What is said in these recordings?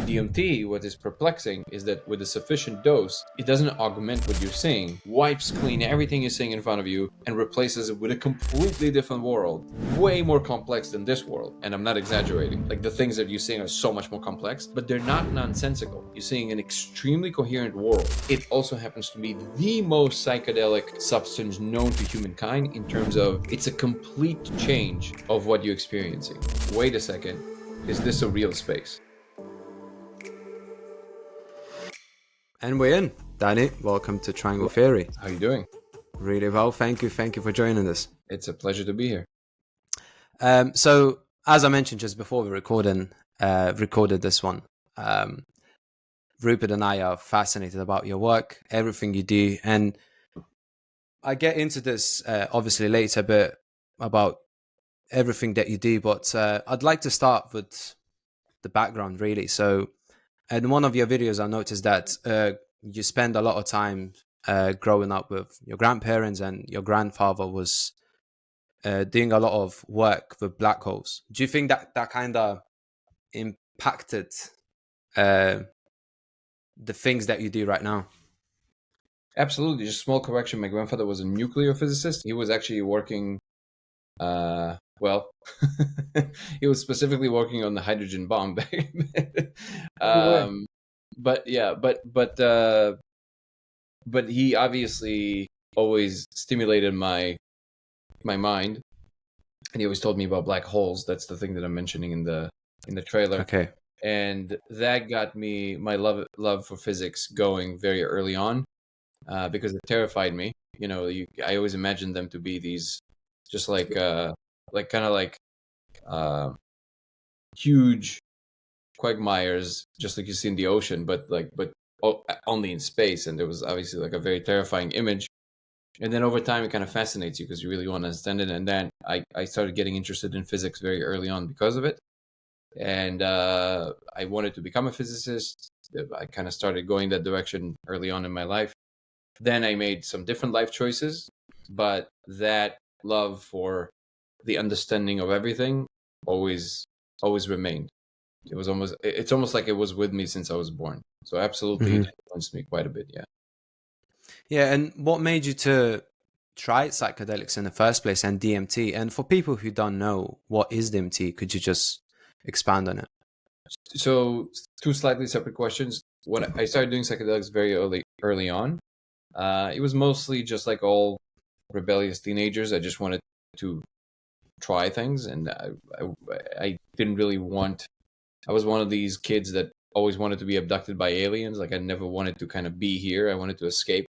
DMT, what is perplexing is that with a sufficient dose, it doesn't augment what you're seeing, wipes clean everything you're seeing in front of you, and replaces it with a completely different world, way more complex than this world. And I'm not exaggerating. Like, the things that you're seeing are so much more complex, but they're not nonsensical. You're seeing an extremely coherent world. It also happens to be the most psychedelic substance known to humankind in terms of it's a complete change of what you're experiencing. Wait a second, is this a real space? And we're in. Danny, welcome to Triangle Theory. How are you doing? Really well, thank you. Thank you for joining us. It's a pleasure to be here. So, as I mentioned just before we recorded this one, Rupert and I are fascinated about your work, everything you do, and I get into this obviously later, but about everything that you do. But I'd like to start with the background, really. So, in one of your videos, I noticed that you spend a lot of time growing up with your grandparents, and your grandfather was doing a lot of work with black holes. Do you think that kind of impacted the things that you do right now? Absolutely. Just a small correction. My grandfather was a nuclear physicist. He was actually working, he was specifically working on the hydrogen bomb. But yeah, but he obviously always stimulated my mind, and he always told me about black holes. That's the thing that I'm mentioning in the trailer. Okay. And that got me my love for physics going very early on, because it terrified me. You know, I always imagined them to be these just like huge quagmires, just like you see in the ocean, but only in space. And there was obviously like a very terrifying image. And then over time, it kind of fascinates you because you really want to understand it. And then I started getting interested in physics very early on because of it. And I wanted to become a physicist. I kind of started going that direction early on in my life. Then I made some different life choices, but that love for the understanding of everything always remained. It's almost like it was with me since I was born. So absolutely, it influenced me quite a bit. Yeah. Yeah, and what made you to try psychedelics in the first place, and DMT? And for people who don't know, what is DMT? Could you just expand on it? So, two slightly separate questions. When I started doing psychedelics very early on, it was mostly just like all rebellious teenagers. I just wanted to try things, and I didn't really want. I was one of these kids that always wanted to be abducted by aliens. Like, I never wanted to kind of be here. I wanted to escape,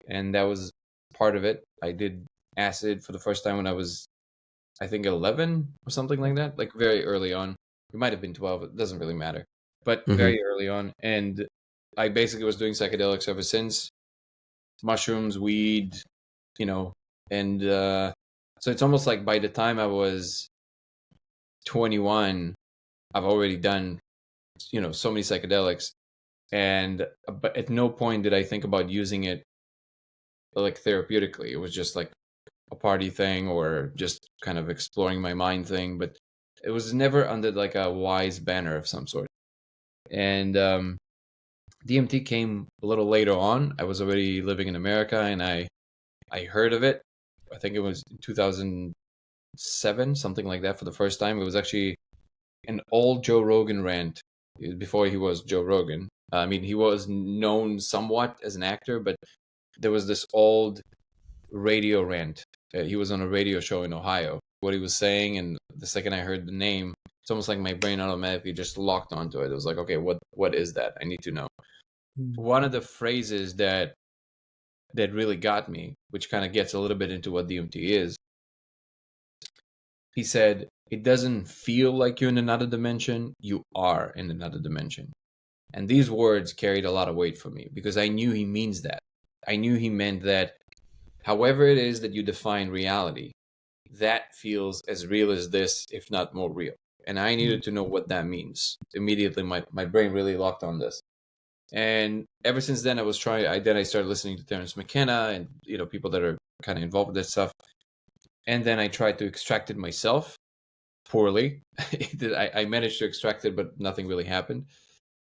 and that was part of it. I did acid for the first time when I was, I think, 11 or something like that. Like, very early on. It might have been 12. It doesn't really matter, but very early on. And I basically was doing psychedelics ever since. Mushrooms, weed, and so it's almost like by the time I was 21, I've already done, so many psychedelics, but at no point did I think about using it like therapeutically. It was just like a party thing or just kind of exploring my mind thing, but it was never under like a wise banner of some sort. And DMT came a little later on. I was already living in America, and I heard of it. I think it was in 2007, something like that, for the first time. It was actually an old Joe Rogan rant before he was Joe Rogan. I mean, he was known somewhat as an actor, but there was this old radio rant. He was on a radio show in Ohio. What he was saying, and the second I heard the name, it's almost like my brain automatically just locked onto it. It was like, okay, what is that? I need to know. One of the phrases that really got me, which kind of gets a little bit into what DMT is, he said, it doesn't feel like you're in another dimension, you are in another dimension. And these words carried a lot of weight for me because I knew he means that. I knew he meant that however it is that you define reality, that feels as real as this, if not more real. And I needed to know what that means. Immediately, my brain really locked on this. And ever since then, I started listening to Terence McKenna and, people that are kind of involved with that stuff. And then I tried to extract it myself poorly. I managed to extract it, but nothing really happened.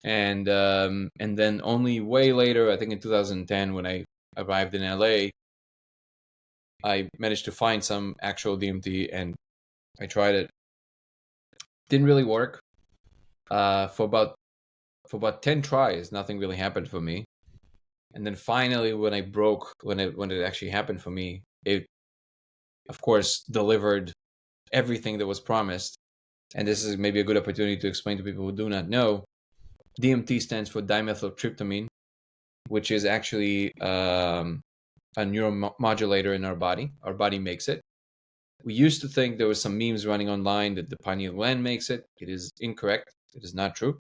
And then only way later, I think in 2010, when I arrived in LA, I managed to find some actual DMT, and I tried it. Didn't really work. For about 10 tries, nothing really happened for me. And then finally, when it actually happened for me, it of course delivered everything that was promised. And this is maybe a good opportunity to explain to people who do not know. DMT stands for dimethyltryptamine, which is actually a neuromodulator in our body. Our body makes it. We used to think there was some memes running online that the pineal gland makes it. It is incorrect. It is not true.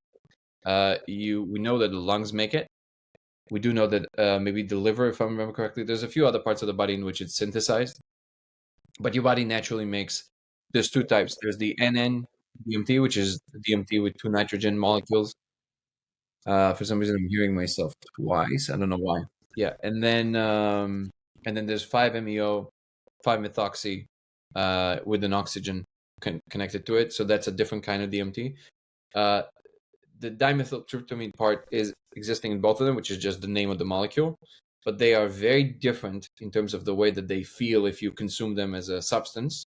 We know that the lungs make it. We do know that maybe the liver, if I remember correctly. There's a few other parts of the body in which it's synthesized. But your body naturally makes. There's two types. There's the NN DMT, which is DMT with two nitrogen molecules. For some reason, I'm hearing myself twice. I don't know why. Yeah, and then there's 5-MeO, 5-methoxy, with an oxygen connected to it. So that's a different kind of DMT. The dimethyltryptamine part is existing in both of them, which is just the name of the molecule, but they are very different in terms of the way that they feel if you consume them as a substance.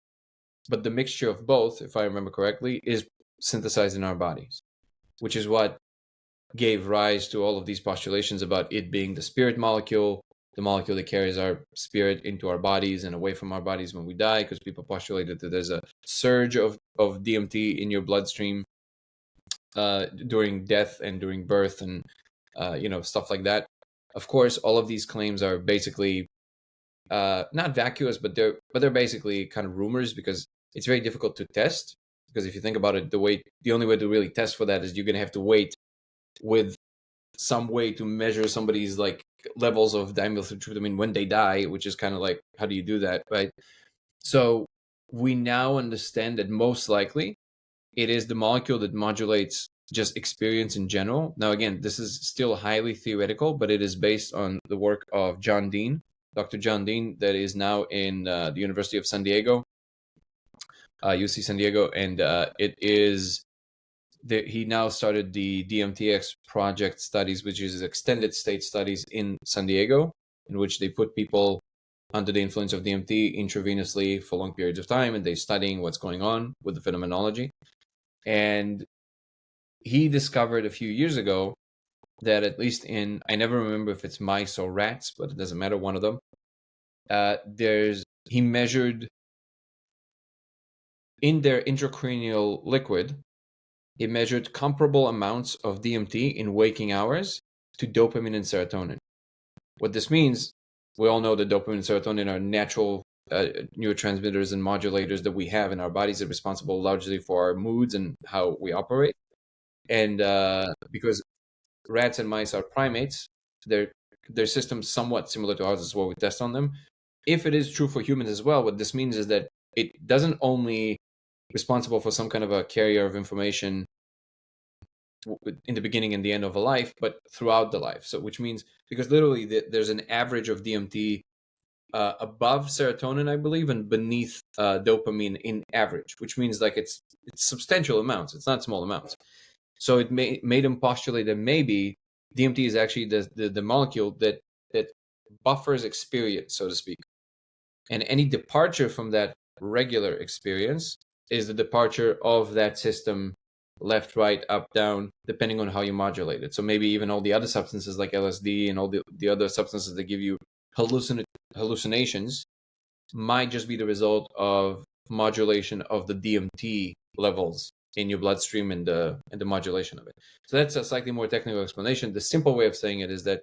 But the mixture of both, if I remember correctly, is synthesized in our bodies, which is what gave rise to all of these postulations about it being the spirit molecule, the molecule that carries our spirit into our bodies and away from our bodies when we die, because people postulated that there's a surge of DMT in your bloodstream during death and during birth, and stuff like that. Of course, all of these claims are basically not vacuous, but they're basically kind of rumors, because it's very difficult to test. Because if you think about it, the only way to really test for that is you're going to have to wait with some way to measure somebody's like levels of dimethyltryptamine when they die, which is kind of like, how do you do that, right? So we now understand that most likely it is the molecule that modulates just experience in general. Now, again, this is still highly theoretical, but it is based on the work of Dr. John Dean, that is now in the University of San Diego, UC San Diego, and he now started the DMTX project studies, which is extended state studies in San Diego, in which they put people under the influence of DMT intravenously for long periods of time, and they're studying what's going on with the phenomenology. And he discovered a few years ago that, at least I never remember if it's mice or rats, but it doesn't matter, one of them, he measured in their intracranial liquid, it measured comparable amounts of DMT in waking hours to dopamine and serotonin. What this means, we all know that dopamine and serotonin are natural neurotransmitters and modulators that we have in our bodies, that are responsible largely for our moods and how we operate. And because rats and mice are primates, their system's somewhat similar to ours, is what we test on them. If it is true for humans as well, what this means is that it doesn't only responsible for some kind of a carrier of information in the beginning and the end of a life, but throughout the life. So, which means, because literally there's an average of DMT above serotonin, I believe, and beneath dopamine in average, which means like it's substantial amounts. It's not small amounts. So it made him postulate that maybe DMT is actually the molecule that buffers experience, so to speak. And any departure from that regular experience is the departure of that system, left, right, up, down, depending on how you modulate it. So maybe even all the other substances like LSD and all the other substances that give you hallucinations might just be the result of modulation of the DMT levels in your bloodstream and the modulation of it. So that's a slightly more technical explanation. The simple way of saying it is that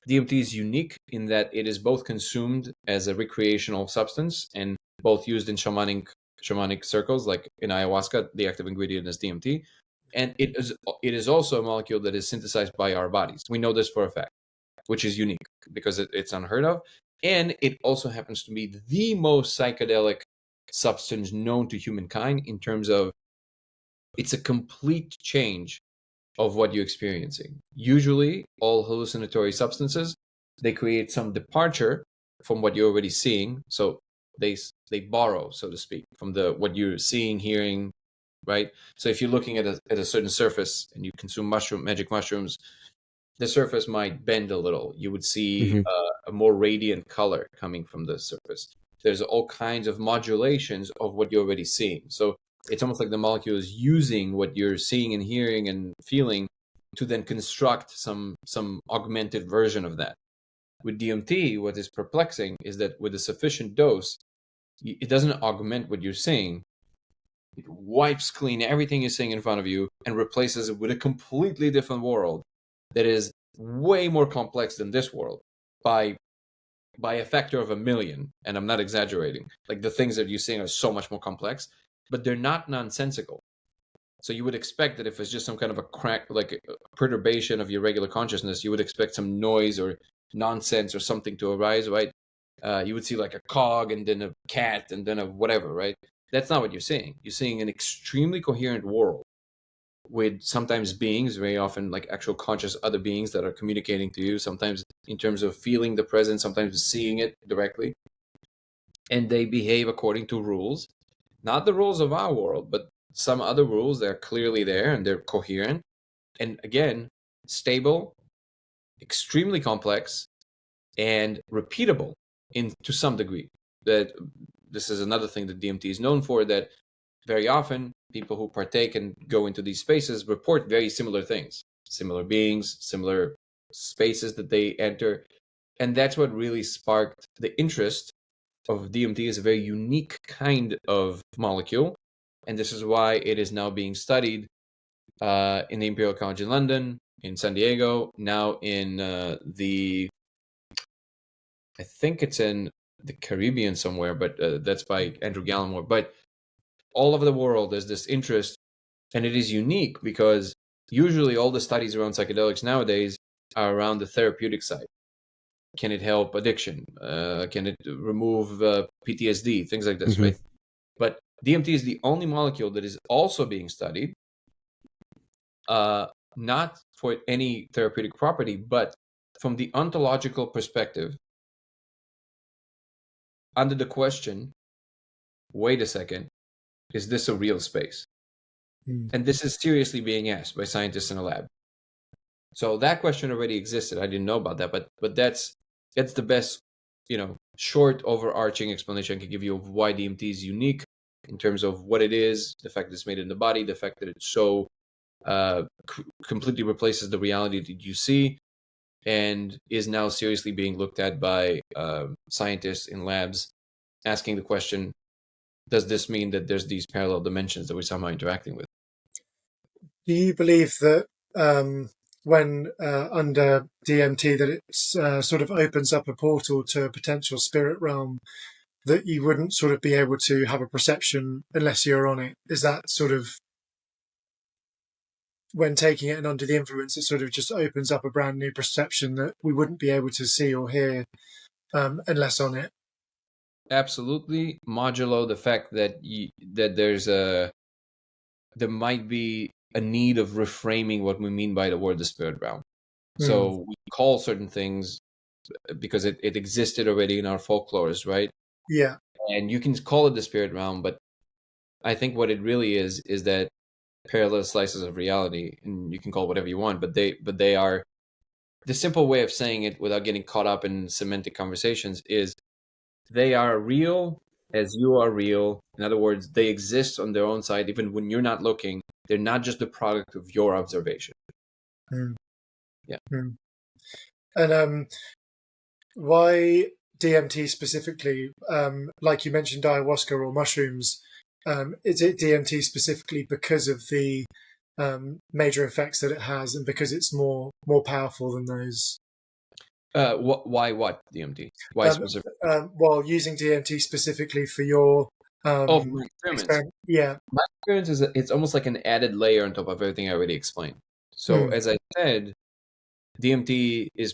DMT is unique in that it is both consumed as a recreational substance and both used in shamanic circles, like in ayahuasca, the active ingredient is DMT. And it is also a molecule that is synthesized by our bodies. We know this for a fact, which is unique because it's unheard of. And it also happens to be the most psychedelic substance known to humankind, in terms of it's a complete change of what you're experiencing. Usually, all hallucinatory substances, they create some departure from what you're already seeing. So they borrow, so to speak, from what you're seeing, hearing, right? So if you're looking at a certain surface and you consume magic mushrooms, the surface might bend a little. You would see Hmm. a more radiant color coming from the surface. There's all kinds of modulations of what you're already seeing. So it's almost like the molecule is using what you're seeing and hearing and feeling to then construct some augmented version of that. With DMT, what is perplexing is that with a sufficient dose, it doesn't augment what you're seeing. It wipes clean everything you're seeing in front of you and replaces it with a completely different world that is way more complex than this world by a factor of 1,000,000. And I'm not exaggerating. Like the things that you're seeing are so much more complex, but they're not nonsensical. So you would expect that if it's just some kind of a crack, like a perturbation of your regular consciousness, you would expect some noise or nonsense or something to arise, right? You would see like a cog and then a cat and then a whatever, right? That's not what you're seeing. You're seeing an extremely coherent world with sometimes beings, very often like actual conscious other beings that are communicating to you, sometimes in terms of feeling the presence, sometimes seeing it directly. And they behave according to rules, not the rules of our world, but some other rules that are clearly there and they're coherent. And again, stable, extremely complex, and repeatable to some degree. That this is another thing that DMT is known for, that very often people who partake and go into these spaces report very similar things, similar beings, similar spaces that they enter. And that's what really sparked the interest of DMT as a very unique kind of molecule. And this is why it is now being studied in the Imperial College in London, in San Diego, now in I think it's in the Caribbean somewhere, but that's by Andrew Gallimore. But all over the world, there's this interest, and it is unique because usually all the studies around psychedelics nowadays are around the therapeutic side. Can it help addiction? Can it remove PTSD? Things like this, Hmm. right? But DMT is the only molecule that is also being studied, not for any therapeutic property, but from the ontological perspective, under the question, wait a second, is this a real space? Mm. And this is seriously being asked by scientists in a lab. So that question already existed. I didn't know about that, but that's the best, short overarching explanation I can give you of why DMT is unique in terms of what it is, the fact that it's made in the body, the fact that it's so completely replaces the reality that you see, and is now seriously being looked at by scientists in labs, asking the question: does this mean that there's these parallel dimensions that we're somehow interacting with? Do you believe that when under DMT that it sort of opens up a portal to a potential spirit realm that you wouldn't sort of be able to have a perception unless you're on it? Is that sort of when taking it and under the influence, it sort of just opens up a brand new perception that we wouldn't be able to see or hear unless on it? Absolutely, modulo the fact that there might be a need of reframing what we mean by the word the spirit realm. Mm, So we call certain things because it existed already in our folklores, right? yeah, And you can call it the spirit realm, but I think what it really is that parallel slices of reality, and you can call it whatever you want, but they are the simple way of saying it without getting caught up in semantic conversations is they are real as you are real. In other words, they exist on their own side even when you're not looking. They're not just the product of your observation. mm, Yeah. mm. And why DMT specifically? Like you mentioned, ayahuasca or mushrooms. Is it DMT specifically because of the major effects that it has, and because it's more powerful than those? Why what DMT? Why Um, specific? while using DMT specifically for your Oh, for experiments. experiment, yeah. My experience is that it's almost like an added layer on top of everything I already explained. So Mm, as I said, DMT is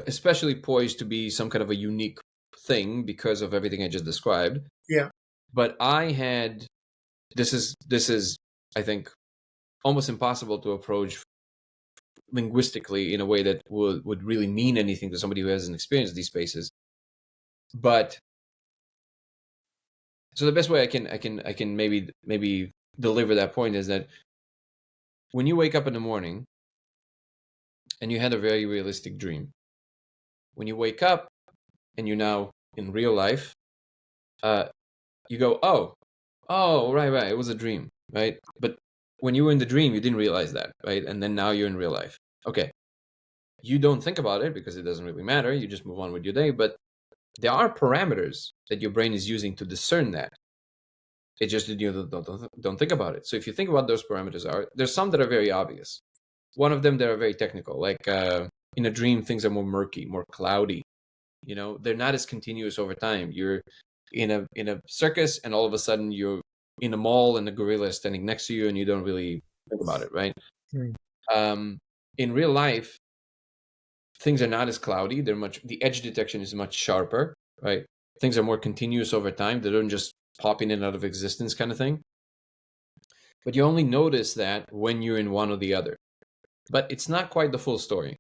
especially poised to be some kind of a unique thing because of everything I just described. yeah. But I had this is I think almost impossible to approach linguistically in a way that would really mean anything to somebody who hasn't experienced these spaces. But So the best way I can maybe deliver that point is that when you wake up in the morning and you had a very realistic dream, when you wake up and you're now in real life, you go, oh, right, it was a dream, right? But when you were in the dream, you didn't realize that, right? And then now you're in real life. Okay, you don't think about it because it doesn't really matter. You just move on with your day. But there are parameters that your brain is using to discern that. It just that you don't think about it. So if you think about those parameters, there's some that are very obvious. One of them that are very technical, like in a dream, things are more murky, more cloudy. You know, they're not as continuous over time. You're in a circus, and all of a sudden you're in a mall, and a gorilla is standing next to you, and you don't really think about it, right? In real life, things are not as cloudy. The edge detection is much sharper, right? Things are more continuous over time. They don't just pop in and out of existence kind of thing. But you only notice that when you're in one or the other. But it's not quite the full story.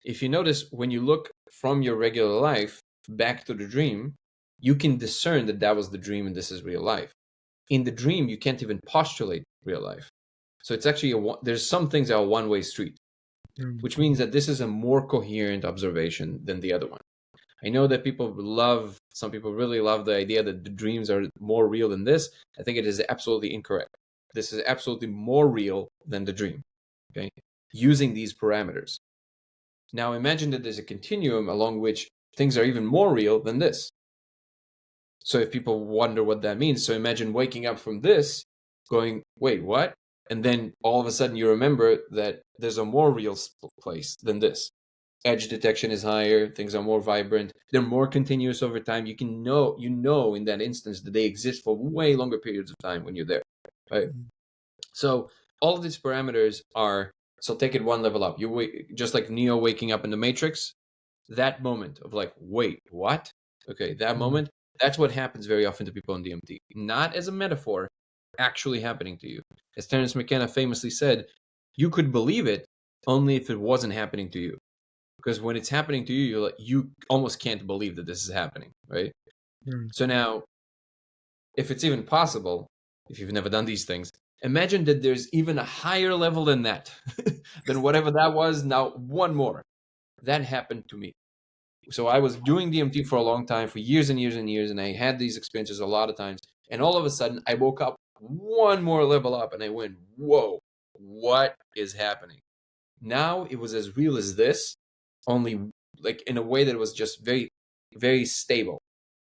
If you notice, when you look from your regular life back to the dream, you can discern that that was the dream and this is real life. In the dream, you can't even postulate real life. So it's actually, there's some things that are a one-way street, which means that this is a more coherent observation than the other one. I know that some people really love the idea that the dreams are more real than this. I think it is absolutely incorrect. This is absolutely more real than the dream, okay? Using these parameters. Now imagine that there's a continuum along which things are even more real than this. So if people wonder what that means, so imagine waking up from this, going, wait, what? And then all of a sudden you remember that there's a more real place than this. Edge detection is higher, things are more vibrant, they're more continuous over time. You know in that instance that they exist for way longer periods of time when you're there, right? So all of these parameters are, so take it one level up. Just like Neo waking up in the Matrix, that moment of like, wait, what? Okay, that moment, that's what happens very often to people in DMT. Not as a metaphor, actually happening to you. As Terence McKenna famously said, you could believe it only if it wasn't happening to you. Because when it's happening to you, you almost can't believe that this is happening, right? So now, if it's even possible, if you've never done these things, imagine that there's even a higher level than that, than whatever that was. Now, one more. That happened to me. So I was doing DMT for a long time, for years and years and years, and I had these experiences a lot of times. And all of a sudden, I woke up one more level up, and I went, whoa, what is happening? Now it was as real as this, only like in a way that was just very, very stable.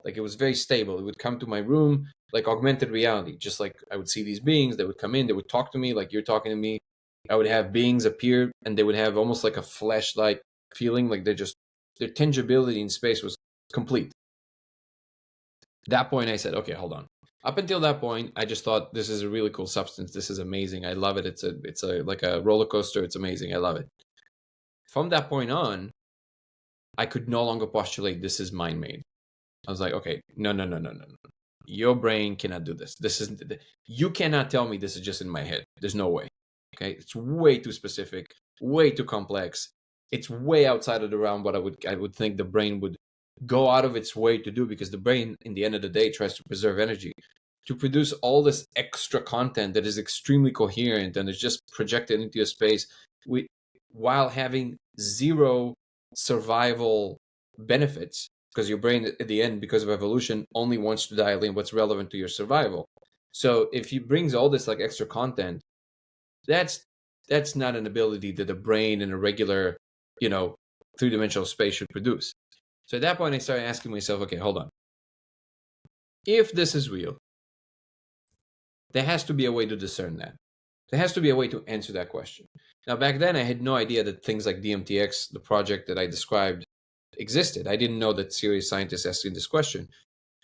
Like it was very stable. It would come to my room, like augmented reality. Just like I would see these beings, they would come in, they would talk to me like you're talking to me. I would have beings appear, and they would have almost like a flesh-like feeling, like their tangibility in space was complete. At that point, I said, okay, hold on. Up until that point, I just thought this is a really cool substance. This is amazing. I love it. It's like a roller coaster. It's amazing. I love it. From that point on, I could no longer postulate this is mind made. I was like, okay, no. Your brain cannot do this. You cannot tell me this is just in my head. There's no way. Okay, it's way too specific, way too complex. It's way outside of the realm what I would think the brain would go out of its way to do, because the brain, in the end of the day, tries to preserve energy. To produce all this extra content that is extremely coherent and is just projected into a space while having zero survival benefits, because your brain at the end, because of evolution, only wants to dial in what's relevant to your survival. So if he brings all this like extra content, that's not an ability that the brain in a regular, three-dimensional space should produce. So at that point, I started asking myself, okay, hold on. If this is real, there has to be a way to discern that. There has to be a way to answer that question. Now, back then, I had no idea that things like DMTX, the project that I described, existed. I didn't know that serious scientists asking this question.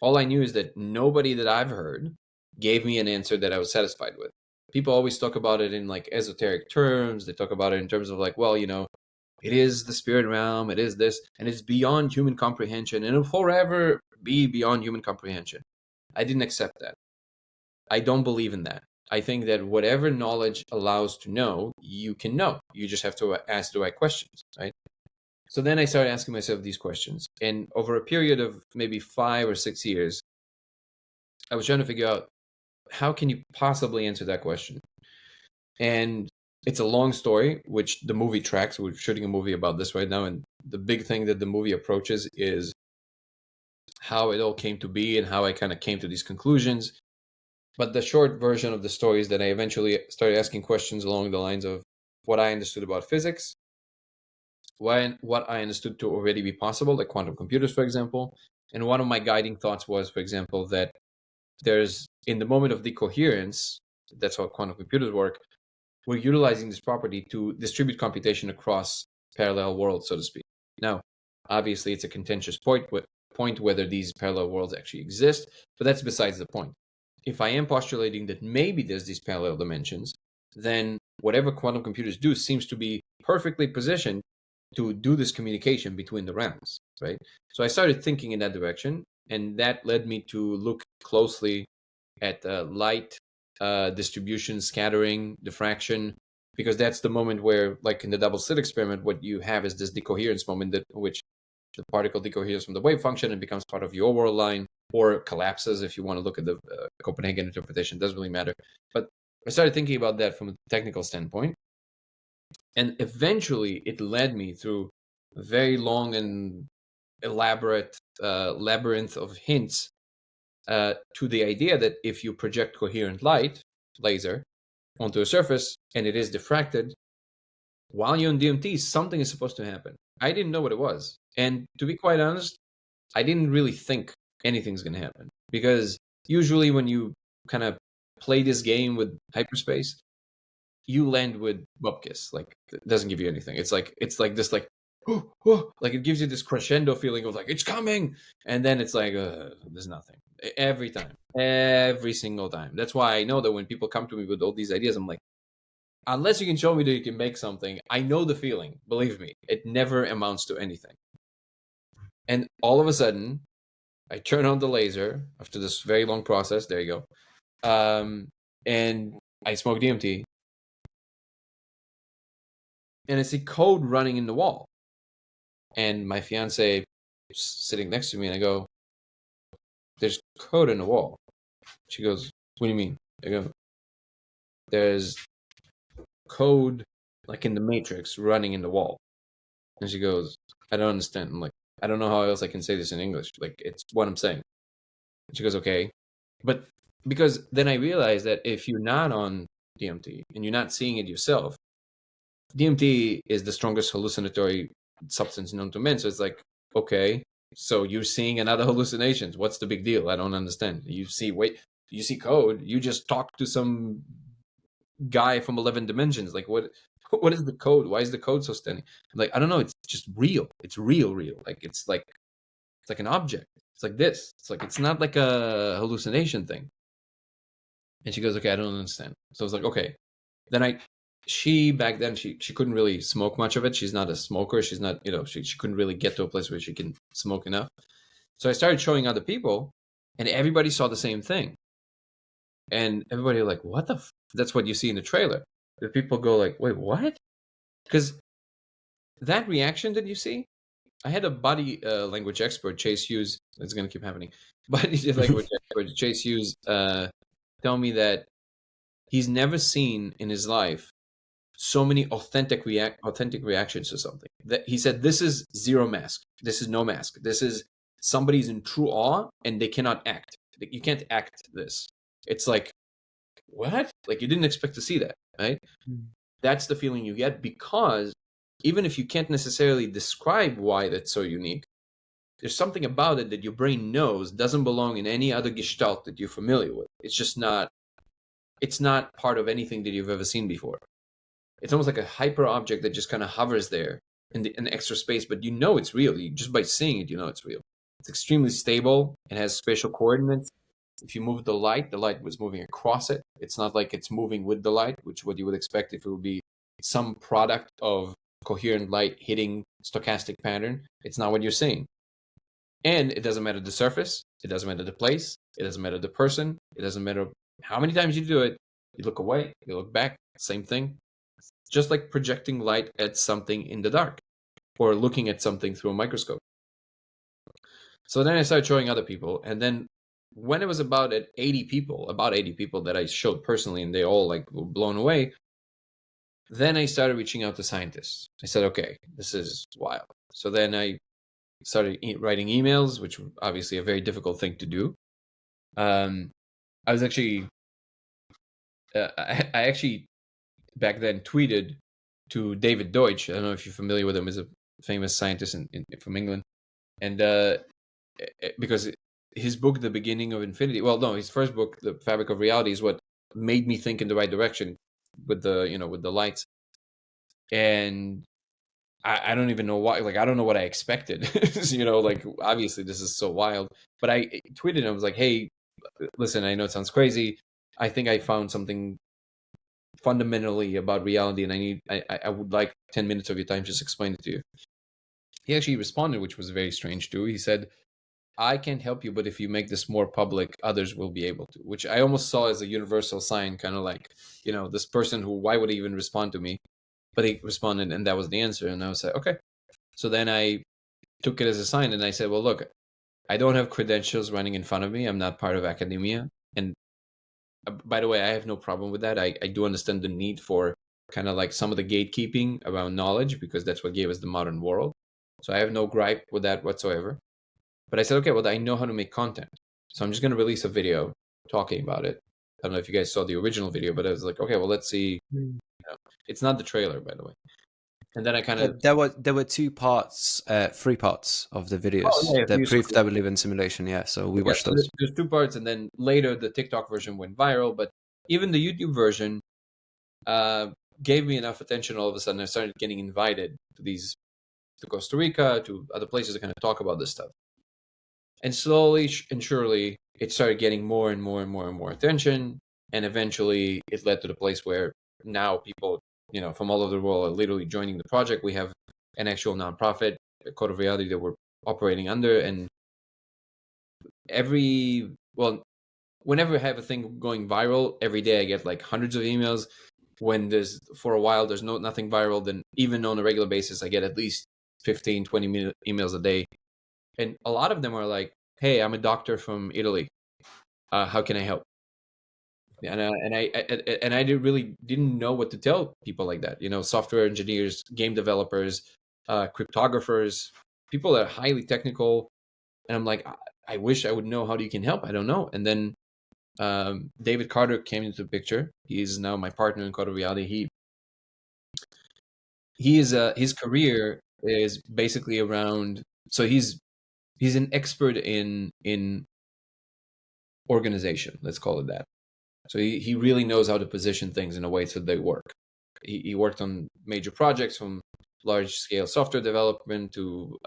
All I knew is that nobody that I've heard gave me an answer that I was satisfied with. People always talk about it in like esoteric terms. They talk about it in terms of like, well, it is the spirit realm, it is this, and it's beyond human comprehension, and it'll forever be beyond human comprehension. I didn't accept that. I don't believe in that. I think that whatever knowledge allows to know, you can know. You just have to ask the right questions, right? So then I started asking myself these questions. And over a period of maybe 5 or 6 years, I was trying to figure out how can you possibly answer that question. And it's a long story, which the movie tracks. We're shooting a movie about this right now, and the big thing that the movie approaches is how it all came to be and how I kind of came to these conclusions. But the short version of the story is that I eventually started asking questions along the lines of what I understood about physics, what I understood to already be possible, like quantum computers, for example. And one of my guiding thoughts was, for example, that there's in the moment of decoherence, that's how quantum computers work, we're utilizing this property to distribute computation across parallel worlds, so to speak. Now, obviously, it's a contentious point whether these parallel worlds actually exist, but that's besides the point. If I am postulating that maybe there's these parallel dimensions, then whatever quantum computers do seems to be perfectly positioned to do this communication between the realms, right? So I started thinking in that direction, and that led me to look closely at light distribution, scattering, diffraction, because that's the moment where, like in the double slit experiment, what you have is this decoherence moment that which the particle decoheres from the wave function and becomes part of your world line, or collapses if you want to look at the Copenhagen interpretation. It doesn't really matter. But I started thinking about that from a technical standpoint. And eventually it led me through a very long and elaborate labyrinth of hints to the idea that if you project coherent light, laser, onto a surface and it is diffracted, while you're in DMT, something is supposed to happen. I didn't know what it was. And to be quite honest, I didn't really think anything's going to happen. Because usually when you kind of play this game with hyperspace, you land with bupkis. Like, it doesn't give you anything. It's like this, like, oh, oh, like it gives you this crescendo feeling of like, it's coming. And then it's like, there's nothing. Every time. Every single time. That's why I know that when people come to me with all these ideas, I'm like, unless you can show me that you can make something, I know the feeling. Believe me, it never amounts to anything. And all of a sudden, I turn on the laser after this very long process. There you go. And I smoke DMT. And I see code running in the wall. And my fiance is sitting next to me, and I go, there's code in the wall. She goes, what do you mean? I go, there's code like in the Matrix running in the wall. And she goes, I don't understand. I'm like, I don't know how else I can say this in English. Like, it's what I'm saying. And she goes, okay. But because then I realized that if you're not on DMT and you're not seeing it yourself, DMT is the strongest hallucinatory substance known to men. So it's like, okay, so you're seeing another hallucinations. What's the big deal? I don't understand. You see code. You just talk to some guy from 11 dimensions. Like, what is the code? Why is the code so stunning? I'm like, I don't know. It's just real. It's real. Like, it's like an object. It's like this. It's like, it's not like a hallucination thing. And she goes, okay, I don't understand. So I was like, okay. Then she back then, she couldn't really smoke much of it. She's not a smoker. She's not, she couldn't really get to a place where she can smoke enough. So I started showing other people, and everybody saw the same thing. And everybody like, what the that's what you see in the trailer. The people go like, wait, what? Because that reaction that you see, I had a body language expert, Chase Hughes. It's going to keep happening. Body language expert, Chase Hughes, tell me that he's never seen in his life so many authentic reactions to something. That he said, this is zero mask. This is no mask. This is somebody's in true awe and they cannot act. You can't act this. It's like, what? Like, you didn't expect to see that, right? That's the feeling you get, because even if you can't necessarily describe why that's so unique, there's something about it that your brain knows doesn't belong in any other gestalt that you're familiar with. It's not part of anything that you've ever seen before. It's almost like a hyper object that just kind of hovers there in extra space, but you know it's real. Just by seeing it, you know it's real. It's extremely stable. It has spatial coordinates. If you move the light was moving across it. It's not like it's moving with the light, which what you would expect if it would be some product of coherent light hitting stochastic pattern. It's not what you're seeing. And it doesn't matter the surface. It doesn't matter the place. It doesn't matter the person. It doesn't matter how many times you do it. You look away, you look back, same thing. Just like projecting light at something in the dark or looking at something through a microscope. So then I started showing other people. And then when it was about 80 people, that I showed personally, and they all like were blown away, then I started reaching out to scientists. I said, okay, this is wild. So then I started writing emails, which were obviously a very difficult thing to do. I was actually, I actually back then tweeted to David Deutsch. I don't know if you're familiar with him. He's a famous scientist from England. And because his book, The Beginning of Infinity, well, no, his first book, The Fabric of Reality, is what made me think in the right direction with the lights. And I don't even know why, like, I don't know what I expected. Like, obviously this is so wild. But I tweeted him, I was like, hey, listen, I know it sounds crazy. I think I found something fundamentally about reality, and I would like 10 minutes of your time just explain it to you. He actually responded, which was very strange too. He said, I can't help you, but if you make this more public, others will be able to, which I almost saw as a universal sign, kind of like, this person who, why would he even respond to me? But he responded, and that was the answer. And I was like, okay. So then I took it as a sign, and I said, well, look, I don't have credentials running in front of me. I'm not part of academia. And by the way, I have no problem with that. I do understand the need for kind of like some of the gatekeeping around knowledge, because that's what gave us the modern world. So I have no gripe with that whatsoever. But I said, okay, well, I know how to make content. So I'm just going to release a video talking about it. I don't know if you guys saw the original video, but I was like, okay, well, let's see. It's not the trailer, by the way. And then I kind of... There were 2 parts, 3 parts of the videos. Oh, yeah, the proof that we live in simulation, yeah. So we watched those. There's 2 parts, and then later the TikTok version went viral. But even the YouTube version gave me enough attention. All of a sudden, I started getting invited to Costa Rica, to other places to kind of talk about this stuff. And slowly and surely, it started getting more and more and more and more attention. And eventually, it led to the place where now people, from all over the world are literally joining the project. We have an actual nonprofit, Code of Reality, that we're operating under. And whenever I have a thing going viral, every day I get like hundreds of emails. When for a while, there's nothing viral, then even on a regular basis, I get at least 15, 20 emails a day. And a lot of them are like, hey, I'm a doctor from Italy. How can I help? And I didn't know what to tell people like that. Software engineers, game developers, cryptographers, people that are highly technical. And I'm like, I wish I would know how you can help. I don't know. And then David Carter came into the picture. He's now my partner in Code of Reality. His career is basically around. So he's an expert in organization. Let's call it that. So he really knows how to position things in a way so they work. He worked on major projects, from large-scale software development to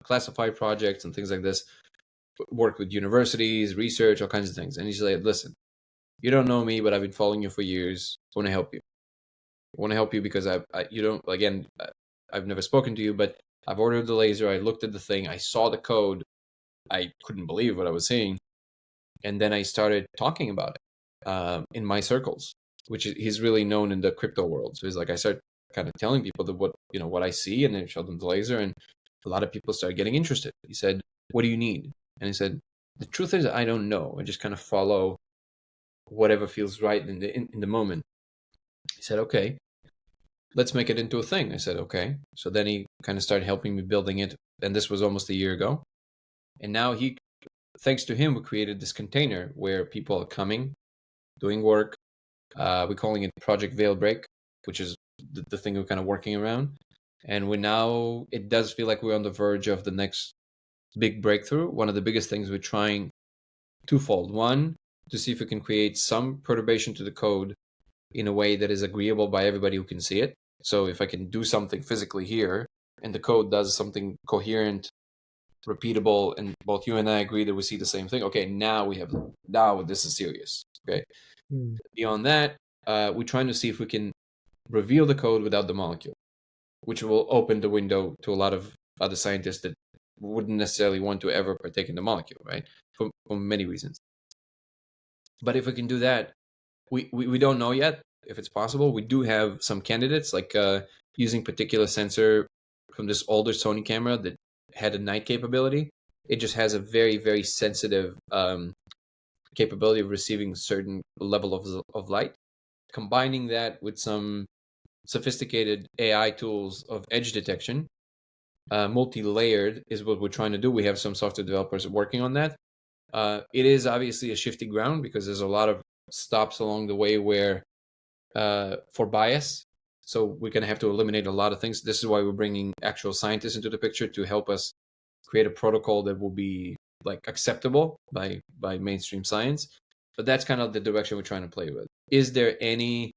classified projects and things like this. Worked with universities, research, all kinds of things. And he's like, listen, you don't know me, but I've been following you for years. I want to help you. I want to help you because I've never spoken to you, but I've ordered the laser. I looked at the thing. I saw the code. I couldn't believe what I was seeing. And then I started talking about it in my circles, which he's really known in the crypto world. So he's like, I start kind of telling people that what I see, and then show them the laser, and a lot of people started getting interested. He said, what do you need? And I said, the truth is, I don't know. I just kind of follow whatever feels right in the moment. He said, okay, let's make it into a thing. I said, okay. So then he kind of started helping me building it. And this was almost a year ago. And now thanks to him, we created this container where people are coming, doing work. We're calling it Project Veil Break, which is the thing we're kind of working around. And it does feel like we're on the verge of the next big breakthrough. One of the biggest things we're trying, twofold. One, to see if we can create some perturbation to the code in a way that is agreeable by everybody who can see it. So if I can do something physically here, and the code does something coherent, repeatable, and both you and I agree that we see the same thing, okay, now this is serious. Okay. Beyond that, we're trying to see if we can reveal the code without the molecule, which will open the window to a lot of other scientists that wouldn't necessarily want to ever partake in the molecule, right? For many reasons. But if we can do that, we don't know yet if it's possible. We do have some candidates, like using particular sensor from this older Sony camera that had a night capability. It just has a very, very sensitive capability of receiving certain level of light, combining that with some sophisticated AI tools of edge detection, multi-layered is what we're trying to do. We have some software developers working on that. It is obviously a shifty ground because there's a lot of stops along the way where for bias. So we're going to have to eliminate a lot of things. This is why we're bringing actual scientists into the picture to help us create a protocol that will be like acceptable by mainstream science. But that's kind of the direction we're trying to play with. Is there anything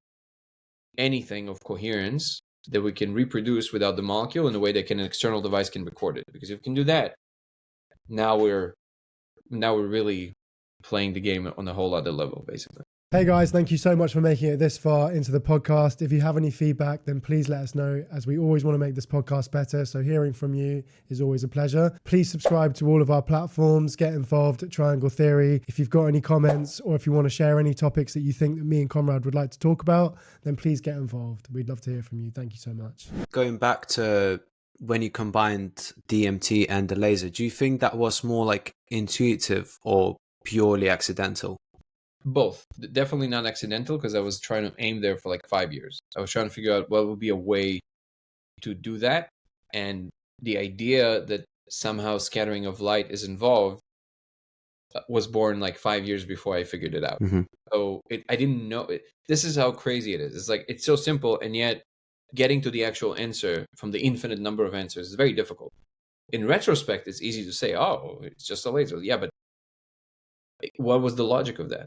of coherence that we can reproduce without the molecule in a way that an external device can record it? Because if we can do that, now we're really playing the game on a whole other level, basically. Hey guys, thank you so much for making it this far into the podcast. If you have any feedback, then please let us know, as we always want to make this podcast better. So hearing from you is always a pleasure. Please subscribe to all of our platforms, get involved at Triangle Theory. If you've got any comments or if you want to share any topics that you think that me and Conrad would like to talk about, then please get involved. We'd love to hear from you. Thank you so much. Going back to when you combined DMT and the laser, do you think that was more like intuitive or purely accidental? Both. Definitely not accidental, because I was trying to aim there for like 5 years. I was trying to figure out what would be a way to do that. And the idea that somehow scattering of light is involved was born like 5 years before I figured it out. Mm-hmm. So I didn't know it. This is how crazy it is. It's like, it's so simple, and yet getting to the actual answer from the infinite number of answers is very difficult. In retrospect, it's easy to say, oh, it's just a laser. Yeah, but what was the logic of that?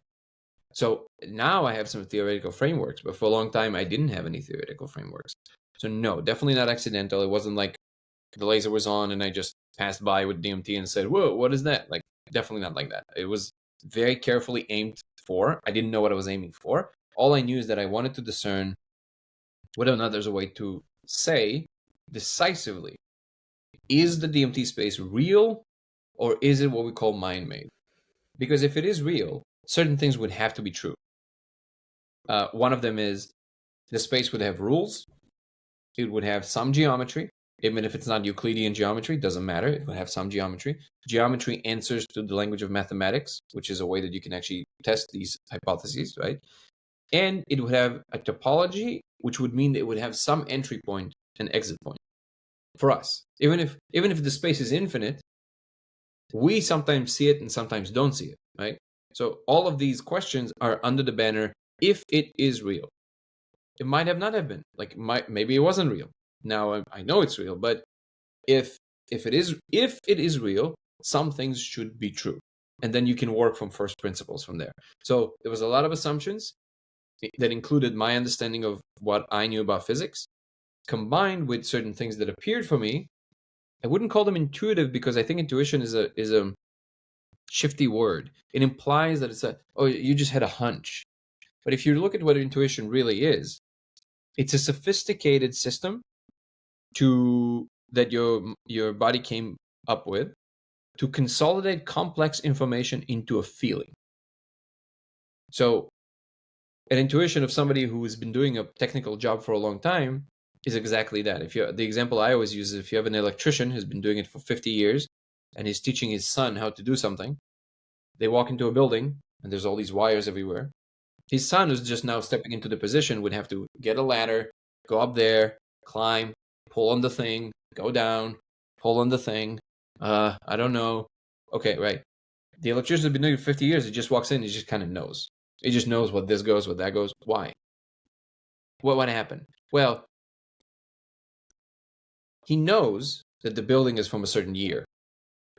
So now I have some theoretical frameworks, but for a long time I didn't have any theoretical frameworks. So no, definitely not accidental. It wasn't like the laser was on and I just passed by with DMT and said, whoa, what is that? Like, definitely not like that. It was very carefully aimed for. I didn't know what I was aiming for. All I knew is that I wanted to discern whether or not there's a way to say decisively, is the DMT space real, or is it what we call mind-made? Because if it is real, certain things would have to be true. One of them is the space would have rules. It would have some geometry. Even if it's not Euclidean geometry, doesn't matter. It would have some geometry. Geometry answers to the language of mathematics, which is a way that you can actually test these hypotheses, right? And it would have a topology, which would mean that it would have some entry point and exit point for us. Even if the space is infinite, we sometimes see it and sometimes don't see it, right? So all of these questions are under the banner, if it is real. It might have not have been. Like, maybe it wasn't real. Now I know it's real, but if it is real, some things should be true. And then you can work from first principles from there. So there was a lot of assumptions that included my understanding of what I knew about physics, combined with certain things that appeared for me. I wouldn't call them intuitive, because I think intuition is a shifty word. It implies that you just had a hunch. But if you look at what intuition really is, it's a sophisticated system that your body came up with to consolidate complex information into a feeling. So an intuition of somebody who has been doing a technical job for a long time is exactly that. The example I always use is, if you have an electrician who's been doing it for 50 years and he's teaching his son how to do something, they walk into a building and there's all these wires everywhere. His son, who's just now stepping into the position, would have to get a ladder, go up there, climb, pull on the thing, go down, pull on the thing. I don't know. Okay, right. The electrician has been doing it for 50 years. He just walks in, he just kind of knows. He just knows what this goes, what that goes. Why? What happened? Well, he knows that the building is from a certain year.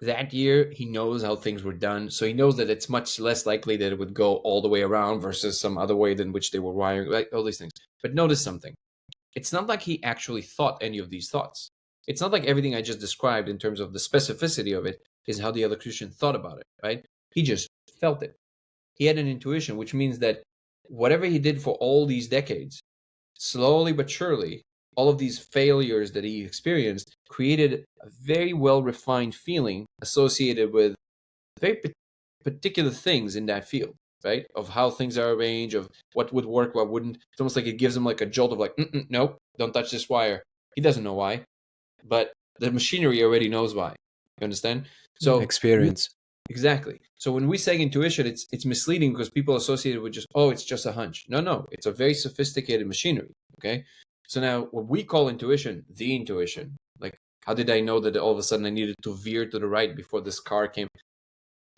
That year, he knows how things were done. So he knows that it's much less likely that it would go all the way around versus some other way than which they were wiring, like all these things. But notice something. It's not like he actually thought any of these thoughts. It's not like everything I just described in terms of the specificity of it is how the electrician thought about it, right? He just felt it. He had an intuition, which means that whatever he did for all these decades, slowly but surely, all of these failures that he experienced created a very well-refined feeling associated with very particular things in that field, right? Of how things are arranged, of what would work, what wouldn't. It's almost like it gives him like a jolt of like, nope, don't touch this wire. He doesn't know why, but the machinery already knows why. You understand? So experience. Exactly. So when we say intuition, it's misleading because people associate it with just, oh, it's just a hunch. No, it's a very sophisticated machinery. Okay. So now what we call intuition, the intuition, like how did I know that all of a sudden I needed to veer to the right before this car came?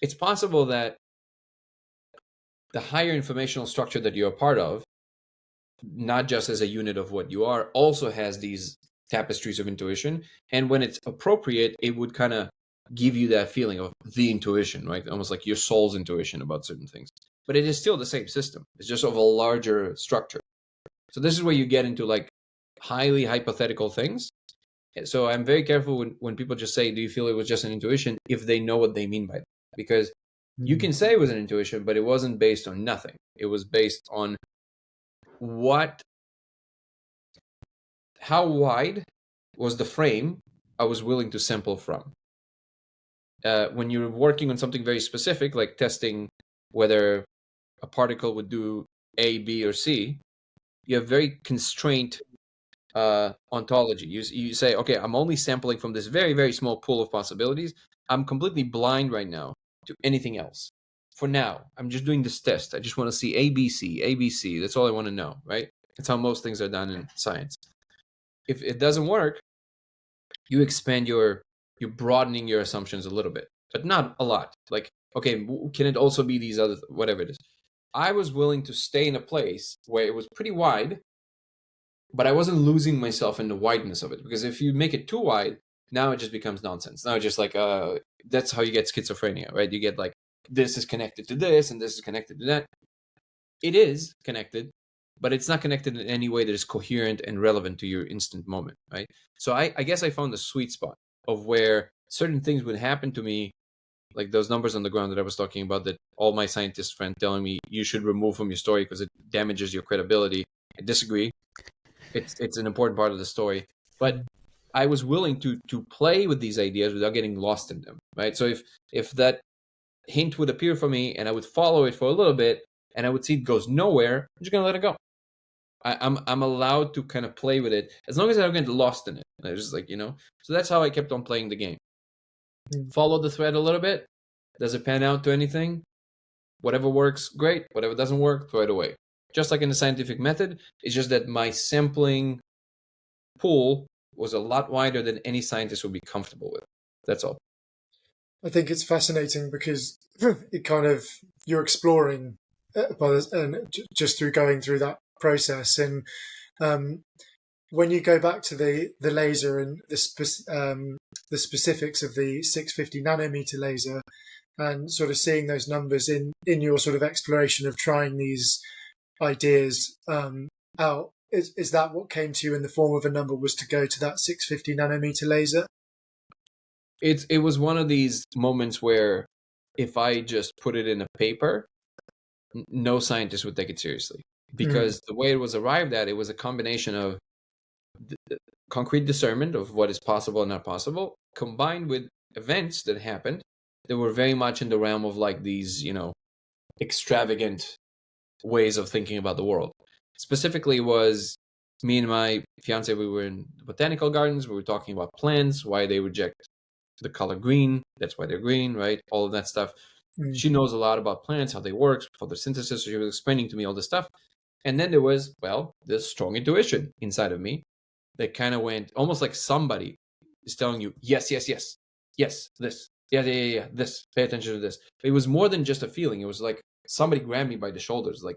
It's possible that the higher informational structure that you're a part of, not just as a unit of what you are, also has these tapestries of intuition. And when it's appropriate, it would kind of give you that feeling of the intuition, right? Almost like your soul's intuition about certain things. But it is still the same system. It's just of a larger structure. So this is where you get into like highly hypothetical things. So I'm very careful when people just say, do you feel it was just an intuition, if they know what they mean by that? Because you can say it was an intuition, but it wasn't based on nothing. It was based on how wide was the frame I was willing to sample from. When you're working on something very specific, like testing whether a particle would do A, B, or C, you have very constrained ontology. You say, okay, I'm only sampling from this very, very small pool of possibilities. I'm completely blind right now to anything else. For now, I'm just doing this test. I just want to see A, B, C, A, B, C. That's all I want to know, right? That's how most things are done in science. If it doesn't work, you expand you're broadening your assumptions a little bit, but not a lot. Like, okay, can it also be these other, whatever it is? I was willing to stay in a place where it was pretty wide, but I wasn't losing myself in the wideness of it. Because if you make it too wide, now it just becomes nonsense. Now it's just like, that's how you get schizophrenia, right? You get like, this is connected to this and this is connected to that. It is connected, but it's not connected in any way that is coherent and relevant to your instant moment, right? So I guess I found the sweet spot of where certain things would happen to me, like those numbers on the ground that I was talking about, that all my scientist friends telling me you should remove from your story because it damages your credibility. I disagree. It's an important part of the story, but I was willing to play with these ideas without getting lost in them, right? So if that hint would appear for me and I would follow it for a little bit and I would see it goes nowhere, I'm just gonna let it go. I'm allowed to kind of play with it as long as I don't get lost in it. I just like, so that's how I kept on playing the game. Follow the thread a little bit. Does it pan out to anything? Whatever works, great. Whatever doesn't work, throw it away. Just like in the scientific method, it's just that my sampling pool was a lot wider than any scientist would be comfortable with. That's all. I think it's fascinating because it kind of, you're exploring just through going through that process. And when you go back to the laser and the specifics of the 650 nanometer laser, and sort of seeing those numbers in your sort of exploration of trying these ideas out, is that what came to you in the form of a number, was to go to that 650 nanometer laser? It was one of these moments where if I just put it in a paper, no scientist would take it seriously, because the way it was arrived at, it was a combination of concrete discernment of what is possible and not possible, combined with events that happened that were very much in the realm of like these, extravagant ways of thinking about the world. Specifically was me and my fiance, we were in botanical gardens. We were talking about plants, why they reject the color green. That's why they're green, right? All of that stuff. She knows a lot about plants, how they work, photosynthesis. So she was explaining to me all this stuff. And then there was, this strong intuition inside of me that kind of went almost like somebody is telling you, yes, yes, yes, yes, this, yeah, this, pay attention to this. It was more than just a feeling. It was like somebody grabbed me by the shoulders, like,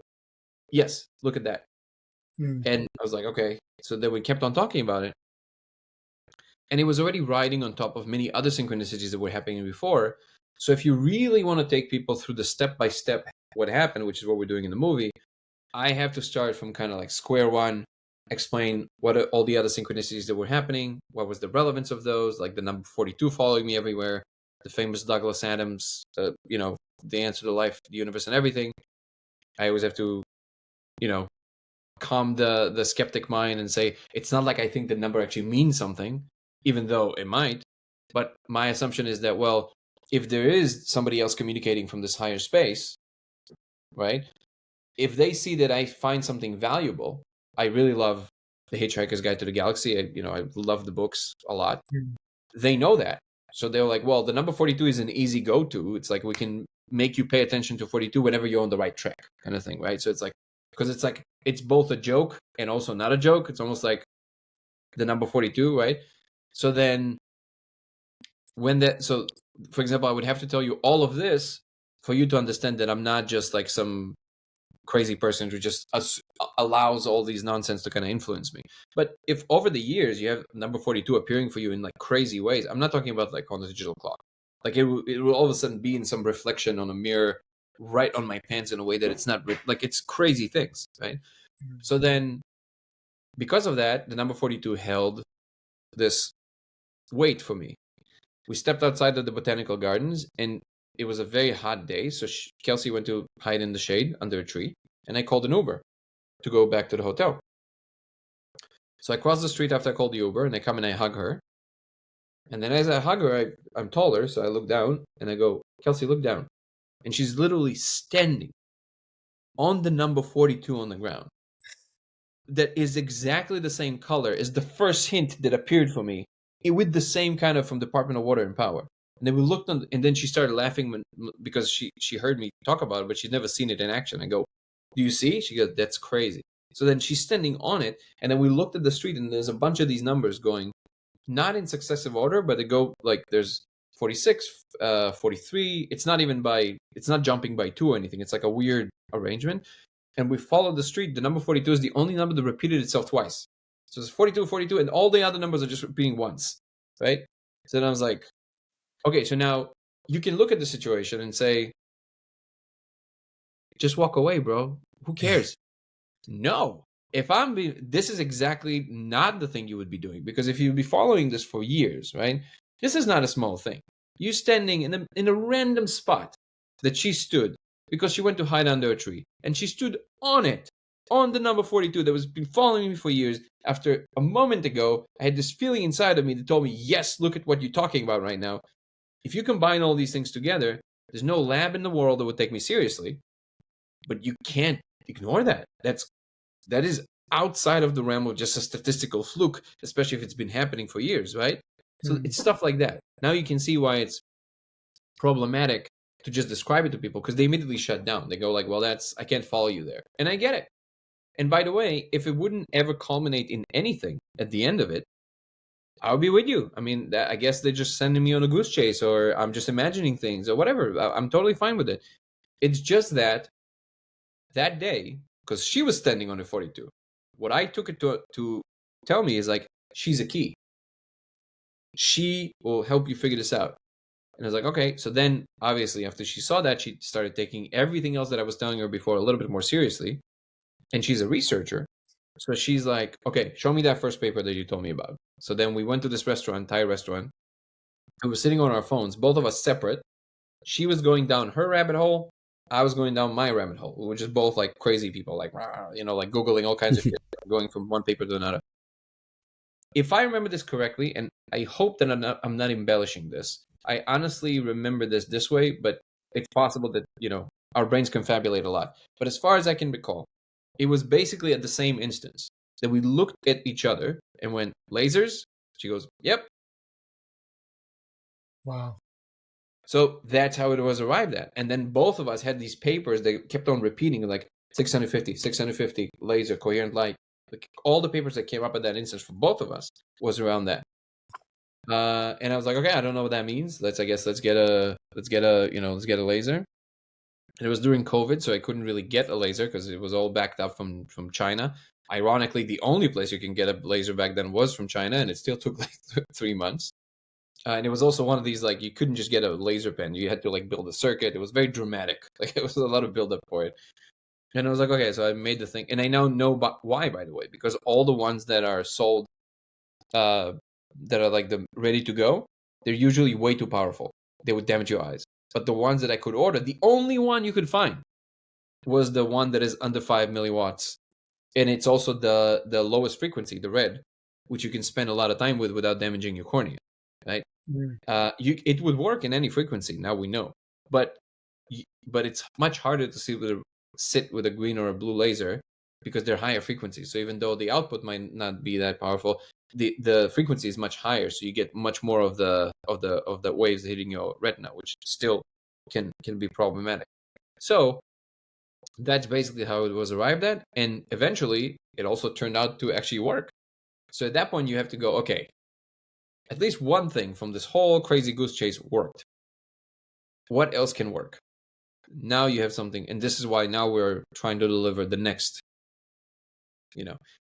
yes, look at that. And I was like, okay. So then we kept on talking about it. And it was already riding on top of many other synchronicities that were happening before. So if you really want to take people through the step-by-step what happened, which is what we're doing in the movie, I have to start from kind of like square one, explain what are all the other synchronicities that were happening, what was the relevance of those, like the number 42 following me everywhere, the famous Douglas Adams, the answer to life, the universe, and everything. I always have to, calm the skeptic mind and say, it's not like I think the number actually means something, even though it might. But my assumption is that, well, if there is somebody else communicating from this higher space, right? If they see that I find something valuable, I really love The Hitchhiker's Guide to the Galaxy. I love the books a lot. They know that. So they were like, well, the number 42 is an easy go-to. It's like we can make you pay attention to 42 whenever you're on the right track, kind of thing, right? So it's like, because it's like, it's both a joke and also not a joke. It's almost like the number 42, right? So then so for example, I would have to tell you all of this for you to understand that I'm not just like some crazy person who just allows all these nonsense to kind of influence me. But if over the years you have number 42 appearing for you in like crazy ways, I'm not talking about like on the digital clock. Like it will all of a sudden be in some reflection on a mirror right on my pants in a way that it's not like it's crazy things, right? So then because of that, the number 42 held this weight for me. We stepped outside of the botanical gardens and it was a very hot day. So Kelsey went to hide in the shade under a tree and I called an Uber to go back to the hotel. So I cross the street after I called the Uber and I come and I hug her. And then as I hug her, I'm taller. So I look down and I go, Kelsey, look down. And she's literally standing on the number 42 on the ground. That is exactly the same color as the first hint that appeared for me with the same kind of from Department of Water and Power. And then we looked on, and then she started laughing because she heard me talk about it, but she'd never seen it in action. I go, do you see? She goes, that's crazy. So then she's standing on it, and then we looked at the street, and there's a bunch of these numbers going, not in successive order, but they go like there's 46, 43. It's not jumping by 2 or anything. It's like a weird arrangement. And we followed the street. The number 42 is the only number that repeated itself twice. So it's 42, 42, and all the other numbers are just repeating once, right? So then I was like, okay, so now you can look at the situation and say, just walk away, bro. Who cares? No. This is exactly not the thing you would be doing, because if you'd be following this for years, right? This is not a small thing. You standing in a random spot that she stood because she went to hide under a tree, and she stood on it, on the number 42 that was been following me for years. After a moment ago, I had this feeling inside of me that told me, yes, look at what you're talking about right now. If you combine all these things together, there's no lab in the world that would take me seriously, but you can't ignore that. That is outside of the realm of just a statistical fluke, especially if it's been happening for years, right? So it's stuff like that. Now you can see why it's problematic to just describe it to people, because they immediately shut down. They go like, well, I can't follow you there. And I get it. And by the way, if it wouldn't ever culminate in anything at the end of it, I'll be with you. I mean, I guess they're just sending me on a goose chase, or I'm just imagining things or whatever. I'm totally fine with it. It's just that day, because she was standing on the 42, what I took it to tell me is like, she's a key. She will help you figure this out. And I was like, okay. So then obviously after she saw that, she started taking everything else that I was telling her before a little bit more seriously. And she's a researcher. So she's like, okay, show me that first paper that you told me about. So then we went to this restaurant, Thai restaurant. We were sitting on our phones, both of us separate. She was going down her rabbit hole. I was going down my rabbit hole. We were just both like crazy people, like, like Googling all kinds of shit, going from one paper to another. If I remember this correctly, and I hope that I'm not embellishing this, I honestly remember this way, but it's possible that, our brains confabulate a lot. But as far as I can recall, it was basically at the same instance that we looked at each other and went, lasers? She goes, yep. Wow. So that's how it was arrived at. And then both of us had these papers that kept on repeating, like 650, laser, coherent light. Like all the papers that came up at that instance for both of us was around that. And I was like, okay, I don't know what that means. Let's get a laser. And it was during COVID, so I couldn't really get a laser because it was all backed up from China. Ironically, the only place you can get a laser back then was from China, and it still took like 3 months. And it was also one of these, like, you couldn't just get a laser pen. You had to like build a circuit. It was very dramatic. Like, it was a lot of build up for it. And I was like, okay, so I made the thing. And I now know why, by the way, because all the ones that are sold, that are like the ready to go, they're usually way too powerful. They would damage your eyes. But the ones that I could order, the only one you could find was the one that is under 5 milliwatts. And it's also the lowest frequency, the red, which you can spend a lot of time with without damaging your cornea, right? It would work in any frequency, now we know. But it's much harder to sit with a green or a blue laser because they're higher frequencies. So even though the output might not be that powerful, the frequency is much higher, so you get much more of the waves hitting your retina, which still can be problematic. So that's basically how it was arrived at, and eventually it also turned out to actually work. So at that point you have to go, okay, at least one thing from this whole crazy goose chase worked. What else can work? Now you have something, and this is why now we're trying to deliver the next,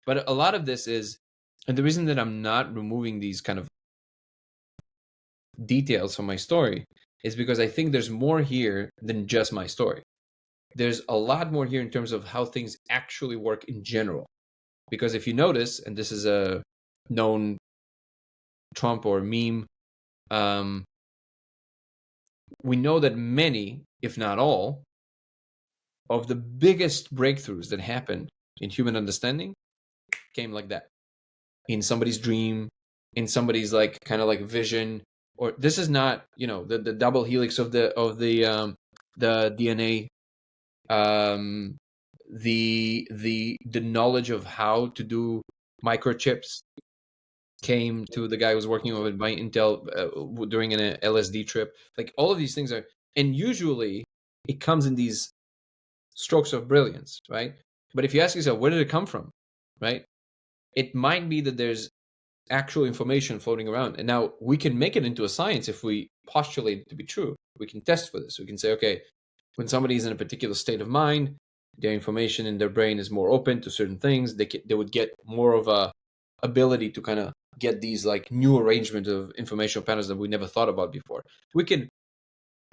but a lot of this is, and the reason that I'm not removing these kind of details from my story is because I think there's more here than just my story. There's a lot more here in terms of how things actually work in general. Because if you notice, and this is a known Trump or meme, we know that many, if not all, of the biggest breakthroughs that happened in human understanding came like that. In somebody's dream, in somebody's like kind of like vision, or this is not, the double helix of the DNA, the knowledge of how to do microchips came to the guy who was working with by Intel during an LSD trip. Like all of these things are, and usually it comes in these strokes of brilliance, right? But if you ask yourself, where did it come from, right? It might be that there's actual information floating around, and now we can make it into a science if we postulate it to be true. We can test for this. We can say, okay, when somebody is in a particular state of mind, their information in their brain is more open to certain things. They would get more of a ability to kind of get these like new arrangement of informational patterns that we never thought about before. We can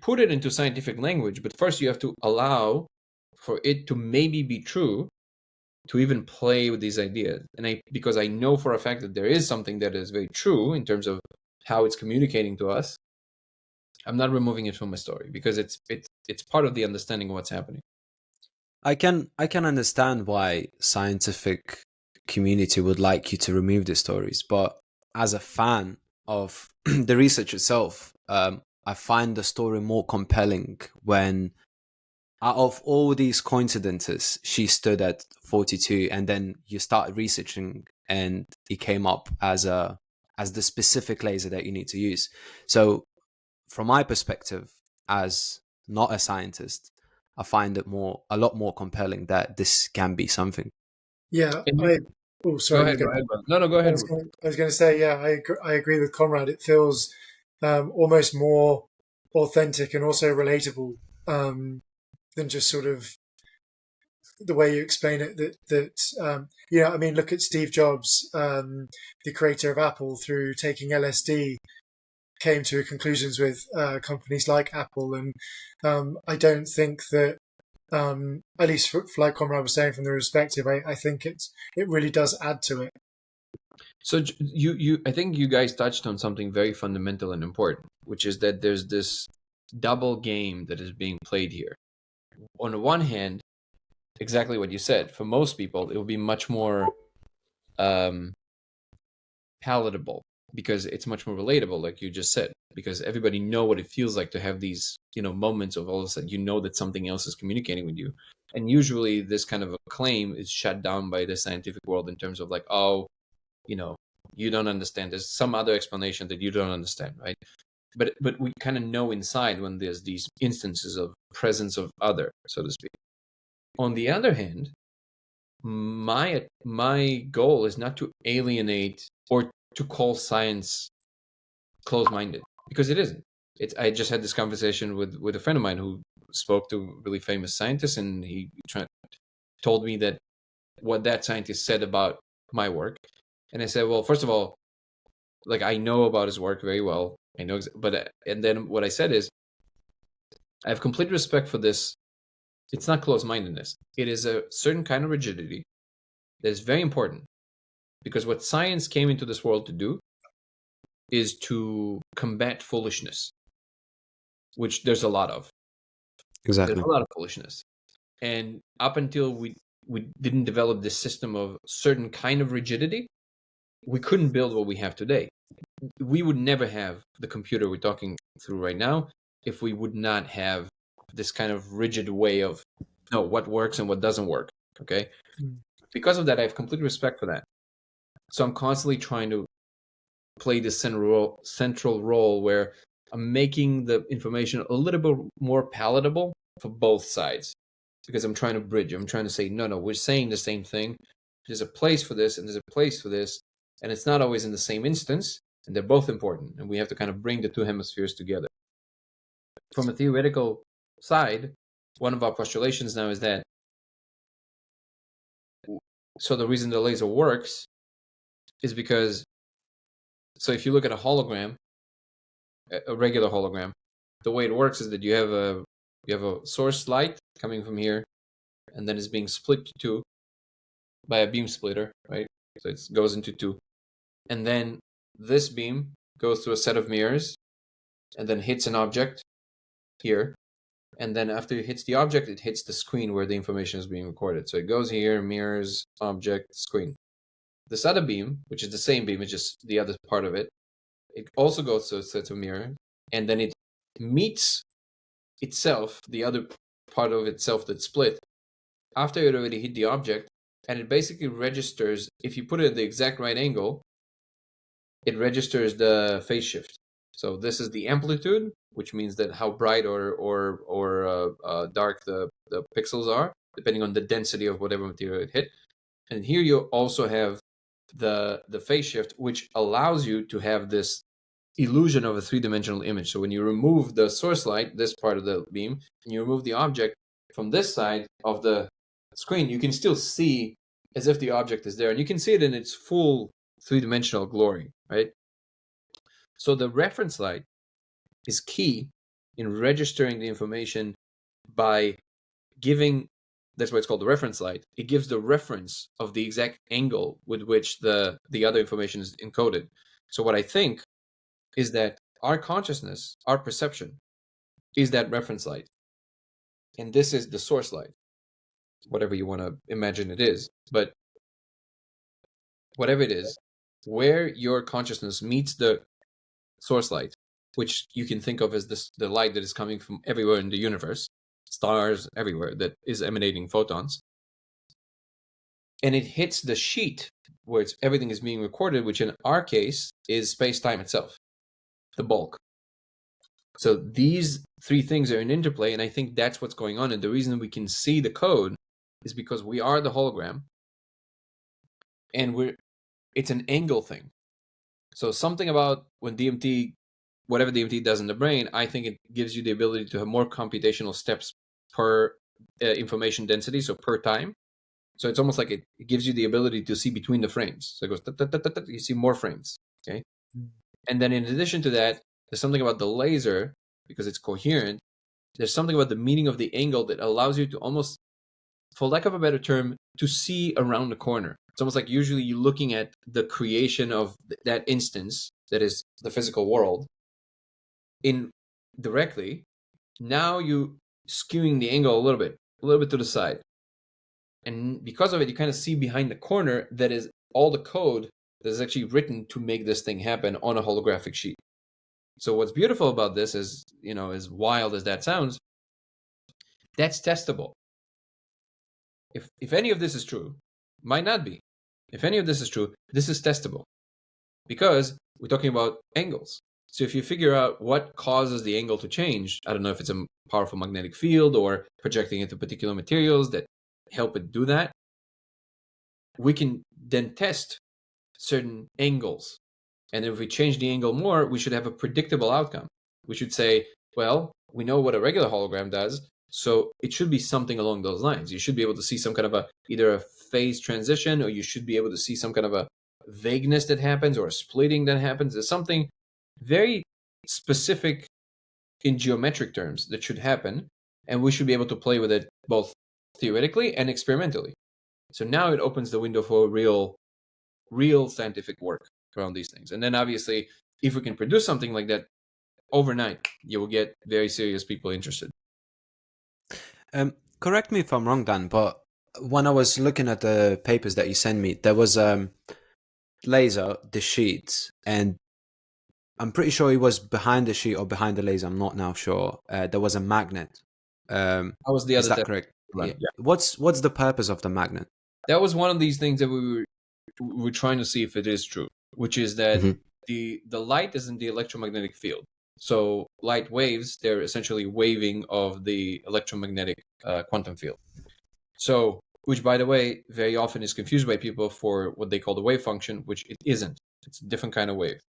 put it into scientific language, but first you have to allow for it to maybe be true, to even play with these ideas. And because I know for a fact that there is something that is very true in terms of how it's communicating to us, I'm not removing it from my story because it's part of the understanding of what's happening. I can understand why scientific community would like you to remove the stories, but as a fan of the research itself, I find the story more compelling when, out of all these coincidences, she stood at 42, and then you start researching, and it came up as the specific laser that you need to use. So, from my perspective, as not a scientist, I find it a lot more compelling that this can be something. Yeah, Go sorry. ahead, bro. No, go ahead. I was going to say, yeah, I agree with Conrad. It feels almost more authentic and also relatable than just sort of the way you explain it. I mean, look at Steve Jobs, the creator of Apple, through taking LSD, came to conclusions with companies like Apple, and I don't think that, at least like Conrad was saying from the perspective, I think it really does add to it. So I think you guys touched on something very fundamental and important, which is that there's this double game that is being played here. On the one hand, exactly what you said, for most people, it will be much more palatable because it's much more relatable, like you just said, because everybody know what it feels like to have these, moments of all of a sudden, that something else is communicating with you. And usually this kind of a claim is shut down by the scientific world in terms of like, oh, you don't understand. There's some other explanation that you don't understand, right? But we kind of know inside when there's these instances of presence of other, so to speak. On the other hand, my goal is not to alienate or to call science closed-minded, because it isn't. I just had this conversation with a friend of mine who spoke to a really famous scientist, and he told me that what that scientist said about my work. And I said, well, first of all, like, I know about his work very well. I know, and then what I said is, I have complete respect for this. It's not closed-mindedness. It is a certain kind of rigidity that is very important, because what science came into this world to do is to combat foolishness, which there's a lot of. Exactly. There's a lot of foolishness. And up until we didn't develop this system of certain kind of rigidity, we couldn't build what we have today. We would never have the computer we're talking through right now if we would not have this kind of rigid way of what works and what doesn't work. Okay. because of that, I have complete respect for that. So I'm constantly trying to play this central role where I'm making the information a little bit more palatable for both sides, because I'm trying to bridge. I'm trying to say, no, we're saying the same thing. There's a place for this and there's a place for this, and it's not always in the same instance, and they're both important, and we have to kind of bring the two hemispheres together. From a theoretical side, one of our postulations now is that, so the reason the laser works is because, so if you look at a hologram, a regular hologram, the way it works is that you have a source light coming from here, and then it's being split to two by a beam splitter, right? So it goes into two. And then this beam goes through a set of mirrors and then hits an object here. And then after it hits the object, it hits the screen where the information is being recorded. So it goes here, mirrors, object, screen. This other beam, which is the same beam, it's just the other part of it, it also goes to a set of mirror, and then it meets itself, the other part of itself that's split, after it already hit the object, and it basically registers, if you put it at the exact right angle, it registers the phase shift. So this is the amplitude, which means that how bright or dark the pixels are, depending on the density of whatever material it hit. And here you also have the phase shift, which allows you to have this illusion of a three-dimensional image. So when you remove the source light, this part of the beam, and you remove the object from this side of the screen, you can still see as if the object is there, and you can see it in its full three-dimensional glory, right? So the reference light is key in registering the information by giving, that's why it's called the reference light. It gives the reference of the exact angle with which the other information is encoded. So what I think is that our consciousness, our perception, is that reference light. And this is the source light, whatever you want to imagine it is. But whatever it is, where your consciousness meets the source light, which you can think of as the light that is coming from everywhere in the universe, stars everywhere, that is emanating photons, and it hits the sheet where everything is being recorded, which in our case is space-time itself, the bulk. So these three things are in interplay, and I think that's what's going on. And the reason we can see the code is because we are the hologram, and it's an angle thing. So something about when DMT, whatever DMT does in the brain, I think it gives you the ability to have more computational steps per information density, so per time. So it's almost like it gives you the ability to see between the frames. So it goes, you see more frames, okay? And then in addition to that, there's something about the laser, because it's coherent, there's something about the meaning of the angle that allows you to almost, for lack of a better term, to see around the corner. It's almost like usually you're looking at the creation of that instance, that is the physical world, indirectly. Now you skewing the angle a little bit to the side. And because of it, you kind of see behind the corner that is all the code that is actually written to make this thing happen on a holographic sheet. So what's beautiful about this is, as wild as that sounds, that's testable. If any of this is true, might not be. If any of this is true, this is testable, because we're talking about angles. So if you figure out what causes the angle to change, I don't know if it's a powerful magnetic field or projecting into particular materials that help it do that, we can then test certain angles. And if we change the angle more, we should have a predictable outcome. We should say, well, we know what a regular hologram does, so it should be something along those lines. You should be able to see some kind of either a phase transition, or you should be able to see some kind of a vagueness that happens, or a splitting that happens. There's something very specific in geometric terms that should happen, and we should be able to play with it both theoretically and experimentally. So now it opens the window for real scientific work around these things. And then obviously, if we can produce something like that overnight, you will get very serious people interested. Correct me if I'm wrong, Dan, but when I was looking at the papers that you sent me, there was laser, the sheet, and I'm pretty sure it was behind the sheet or behind the laser. I'm not now sure. There was a magnet. That was the other. Is that correct? Yeah. What's the purpose of the magnet? that was one of these things that we were trying to see if it is true, which is that the light is in the electromagnetic field. So light waves, they're essentially waving of the electromagnetic quantum field. So, which by the way, very often is confused by people for what they call the wave function, which it isn't. It's a different kind of wave.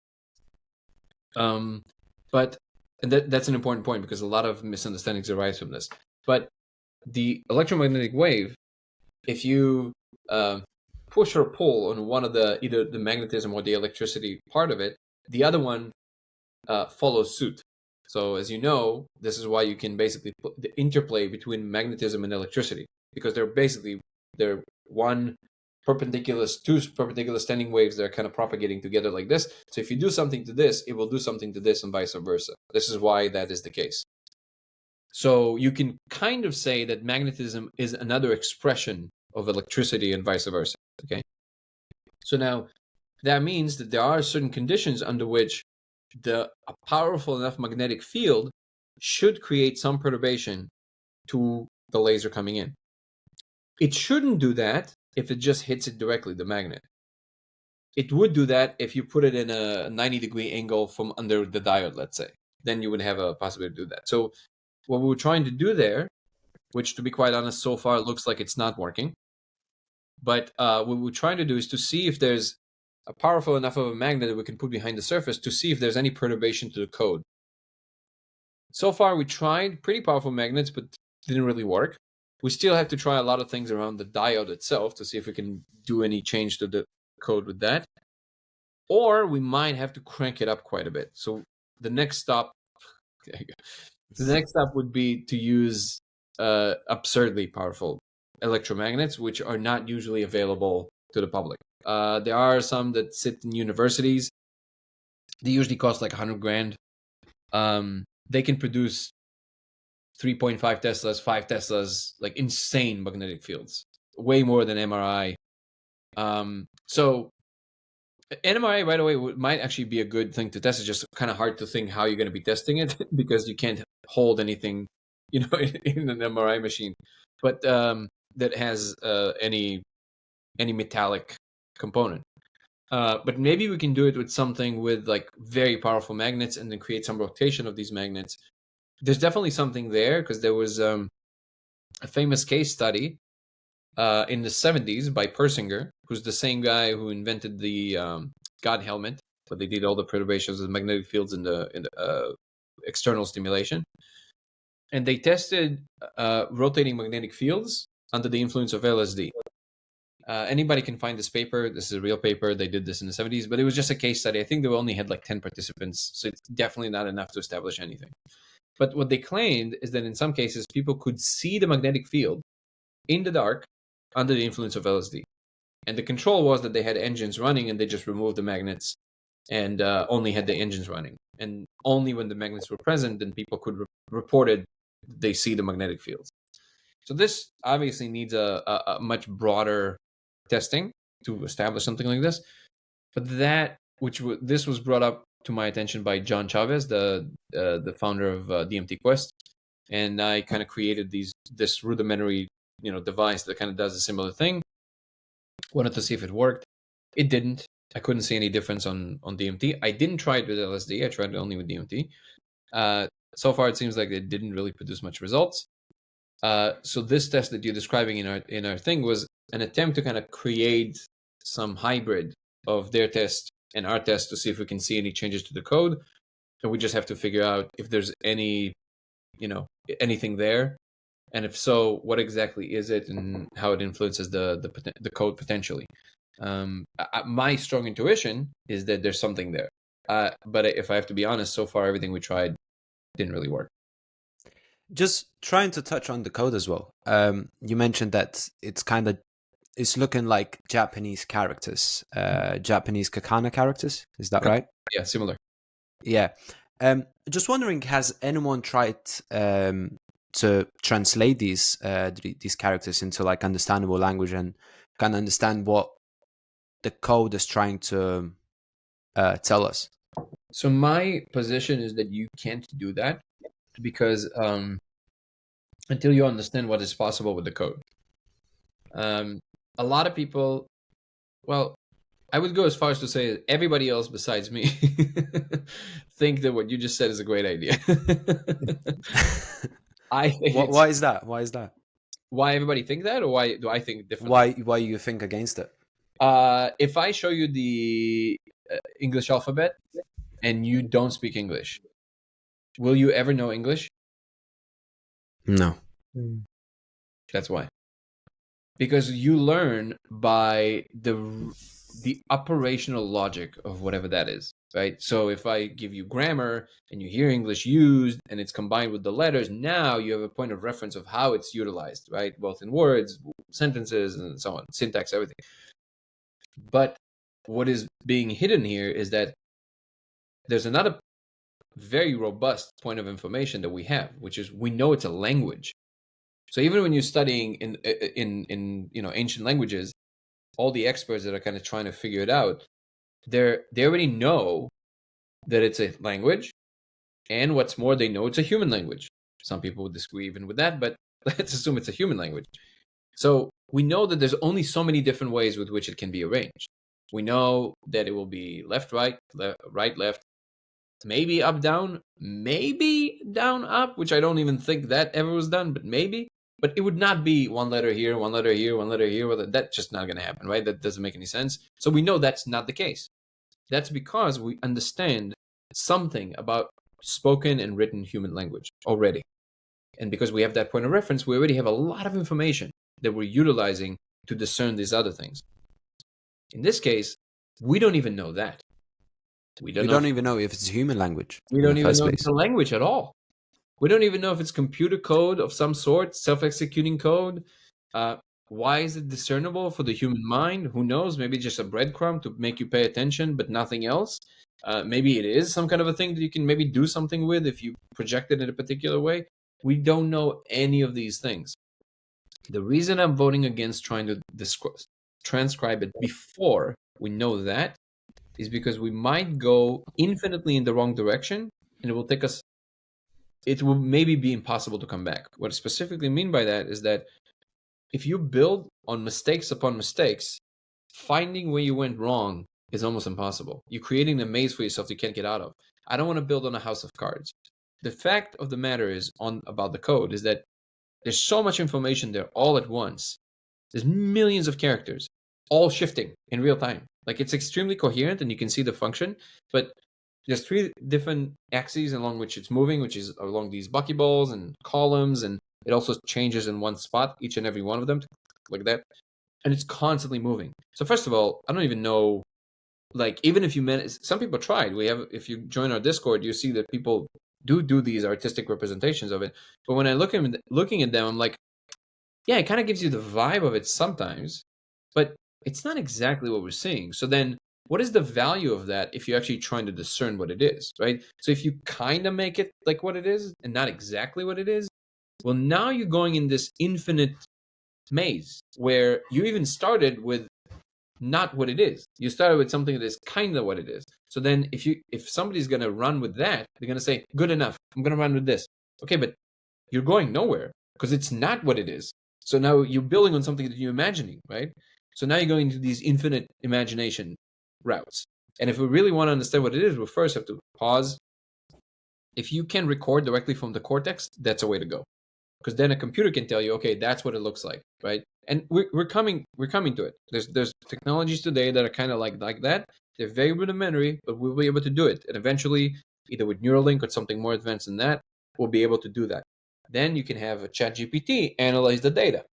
But that's an important point because a lot of misunderstandings arise from this. But the electromagnetic wave, if you push or pull on one of either the magnetism or the electricity part of it, the other one follows suit. So as you know, this is why you can basically put the interplay between magnetism and electricity, because they're two perpendicular standing waves that are kind of propagating together like this. So if you do something to this, it will do something to this and vice versa. This is why that is the case. So you can kind of say that magnetism is another expression of electricity and vice versa. Okay. So now that means that there are certain conditions under which a powerful enough magnetic field should create some perturbation to the laser coming in. It shouldn't do that if it just hits it directly, the magnet. It would do that if you put it in a 90-degree angle from under the diode, let's say. Then you would have a possibility to do that. So what we were trying to do there, which to be quite honest, so far looks like it's not working. But what we're trying to do is to see if there's a powerful enough of a magnet that we can put behind the surface to see if there's any perturbation to the code. So far, we tried pretty powerful magnets, but didn't really work. We still have to try a lot of things around the diode itself to see if we can do any change to the code with that. Or we might have to crank it up quite a bit. So the next stop, would be to use absurdly powerful electromagnets, which are not usually available to the public. There are some that sit in universities. They usually cost like $100,000. They can produce 3.5 Teslas, 5 Teslas, like insane magnetic fields, way more than MRI. So NMRA, by the way, might actually be a good thing to test. It's just kind of hard to think how you're going to be testing it because you can't hold anything, in an MRI machine, but that has any metallic component. But maybe we can do it with something with like very powerful magnets and then create some rotation of these magnets. There's definitely something there because there was a famous case study in the 70s by Persinger, who's the same guy who invented the God helmet, but they did all the perturbations of the magnetic fields in the external stimulation. And they tested rotating magnetic fields under the influence of LSD. Anybody can find this paper. This is a real paper. They did this in the 70s, but it was just a case study. I think they only had like 10 participants, so it's definitely not enough to establish anything. But what they claimed is that in some cases, people could see the magnetic field in the dark under the influence of LSD. And the control was that they had engines running and they just removed the magnets and only had the engines running. And only when the magnets were present, then people could report it, they see the magnetic fields. So this obviously needs a much broader testing to establish something like this. But this was brought up to my attention by John Chavez, the founder of DMT Quest. And I kind of created this rudimentary device that kind of does a similar thing. Wanted to see if it worked. It didn't. I couldn't see any difference on DMT. I didn't try it with LSD. I tried it only with DMT. So far, it seems like it didn't really produce much results. So this test that you're describing in our thing was an attempt to kind of create some hybrid of their test and our test to see if we can see any changes to the code. And we just have to figure out if there's anything there. And if so, what exactly is it and how it influences the code potentially. My strong intuition is that there's something there. But if I have to be honest, so far everything we tried didn't really work. Just trying to touch on the code as well. You mentioned that it's looking like Japanese characters, Japanese kakana characters. Is that right? Yeah, similar. Yeah. Just wondering, has anyone tried to translate these characters into like understandable language and kind of understand what the code is trying to tell us? So my position is that you can't do that because until you understand what is possible with the code. a lot of people, well, I would go as far as to say that everybody else besides me think that what you just said is a great idea. I think Why is that? Why is that? why everybody think that, or why do I think differently? Why you think against it? If I show you the English alphabet and you don't speak English, will you ever know English? No. Mm. That's why. Because you learn by the operational logic of whatever that is, right? So if I give you grammar and you hear English used and it's combined with the letters, now you have a point of reference of how it's utilized, right? Both in words, sentences, and so on, syntax, everything. But what is being hidden here is that there's another very robust point of information that we have, which is we know it's a language. So even when you're studying in ancient languages, all the experts that are kind of trying to figure it out, they already know that it's a language, and what's more, they know it's a human language. Some people would disagree even with that, but let's assume it's a human language. So we know that there's only so many different ways with which it can be arranged. We know that it will be left, right, right, left, maybe up, down, maybe down, up, which I don't even think that ever was done, but maybe. But it would not be one letter here, one letter here, one letter here. That's just not going to happen, right? That doesn't make any sense. So we know that's not the case. That's because we understand something about spoken and written human language already. And because we have that point of reference, we already have a lot of information that we're utilizing to discern these other things. In this case, we don't even know that. We don't even know if it's human language. We don't even know if it's a language at all. We don't even know if it's computer code of some sort, self-executing code. Why is it discernible for the human mind? Who knows? Maybe just a breadcrumb to make you pay attention, but nothing else. Maybe it is some kind of a thing that you can maybe do something with if you project it in a particular way. We don't know any of these things. The reason I'm voting against trying to transcribe it before we know that is because we might go infinitely in the wrong direction, and it will take us, it will maybe be impossible to come back. What I specifically mean by that is that if you build on mistakes upon mistakes, finding where you went wrong is almost impossible. You're creating a maze for yourself you can't get out of. I don't want to build on a house of cards. The fact of the matter is about the code is that there's so much information there all at once. There's millions of characters all shifting in real time. Like, it's extremely coherent and you can see the function, but there's 3 different axes along which it's moving, which is along these buckyballs and columns, and it also changes in one spot, each and every one of them, like that. And it's constantly moving. So first of all, I don't even know, like, even if you some people tried. If you join our Discord, you see that people do these artistic representations of it. But when I looking at them, I'm like, yeah, it kind of gives you the vibe of it sometimes, but it's not exactly what we're seeing. So then what is the value of that if you're actually trying to discern what it is, right? So if you kind of make it like what it is and not exactly what it is, well, now you're going in this infinite maze where you even started with not what it is. You started with something that is kind of what it is. So then if somebody's going to run with that, they're going to say, good enough, I'm going to run with this. Okay, but you're going nowhere because it's not what it is. So now you're building on something that you're imagining, right? So now you're going into these infinite imagination routes. And if we really want to understand what it is, we first have to pause. If you can record directly from the cortex, that's a way to go. Because then a computer can tell you, okay, that's what it looks like, right? And we're coming to it. There's technologies today that are kind of like that. They're very rudimentary, but we'll be able to do it. And eventually, either with Neuralink or something more advanced than that, we'll be able to do that. Then you can have a ChatGPT analyze the data,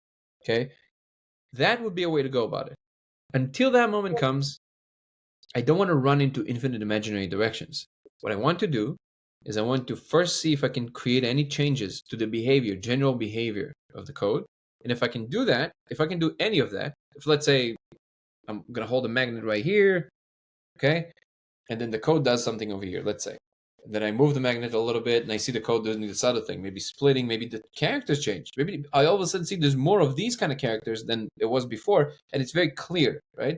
okay? That would be a way to go about it. Until that moment comes, I don't want to run into infinite imaginary directions. What I want to do is I want to first see if I can create any changes to the behavior, general behavior of the code. And if I can do that, if I can do any of that, if let's say I'm going to hold a magnet right here, okay? And then the code does something over here, let's say. And then I move the magnet a little bit and I see the code doing this other thing, maybe splitting, maybe the characters change. Maybe I all of a sudden see there's more of these kind of characters than it was before. And it's very clear, right?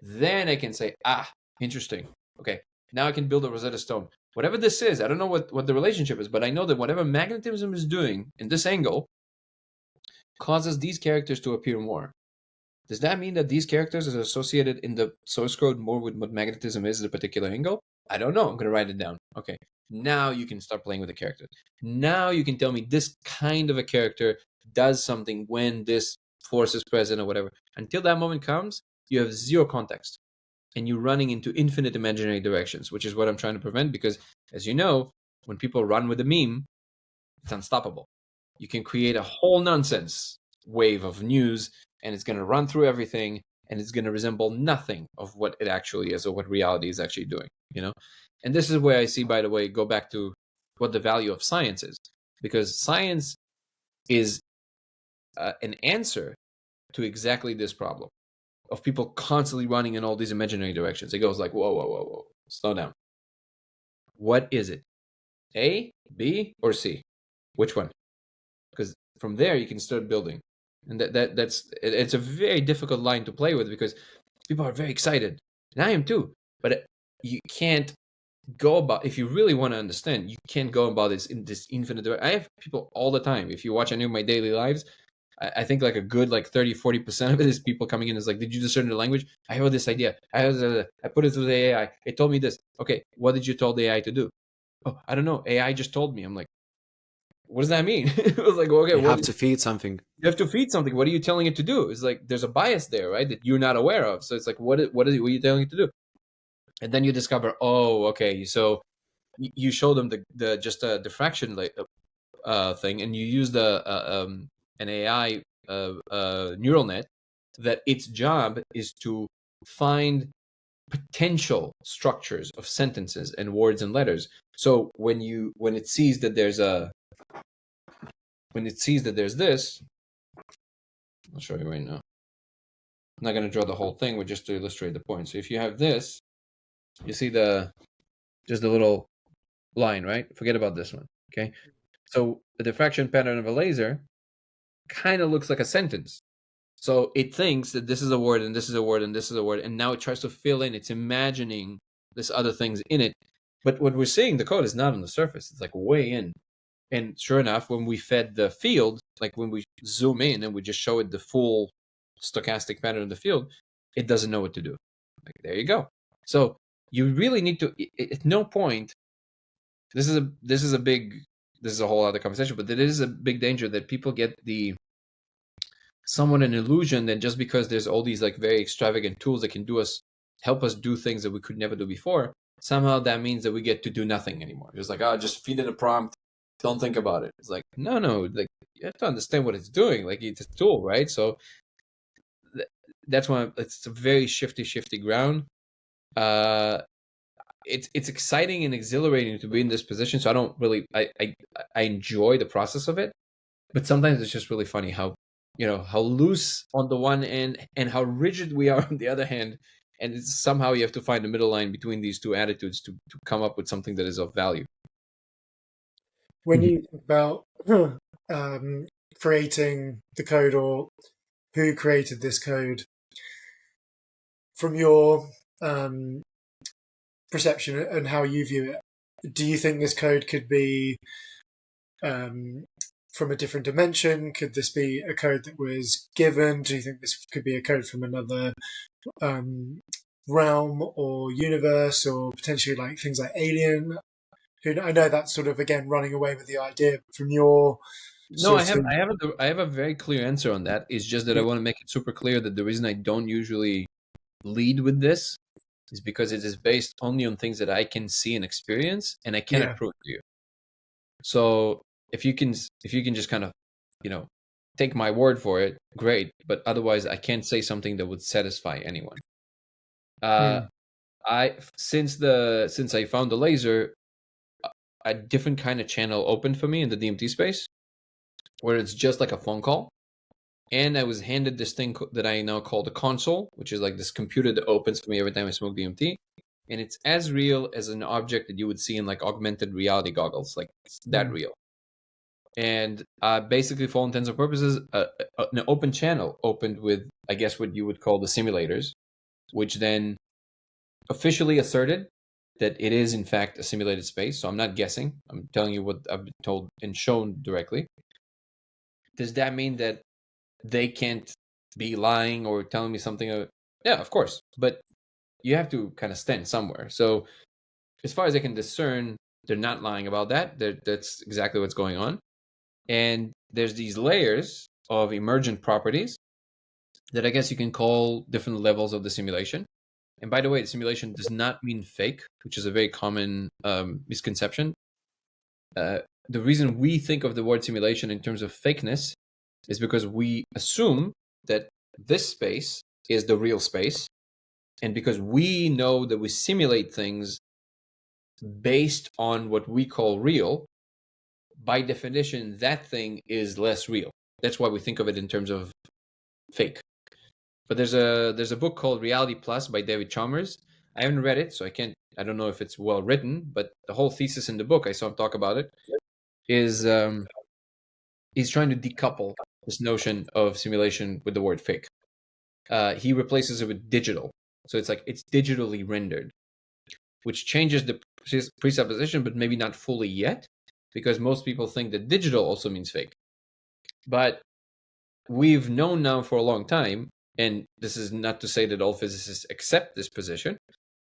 Then I can say, interesting. Okay, now I can build a Rosetta Stone. Whatever this is, I don't know what the relationship is, but I know that whatever magnetism is doing in this angle causes these characters to appear more. Does that mean that these characters are associated in the source code more with what magnetism is at a particular angle? I don't know. I'm going to write it down. Okay. Now you can start playing with the characters. Now you can tell me this kind of a character does something when this force is present or whatever. Until that moment comes, you have zero context and you're running into infinite imaginary directions, which is what I'm trying to prevent because, as you know, when people run with a meme, it's unstoppable. You can create a whole nonsense wave of news and it's going to run through everything and it's going to resemble nothing of what it actually is or what reality is actually doing, you know? And this is where I see, by the way, go back to what the value of science is, because science is an answer to exactly this problem of people constantly running in all these imaginary directions. It goes like, whoa, whoa, whoa, whoa, slow down. What is it? A, B, or C? Which one? Because from there you can start building. And it's a very difficult line to play with because people are very excited. And I am too. But you can't go about, if you really want to understand, you can't go about this in this infinite. I have people all the time. If you watch any of my daily lives, I think like a good like 30-40% of it is people coming in. It's like, did you discern the language? I have this idea. I put it through the AI. It told me this. Okay, what did you tell the AI to do? Oh, I don't know. AI just told me. I'm like, what does that mean? It was like, okay, You have to feed something. You have to feed something. What are you telling it to do? It's like there's a bias there, right? That you're not aware of. So it's like, what are you telling it to do? And then you discover, oh, okay. So you show them the just a diffraction thing, and you use an AI neural net that its job is to find potential structures of sentences and words and letters. So when it sees that there's this, I'll show you right now. I'm not going to draw the whole thing, but just to illustrate the point. So if you have this, you see just the little line, right? Forget about this one, okay? So the diffraction pattern of a laser kind of looks like a sentence. So it thinks that this is a word and this is a word and this is a word, and now it tries to fill in. It's imagining this other things in it. But what we're seeing, the code is not on the surface. It's like way in. And sure enough, when we fed the field, like when we zoom in and we just show it the full stochastic pattern of the field, it doesn't know what to do. Like, there you go. So you really need to, at no point, this is a whole other conversation, but there is a big danger that people get somewhat an illusion that just because there's all these like very extravagant tools that can help us do things that we could never do before, somehow that means that we get to do nothing anymore. It's like, just feed it a prompt, don't think about it. It's like, no, like you have to understand what it's doing. Like it's a tool, right? So that's why it's a very shifty ground. It's exciting and exhilarating to be in this position. So I don't really, I enjoy the process of it, but sometimes it's just really funny how loose on the one end and how rigid we are on the other hand. And somehow you have to find the middle line between these two attitudes to come up with something that is of value. When you think about creating the code or who created this code, from your perception and how you view it, do you think this code could be from a different dimension? Could this be a code that was given? Do you think this could be a code from another realm or universe, or potentially like things like Alien? I know that's sort of, again, running away with the idea from your... No, I have a very clear answer on that. It's just that I want to make it super clear that the reason I don't usually lead with this is because it is based only on things that I can see and experience, and I cannot prove to you. So if you can just kind of, take my word for it, great. But otherwise, I can't say something that would satisfy anyone. Since I found the laser, a different kind of channel opened for me in the DMT space, where it's just like a phone call. And I was handed this thing that I now call the console, which is like this computer that opens for me every time I smoke DMT. And it's as real as an object that you would see in like augmented reality goggles. Like it's that real. And basically, for all intents and purposes, an open channel opened with, I guess, what you would call the simulators, which then officially asserted that it is in fact a simulated space. So I'm not guessing. I'm telling you what I've been told and shown directly. Does that mean that they can't be lying or telling me something. Yeah, of course. But you have to kind of stand somewhere. So as far as I can discern, they're not lying about that. That's exactly what's going on. And there's these layers of emergent properties that I guess you can call different levels of the simulation. And by the way, the simulation does not mean fake, which is a very common misconception. The reason we think of the word simulation in terms of fakeness is because we assume that this space is the real space. And because we know that we simulate things based on what we call real, by definition, that thing is less real. That's why we think of it in terms of fake. But there's a book called Reality Plus by David Chalmers. I haven't read it, so I don't know if it's well written, but the whole thesis in the book, I saw him talk about it, is he's trying to decouple this notion of simulation with the word fake. He replaces it with digital. So it's like it's digitally rendered, which changes the presupposition, but maybe not fully yet, because most people think that digital also means fake. But we've known now for a long time, and this is not to say that all physicists accept this position,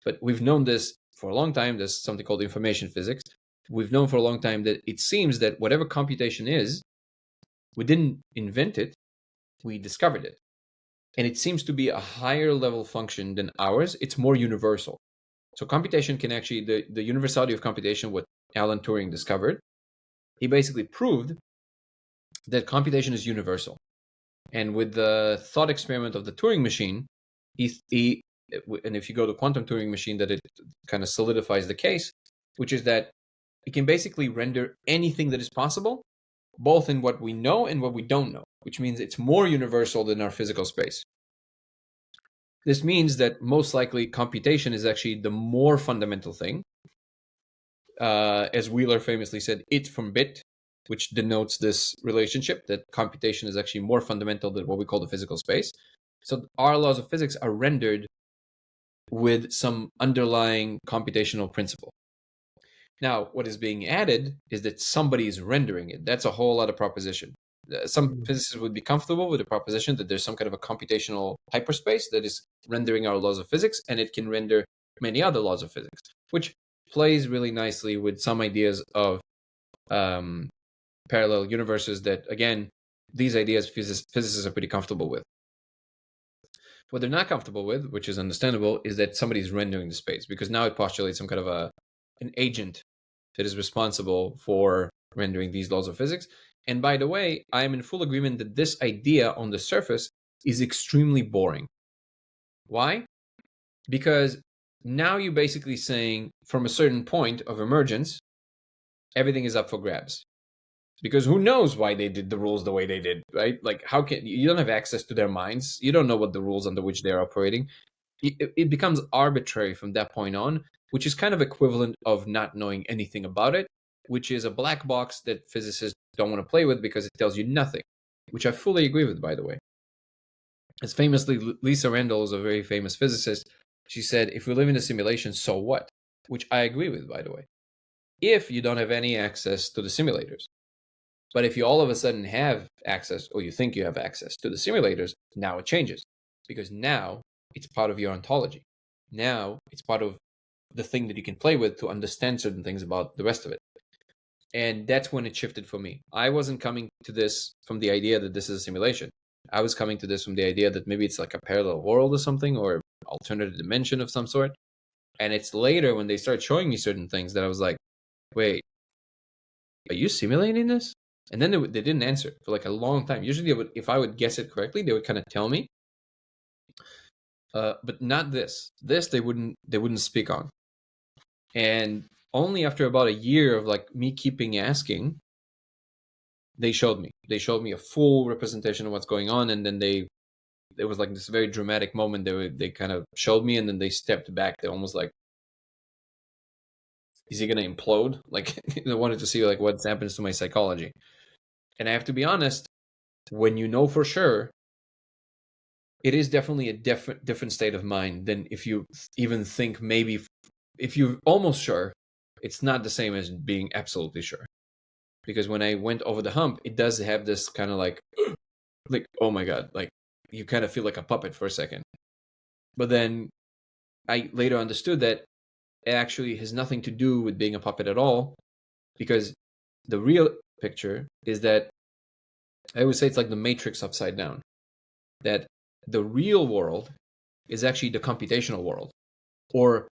but we've known this for a long time. There's something called information physics. We've known for a long time that it seems that whatever computation is, we didn't invent it, we discovered it. And it seems to be a higher level function than ours. It's more universal. So computation can actually, the universality of computation, what Alan Turing discovered, he basically proved that computation is universal. And with the thought experiment of the Turing machine, and if you go to quantum Turing machine, that it kind of solidifies the case, which is that it can basically render anything that is possible, both in what we know and what we don't know, which means it's more universal than our physical space. This means that most likely computation is actually the more fundamental thing. As Wheeler famously said, it from bit, which denotes this relationship that computation is actually more fundamental than what we call the physical space. So our laws of physics are rendered with some underlying computational principle. Now, what is being added is that somebody is rendering it. That's a whole other proposition. Some physicists would be comfortable with the proposition that there's some kind of a computational hyperspace that is rendering our laws of physics, and it can render many other laws of physics, which plays really nicely with some ideas of parallel universes that, again, these ideas physicists are pretty comfortable with. What they're not comfortable with, which is understandable, is that somebody's rendering the space, because now it postulates some kind of an agent that is responsible for rendering these laws of physics. And by the way, I am in full agreement that this idea on the surface is extremely boring. Why? Because now you're basically saying from a certain point of emergence, everything is up for grabs. Because who knows why they did the rules the way they did, right? Like, how can you don't have access to their minds? You don't know what the rules under which they're operating. It becomes arbitrary from that point on, which is kind of equivalent of not knowing anything about it, which is a black box that physicists don't want to play with because it tells you nothing, which I fully agree with, by the way. As famously, Lisa Randall is a very famous physicist. She said, if we live in a simulation, so what? Which I agree with, by the way. If you don't have any access to the simulators. But if you all of a sudden have access, or you think you have access to the simulators, now it changes. Because now it's part of your ontology. Now it's part of the thing that you can play with to understand certain things about the rest of it. And that's when it shifted for me. I wasn't coming to this from the idea that this is a simulation. I was coming to this from the idea that maybe it's like a parallel world or something, or alternative dimension of some sort. And it's later when they start showing me certain things that I was like, wait, are you simulating this? And then they didn't answer for like a long time. Usually, they would, if I would guess it correctly, they would kind of tell me. But not this. This they wouldn't speak on. And only after about a year of like me keeping asking, they showed me. They showed me a full representation of what's going on, and then there was like this very dramatic moment. They kind of showed me, and then they stepped back. They almost like, is he gonna implode? Like, I wanted to see like what happens to my psychology. And I have to be honest, when you know for sure, it is definitely a different state of mind than if you even think maybe, if you're almost sure, it's not the same as being absolutely sure. Because when I went over the hump, it does have this kind of like, oh my God, like you kind of feel like a puppet for a second. But then I later understood that it actually has nothing to do with being a puppet at all, because the real picture is that I always say it's like the matrix upside down, that the real world is actually the computational world, or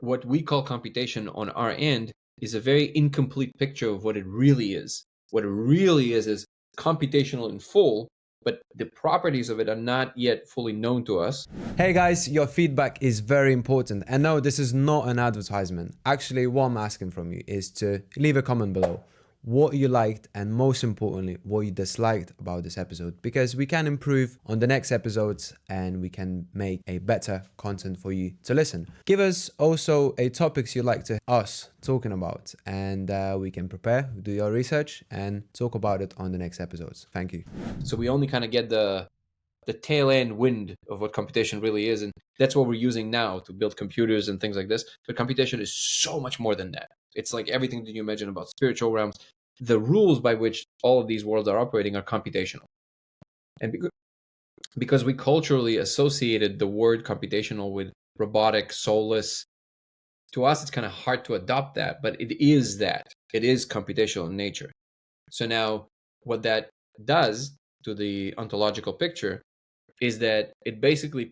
what we call computation on our end is a very incomplete picture of what it really is. What it really is computational in full, but the properties of it are not yet fully known to us. Hey guys, your feedback is very important. And no, this is not an advertisement. Actually, what I'm asking from you is to leave a comment below what you liked and most importantly, what you disliked about this episode, because we can improve on the next episodes and we can make a better content for you to listen. Give us also a topics you'd like to us talking about, and we can prepare, do your research and talk about it on the next episodes. Thank you. So we only kind of get the tail end wind of what computation really is, and that's what we're using now to build computers and things like this. But computation is so much more than that. It's like everything that you imagine about spiritual realms. The rules by which all of these worlds are operating are computational. And because we culturally associated the word computational with robotic, soulless, to us it's kind of hard to adopt that, but it is that. It is computational in nature. So now what that does to the ontological picture is that it basically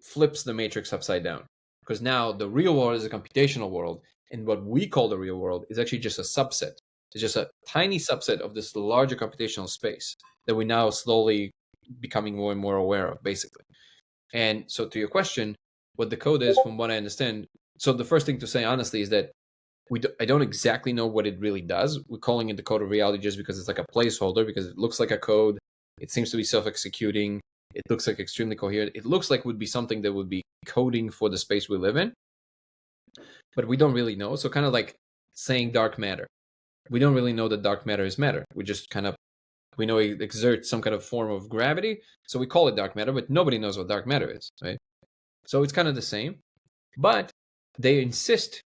flips the matrix upside down, because now the real world is a computational world, and what we call the real world is actually just a subset. It's just a tiny subset of this larger computational space that we're now slowly becoming more and more aware of, basically. And so to your question, what the code is, from what I understand, so the first thing to say honestly is that I don't exactly know what it really does. We're calling it the code of reality just because it's like a placeholder, because it looks like a code. It seems to be self-executing. It looks like extremely coherent. It looks like it would be something that would be coding for the space we live in, but we don't really know. So kind of like saying dark matter. We don't really know that dark matter is matter. We just we know it exerts some kind of form of gravity, so we call it dark matter, but nobody knows what dark matter is, right? So it's kind of the same, but they insist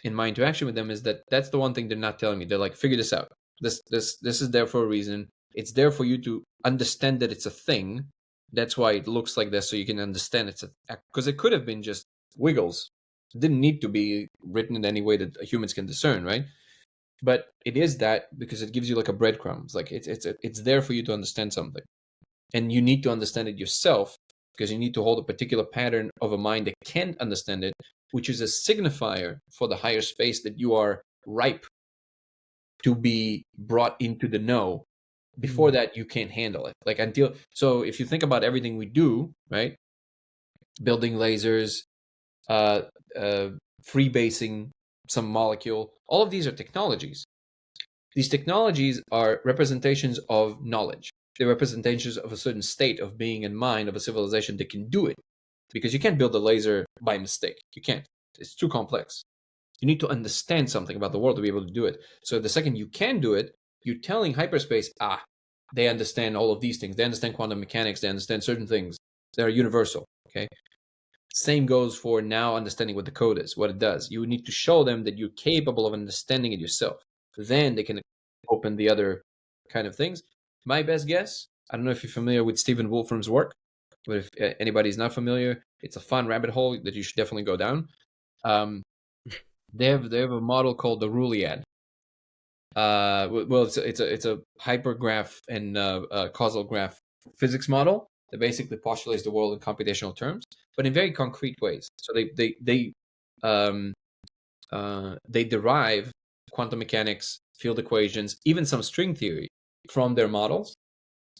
in my interaction with them is that that's the one thing they're not telling me. They're like, figure this out. This is there for a reason. It's there for you to understand that it's a thing. That's why it looks like this, so you can understand it's because it could have been just wiggles. It didn't need to be written in any way that humans can discern, right? But it is that because it gives you like a breadcrumb. It's like it's there for you to understand something, and you need to understand it yourself, because you need to hold a particular pattern of a mind that can't understand it, which is a signifier for the higher space that you are ripe to be brought into the know. Before that, you can't handle it. Like so if you think about everything we do, right? Building lasers, freebasing some molecule, all of these are technologies. These technologies are representations of knowledge. They're representations of a certain state of being and mind of a civilization that can do it. Because you can't build a laser by mistake. You can't. It's too complex. You need to understand something about the world to be able to do it. So the second you can do it, you're telling hyperspace, they understand all of these things. They understand quantum mechanics. They understand certain things that are universal. Okay. Same goes for now understanding what the code is, what it does. You need to show them that you're capable of understanding it yourself. Then they can open the other kind of things. My best guess, I don't know if you're familiar with Stephen Wolfram's work, but if anybody's not familiar, it's a fun rabbit hole that you should definitely go down. They have a model called the Ruliad. Well, it's a hypergraph and causal graph physics model that basically postulates the world in computational terms, but in very concrete ways. So they derive quantum mechanics, field equations, even some string theory from their models,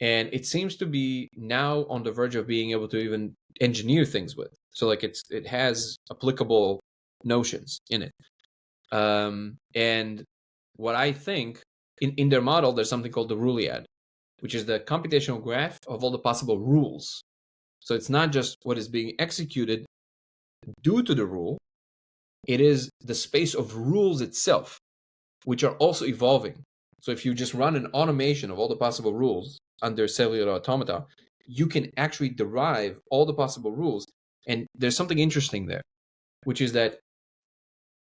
and it seems to be now on the verge of being able to even engineer things with. So like it has applicable notions in it, and what I think in their model, there's something called the Ruliad, which is the computational graph of all the possible rules. So it's not just what is being executed due to the rule, it is the space of rules itself, which are also evolving. So if you just run an automation of all the possible rules under cellular automata, you can actually derive all the possible rules. And there's something interesting there, which is that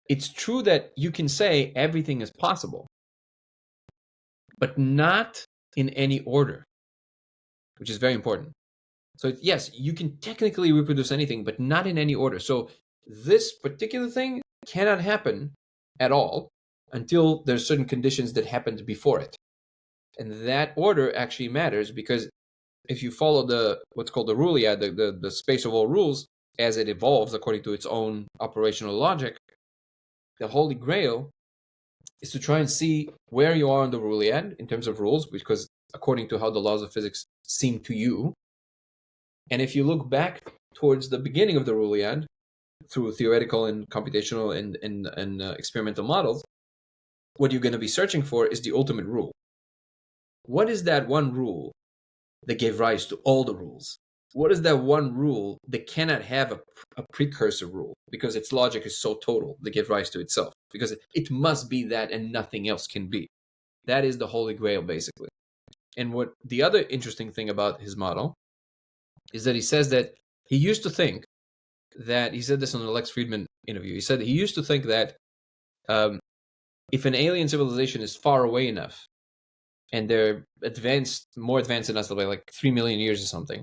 it's true that you can say everything is possible, but not in any order, which is very important. So yes, you can technically reproduce anything, but not in any order. So this particular thing cannot happen at all until there's certain conditions that happened before it. And that order actually matters, because if you follow the what's called the rulia, the space of all rules, as it evolves according to its own operational logic, the Holy Grail is to try and see where you are on the ruliad in terms of rules, because according to how the laws of physics seem to you. And if you look back towards the beginning of the ruliad through theoretical and computational and experimental models, what you're going to be searching for is the ultimate rule. What is that one rule that gave rise to all the rules? What is that one rule that cannot have a precursor rule, because its logic is so total that gave rise to itself? Because it must be that and nothing else can be. That is the Holy Grail, basically. And what the other interesting thing about his model is that he says that he used to think that, he said this on the Lex Friedman interview, he said that he used to think that if an alien civilization is far away enough, and they're more advanced than us by like 3 million years or something,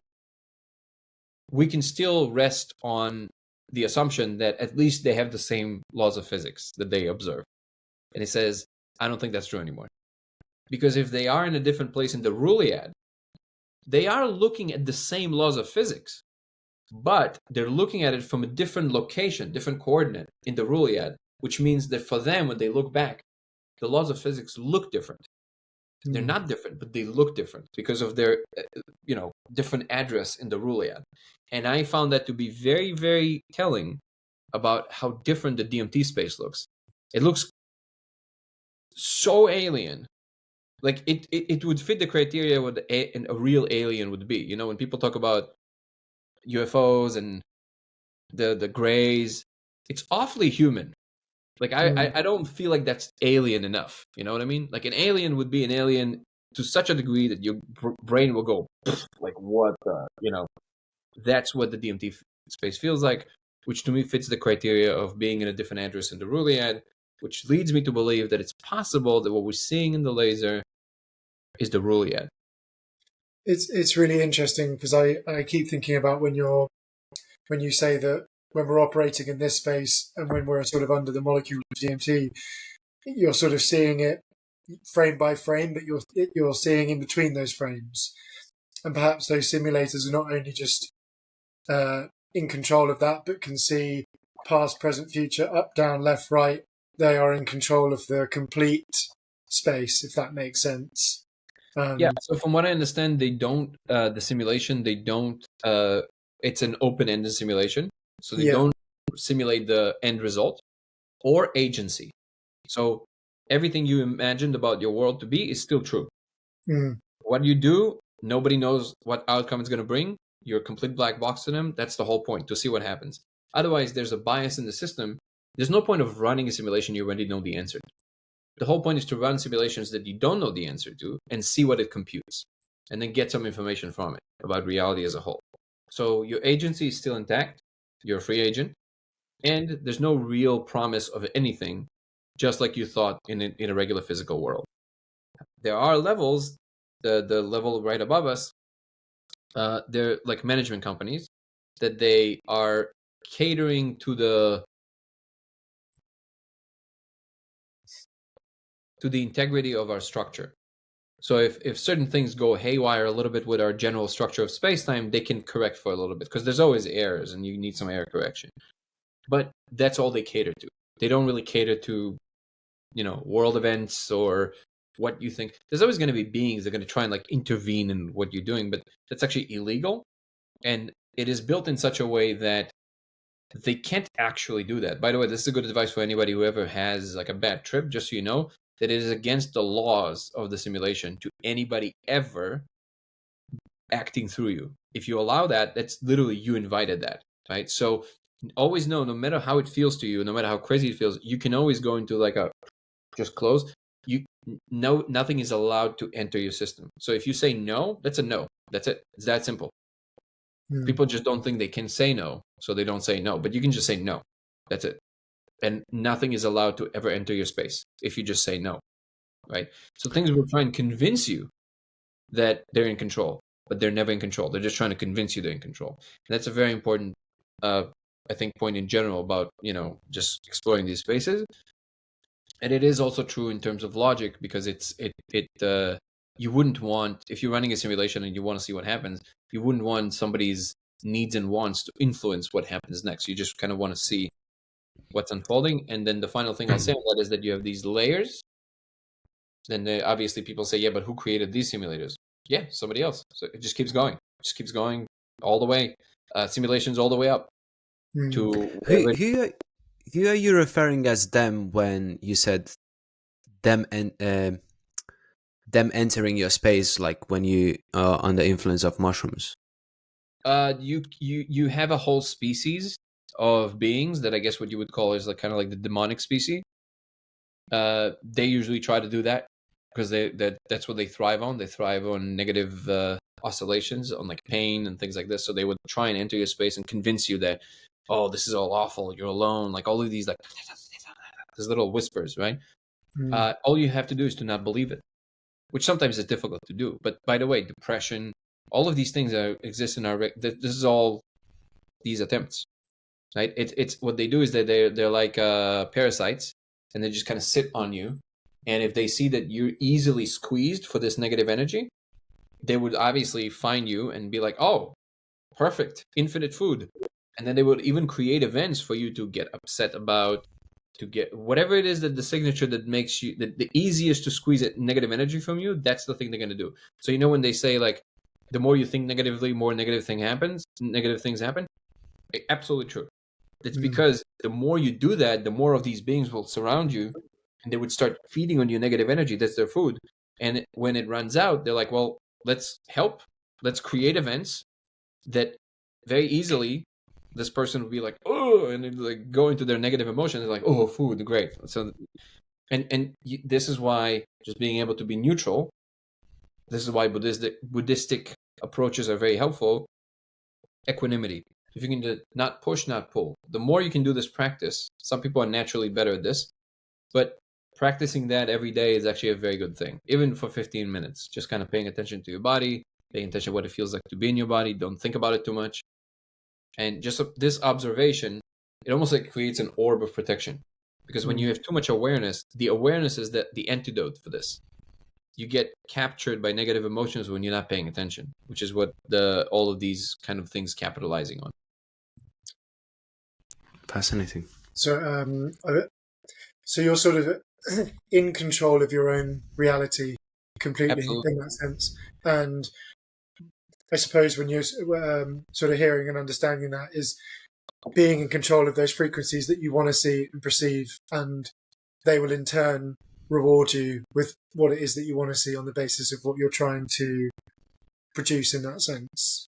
we can still rest on the assumption that at least they have the same laws of physics that they observe. And he says, I don't think that's true anymore. Because if they are in a different place in the ruliad, they are looking at the same laws of physics, but they're looking at it from a different location, different coordinate in the ruliad, which means that for them, when they look back, the laws of physics look different. They're not different, but they look different because of their, different address in the ruliad. And I found that to be very, very telling about how different the DMT space looks. It looks so alien. Like it would fit the criteria what a real alien would be. You know, when people talk about UFOs and the grays, it's awfully human. Like I don't feel like that's alien enough. You know what I mean? Like an alien would be an alien to such a degree that your brain will go like, what the, that's what the DMT space feels like, which to me fits the criteria of being in a different address in the ruliad, which leads me to believe that it's possible that what we're seeing in the laser is the ruliad. It's really interesting, because I keep thinking about when you say that when we're operating in this space and when we're sort of under the molecule of DMT, you're sort of seeing it frame by frame, but you're seeing in between those frames. And perhaps those simulators are not only just in control of that, but can see past, present, future, up, down, left, right. They are in control of the complete space, if that makes sense. Yeah, so from what I understand, they don't, the simulation, they don't, it's an open-ended simulation. So they don't simulate the end result or agency. So everything you imagined about your world to be is still true. What you do, nobody knows what outcome it's going to bring. You're a complete black box to them. That's the whole point, to see what happens. Otherwise, there's a bias in the system. There's no point of running a simulation you already know the answer to. The whole point is to run simulations that you don't know the answer to and see what it computes, and then get some information from it about reality as a whole. So your agency is still intact. You're a free agent, and there's no real promise of anything, just like you thought in a regular physical world. There are levels. The level right above us, they're like management companies that they are catering to the integrity of our structure. So if certain things go haywire a little bit with our general structure of space-time, they can correct for a little bit, because there's always errors and you need some error correction. But that's all they cater to. They don't really cater to, world events or what you think. There's always going to be beings that are going to try and like intervene in what you're doing, but that's actually illegal. And it is built in such a way that they can't actually do that. By the way, this is a good advice for anybody who ever has like a bad trip, just so you know, that it is against the laws of the simulation to anybody ever acting through you. If you allow that, that's literally you invited that, right? So always know, no matter how it feels to you, no matter how crazy it feels, you can always go into like a just close. Nothing is allowed to enter your system. So if you say no, that's a no. That's it. It's that simple. People just don't think they can say no, so they don't say no. But you can just say no. That's it. And nothing is allowed to ever enter your space if you just say no, right? So things will try and convince you that they're in control. but they're never in control. They're just trying to convince you they're in control. And that's a very important, I think, point in general about, just exploring these spaces. And it is also true in terms of logic, because you wouldn't want, if you're running a simulation and you want to see what happens, you wouldn't want somebody's needs and wants to influence what happens next. You just kind of want to see what's unfolding. And then the final thing I'll say on that is that you have these layers. Then obviously people say, yeah, but who created these simulators? Yeah, somebody else. So it just keeps going. Just keeps going all the way. Simulations all the way up to who are you referring as them when you said them and them entering your space, like when you are under influence of mushrooms? You have a whole species of beings that I guess what you would call is like kind of like the demonic species. They usually try to do that because that's what they thrive on. They thrive on negative oscillations, on like pain and things like this. So they would try and enter your space and convince you that, oh, this is all awful, you're alone, like all of these like these little whispers, right? All you have to do is to not believe it, which sometimes is difficult to do. But by the way, depression, all of these things that exist in our this is all these attempts, right? It's what they do is that they're like parasites, and they just kind of sit on you. And if they see that you're easily squeezed for this negative energy, they would obviously find you and be like, oh, perfect, infinite food. And then they would even create events for you to get upset about, to get whatever it is that the signature that makes you the easiest to squeeze it negative energy from you. That's the thing they're going to do. So when they say like, the more you think negatively, more negative things happen. Absolutely true. It's because the more you do that, the more of these beings will surround you, and they would start feeding on your negative energy. That's their food. And when it runs out, they're like, well, let's help. Let's create events that very easily this person would be like, oh, and they'd like go into their negative emotions. They're like, oh, food, great. So, this is why just being able to be neutral. This is why Buddhistic approaches are very helpful. Equanimity. If you can do not push, not pull. The more you can do this practice, some people are naturally better at this, but practicing that every day is actually a very good thing. Even for 15 minutes, just kind of paying attention to your body, paying attention to what it feels like to be in your body. Don't think about it too much. And just this observation, it almost like creates an orb of protection. Because when you have too much awareness, the awareness is the antidote for this. You get captured by negative emotions when you're not paying attention, which is what all of these kind of things capitalizing on. Fascinating. So, so you're sort of in control of your own reality completely. Absolutely. In that sense. And I suppose when you're sort of hearing and understanding that is being in control of those frequencies that you want to see and perceive, and they will in turn reward you with what it is that you want to see on the basis of what you're trying to produce in that sense.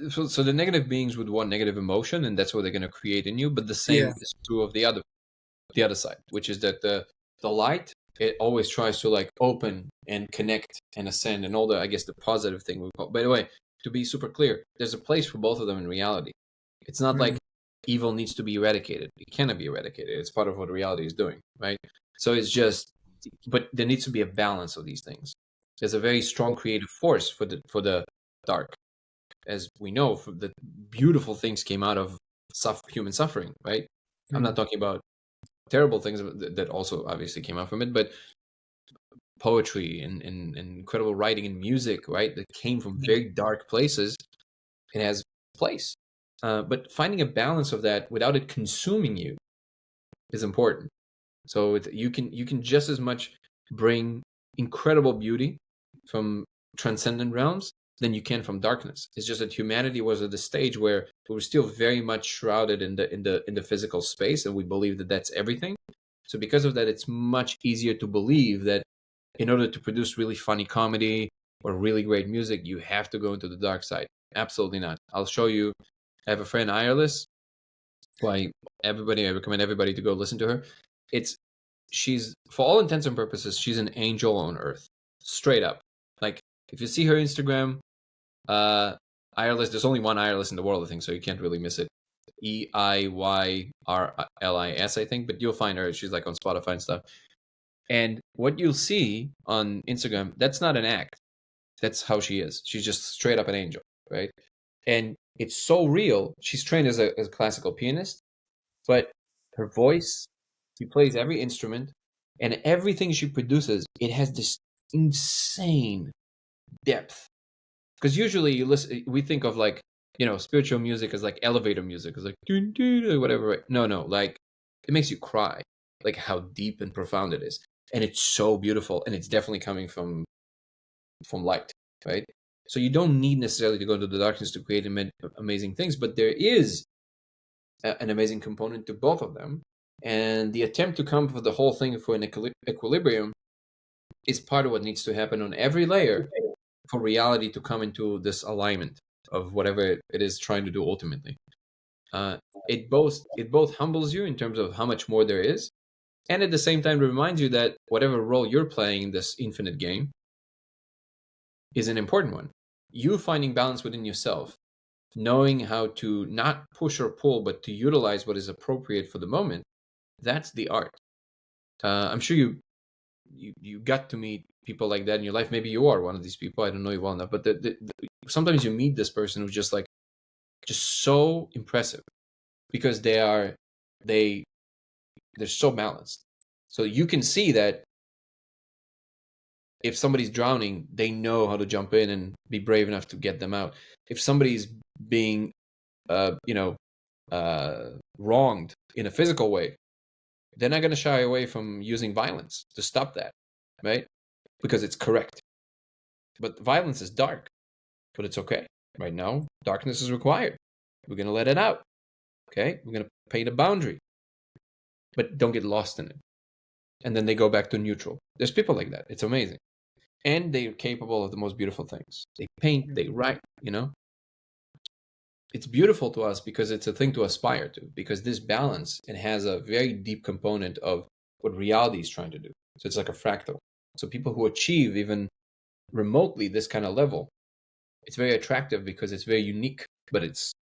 So the negative beings would want negative emotion, and that's what they're going to create in you. But the same is true of the other side, which is that the light, it always tries to like open and connect and ascend and all the, I guess, the positive thing we call. By the way, to be super clear, there's a place for both of them in reality. It's not like evil needs to be eradicated. It cannot be eradicated. It's part of what reality is doing, right? So it's just, but there needs to be a balance of these things. There's a very strong creative force for the dark, as we know. The beautiful things came out of human suffering, right? I'm not talking about terrible things that also obviously came out from it, but poetry and incredible writing and music, right? That came from very dark places. It has place, but finding a balance of that without it consuming you is important. So you can just as much bring incredible beauty from transcendent realms than you can from darkness. It's just that humanity was at the stage where we were still very much shrouded in the physical space, and we believe that that's everything. So because of that, it's much easier to believe that in order to produce really funny comedy or really great music, you have to go into the dark side. Absolutely not. I'll show you. I have a friend, Irelis, who I recommend everybody to go listen to her. She's, for all intents and purposes, she's an angel on earth, straight up. Like, if you see her Instagram, Irelis, there's only one Irelis in the world, I think, so you can't really miss it. EIYRLIS, I think, but you'll find her. She's like on Spotify and stuff. And what you'll see on Instagram, that's not an act. That's how she is. She's just straight up an angel, right? And it's so real. She's trained as a classical pianist, but her voice, she plays every instrument, and everything she produces, it has this insane depth. Because usually you listen, we think of like, spiritual music as like elevator music, it's like dun, dun, dun, whatever. Right? No, like it makes you cry, like how deep and profound it is, and it's so beautiful, and it's definitely coming from light, right? So you don't need necessarily to go into the darkness to create amazing things, but there is an amazing component to both of them. And the attempt to come for the whole thing for an equilibrium is part of what needs to happen on every layer for reality to come into this alignment of whatever it is trying to do ultimately. It both humbles you in terms of how much more there is, and at the same time reminds you that whatever role you're playing in this infinite game is an important one. You finding balance within yourself, knowing how to not push or pull, but to utilize what is appropriate for the moment, that's the art. I'm sure you got to meet people like that in your life. Maybe you are one of these people. I don't know you well enough, but sometimes you meet this person who's just so impressive because they're so balanced. So you can see that if somebody's drowning, they know how to jump in and be brave enough to get them out. If somebody's being, wronged in a physical way, they're not going to shy away from using violence to stop that, right? Because it's correct. But violence is dark, but it's okay. Right now, darkness is required. We're going to let it out, okay? We're going to paint a boundary, but don't get lost in it. And then they go back to neutral. There's people like that. It's amazing. And they're capable of the most beautiful things. They paint, they write, It's beautiful to us because it's a thing to aspire to, because this balance, it has a very deep component of what reality is trying to do. So it's like a fractal. So people who achieve even remotely this kind of level, it's very attractive because it's very unique, but it's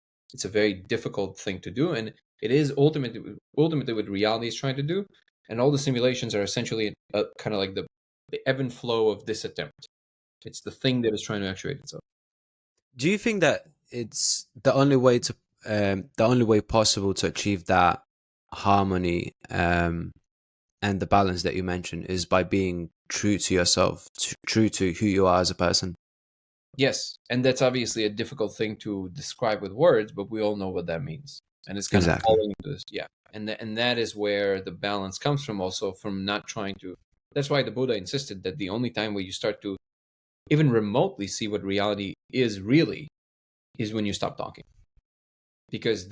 a very difficult thing to do. And it is ultimately what reality is trying to do. And all the simulations are essentially kind of like the ebb and flow of this attempt. It's the thing that is trying to actuate itself. Do you think that it's the only way possible to achieve that harmony and the balance that you mentioned is by being true to yourself, true to who you are as a person? Yes, and that's obviously a difficult thing to describe with words, but we all know what that means, and it's kind of falling into this, yeah. And that is where the balance comes from, also from not trying to. That's why the Buddha insisted that the only time where you start to even remotely see what reality is really is when you stop talking, because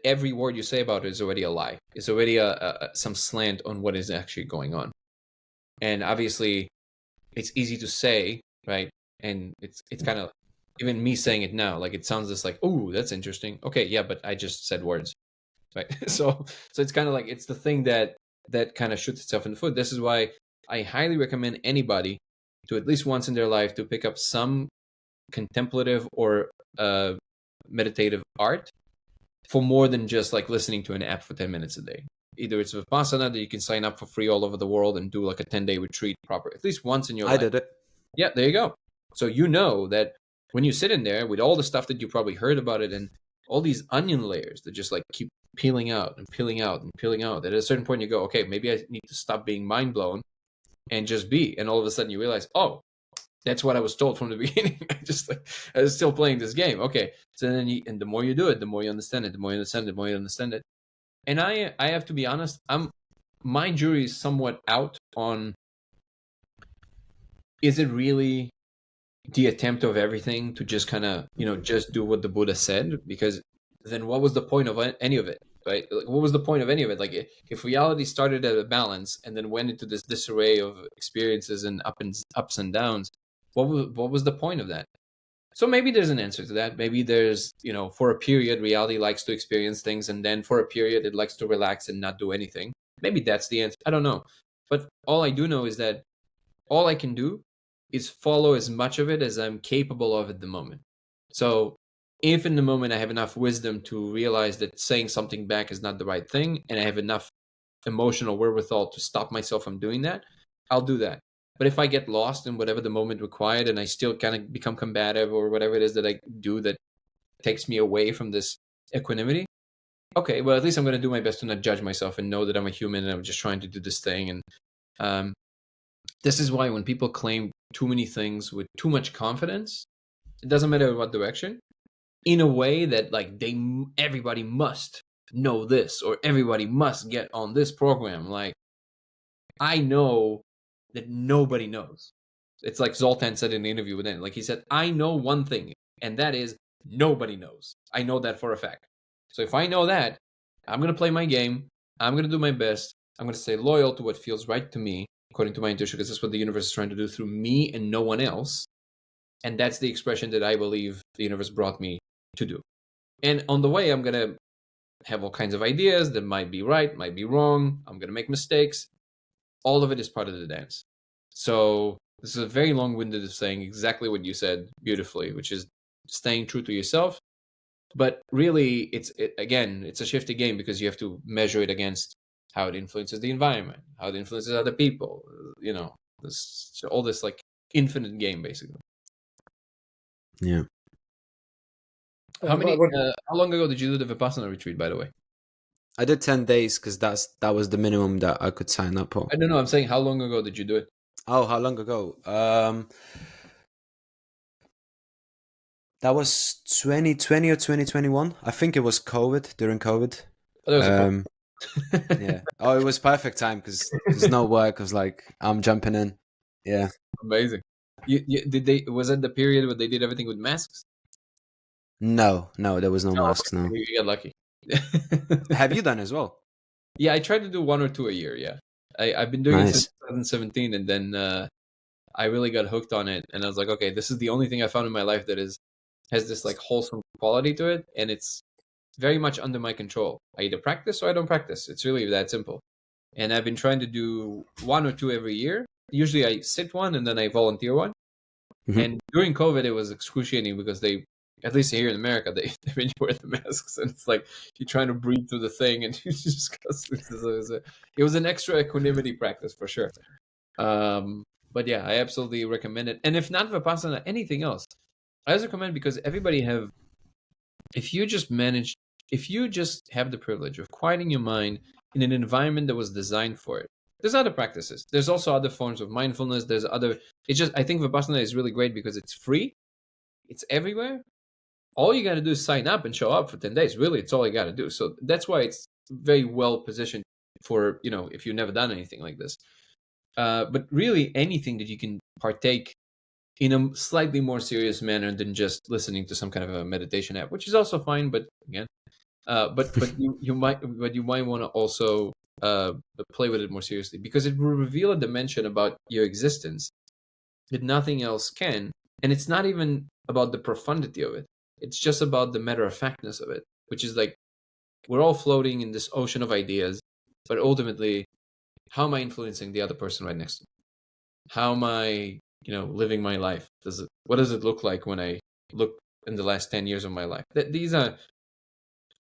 every word you say about it is already a lie. It's already some slant on what is actually going on, and obviously, it's easy to say, right? And it's kind of, even me saying it now, like it sounds just like, oh, that's interesting. Okay, yeah, but I just said words, right? so it's kind of like, it's the thing that kind of shoots itself in the foot. This is why I highly recommend anybody to at least once in their life to pick up some contemplative or meditative art for more than just like listening to an app for 10 minutes a day. Either it's Vipassana that you can sign up for free all over the world and do like a 10-day retreat proper, at least once in your life. I did it. Yeah, there you go. So you know that when you sit in there with all the stuff that you probably heard about it and all these onion layers that just like keep peeling out and peeling out and peeling out, at a certain point you go, okay, maybe I need to stop being mind blown and just be. And all of a sudden you realize, oh, that's what I was told from the beginning. I was still playing this game. Okay. So then and the more you do it, the more you understand it, the more you understand it, the more you understand it. And I have to be honest, my jury is somewhat out on, is it really the attempt of everything to just kind of, just do what the Buddha said? Because then what was the point of any of it, right? Like, what was the point of any of it? Like, if reality started at a balance and then went into this disarray of experiences and ups and downs, what was the point of that? So maybe there's an answer to that. Maybe there's, for a period, reality likes to experience things, and then for a period, it likes to relax and not do anything. Maybe that's the answer. I don't know. But all I do know is that all I can do is follow as much of it as I'm capable of at the moment. So if in the moment I have enough wisdom to realize that saying something back is not the right thing, and I have enough emotional wherewithal to stop myself from doing that, I'll do that. But if I get lost in whatever the moment required and I still kind of become combative or whatever it is that I do that takes me away from this equanimity, okay, well, at least I'm going to do my best to not judge myself and know that I'm a human and I'm just trying to do this thing. And um, this is why when people claim too many things with too much confidence, it doesn't matter what direction, in a way that like everybody must know this or everybody must get on this program. Like, I know that nobody knows. It's like Zoltan said in the interview with him. Like he said, I know one thing, and that is nobody knows. I know that for a fact. So if I know that, I'm going to play my game. I'm going to do my best. I'm going to stay loyal to what feels right to me, according to my intuition, because that's what the universe is trying to do through me and no one else. And that's the expression that I believe the universe brought me to do. And on the way, I'm going to have all kinds of ideas that might be right, might be wrong. I'm going to make mistakes. All of it is part of the dance. So this is a very long-winded of saying exactly what you said beautifully, which is staying true to yourself. But really, it's a shifty game because you have to measure it against how it influences the environment, how it influences other people. You know, all this like infinite game, basically. Yeah. How long ago did you do the Vipassana retreat, by the way? I did 10 days because that was the minimum that I could sign up for. I don't know. I'm saying, how long ago did you do it? Oh, how long ago? That was 2020 or 2021. I think it was during COVID. Oh, that was yeah. Oh, it was perfect time because there's no work. I was like, I'm jumping in. Yeah. Amazing. Was that the period where they did everything with masks? No, there was no masks. No. You got lucky. Have you done as well? Yeah, I try to do 1 or 2 a year. Yeah, I've been doing it since 2017, and then I really got hooked on it, and I was like, okay, this is the only thing I found in my life that has this like wholesome quality to it, and it's very much under my control. I either practice or I don't practice. It's really that simple. And I've been trying to do 1 or 2 every year. Usually I sit one and then I volunteer one. Mm-hmm. And during COVID, it was excruciating because at least here in America, they made you wear the masks, and it's like you're trying to breathe through the thing, and you just it was an extra equanimity practice for sure. But yeah, I absolutely recommend it. And if not Vipassana, anything else, I also recommend, because if you just have the privilege of quieting your mind in an environment that was designed for it. There's other practices. There's also other forms of mindfulness. I think Vipassana is really great because it's free. It's everywhere. All you got to do is sign up and show up for 10 days. Really, it's all you got to do. So that's why it's very well positioned for, if you've never done anything like this. But really, anything that you can partake in a slightly more serious manner than just listening to some kind of a meditation app, which is also fine. But again, but you might want to also play with it more seriously, because it will reveal a dimension about your existence that nothing else can. And it's not even about the profundity of it. It's just about the matter-of-factness of it, which is like, we're all floating in this ocean of ideas, but ultimately, how am I influencing the other person right next to me? How am I, living my life? What does it look like when I look in the last 10 years of my life? They're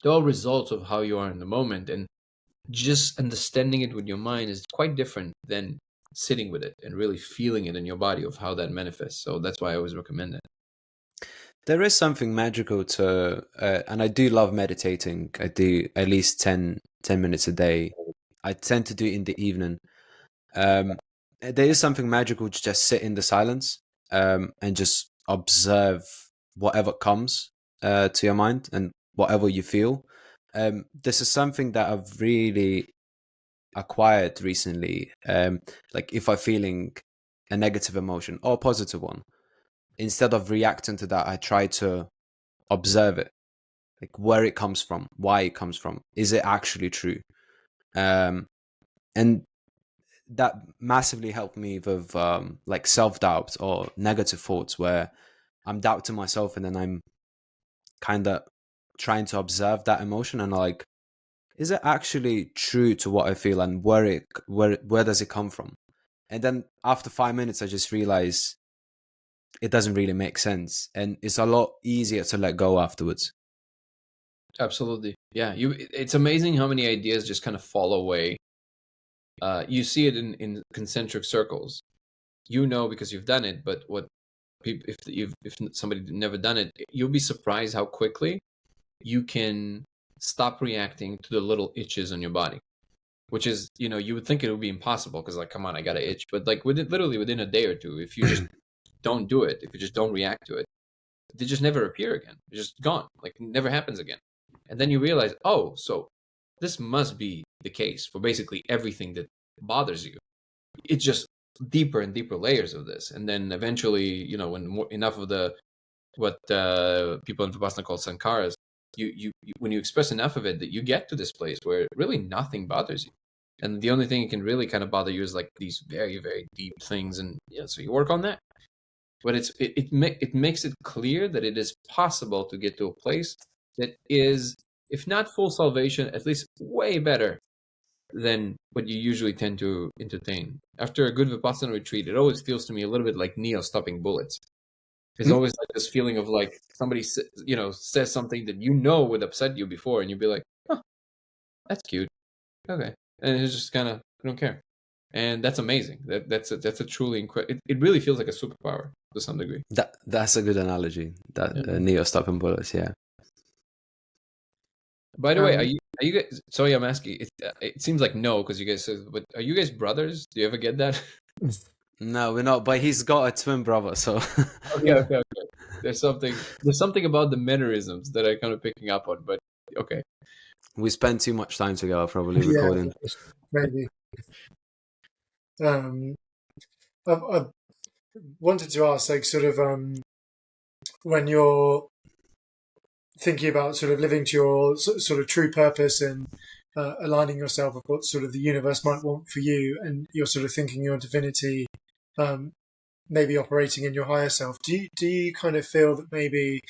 all results of how you are in the moment, and just understanding it with your mind is quite different than sitting with it and really feeling it in your body of how that manifests. So that's why I always recommend it. There is something magical to, and I do love meditating. I do at least 10 minutes a day. I tend to do it in the evening. There is something magical to just sit in the silence and just observe whatever comes to your mind and whatever you feel. This is something that I've really acquired recently. Like if I'm feeling a negative emotion or a positive one, instead of reacting to that, I try to observe it, like where it comes from, why it comes from, is it actually true? And that massively helped me with like self-doubt or negative thoughts, where I'm doubting myself, and then I'm kind of trying to observe that emotion and like, is it actually true to what I feel, and where does it come from? And then after 5 minutes, I just realize it doesn't really make sense, and it's a lot easier to let go afterwards. Absolutely. Yeah. It's amazing how many ideas just kind of fall away. You see it in concentric circles. you know because you've done it. But what people, if somebody never done it, you'll be surprised how quickly you can stop reacting to the little itches on your body, which is, you would think it would be impossible because, like, come on, I got to itch. But like literally within a day or two, if you just don't do it, if you just don't react to it, they just never appear again. They're just gone. Like, it never happens again. And then you realize, oh, so this must be the case for basically everything that bothers you. It's just deeper and deeper layers of this. And then eventually, when enough of the what people in Vipassana call sankharas, you when you express enough of it, that you get to this place where really nothing bothers you. And the only thing that can really kind of bother you is like these very, very deep things. And so you work on that. But it makes it clear that it is possible to get to a place that is, if not full salvation, at least way better than what you usually tend to entertain. After a good Vipassana retreat, it always feels to me a little bit like Neo stopping bullets. There's always like this feeling of like somebody, says something that would upset you before, and you'd be like, "Oh, that's cute, okay," and it's just kind of, I don't care, and that's amazing. That's a truly incredible. It really feels like a superpower to some degree. That's a good analogy. That Neo stopping bullets. Yeah. By the way, are you guys? Sorry, I'm asking. It seems like no, because you guys said, but are you guys brothers? Do you ever get that? No, we're not. But he's got a twin brother, so. Okay. There's something about the mannerisms that I'm kind of picking up on, but okay. We spend too much time together, probably recording. Maybe. I wanted to ask, like, sort of, when you're thinking about sort of living to your sort of true purpose and aligning yourself with what sort of the universe might want for you, and you're sort of thinking your divinity, maybe operating in your higher self. Do you kind of feel that maybe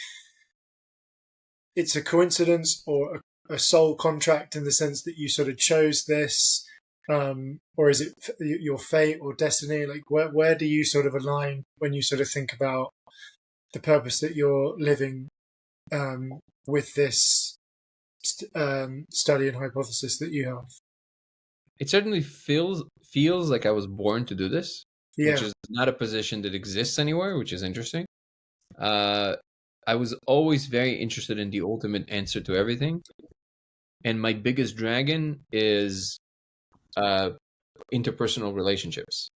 it's a coincidence or a soul contract in the sense that you sort of chose this, or is it your fate or destiny? Like, where do you sort of align when you sort of think about the purpose that you're living with this study and hypothesis that you have? It certainly feels like I was born to do this, which is not a position that exists anywhere, which is interesting. I was always very interested in the ultimate answer to everything, and my biggest dragon is interpersonal relationships,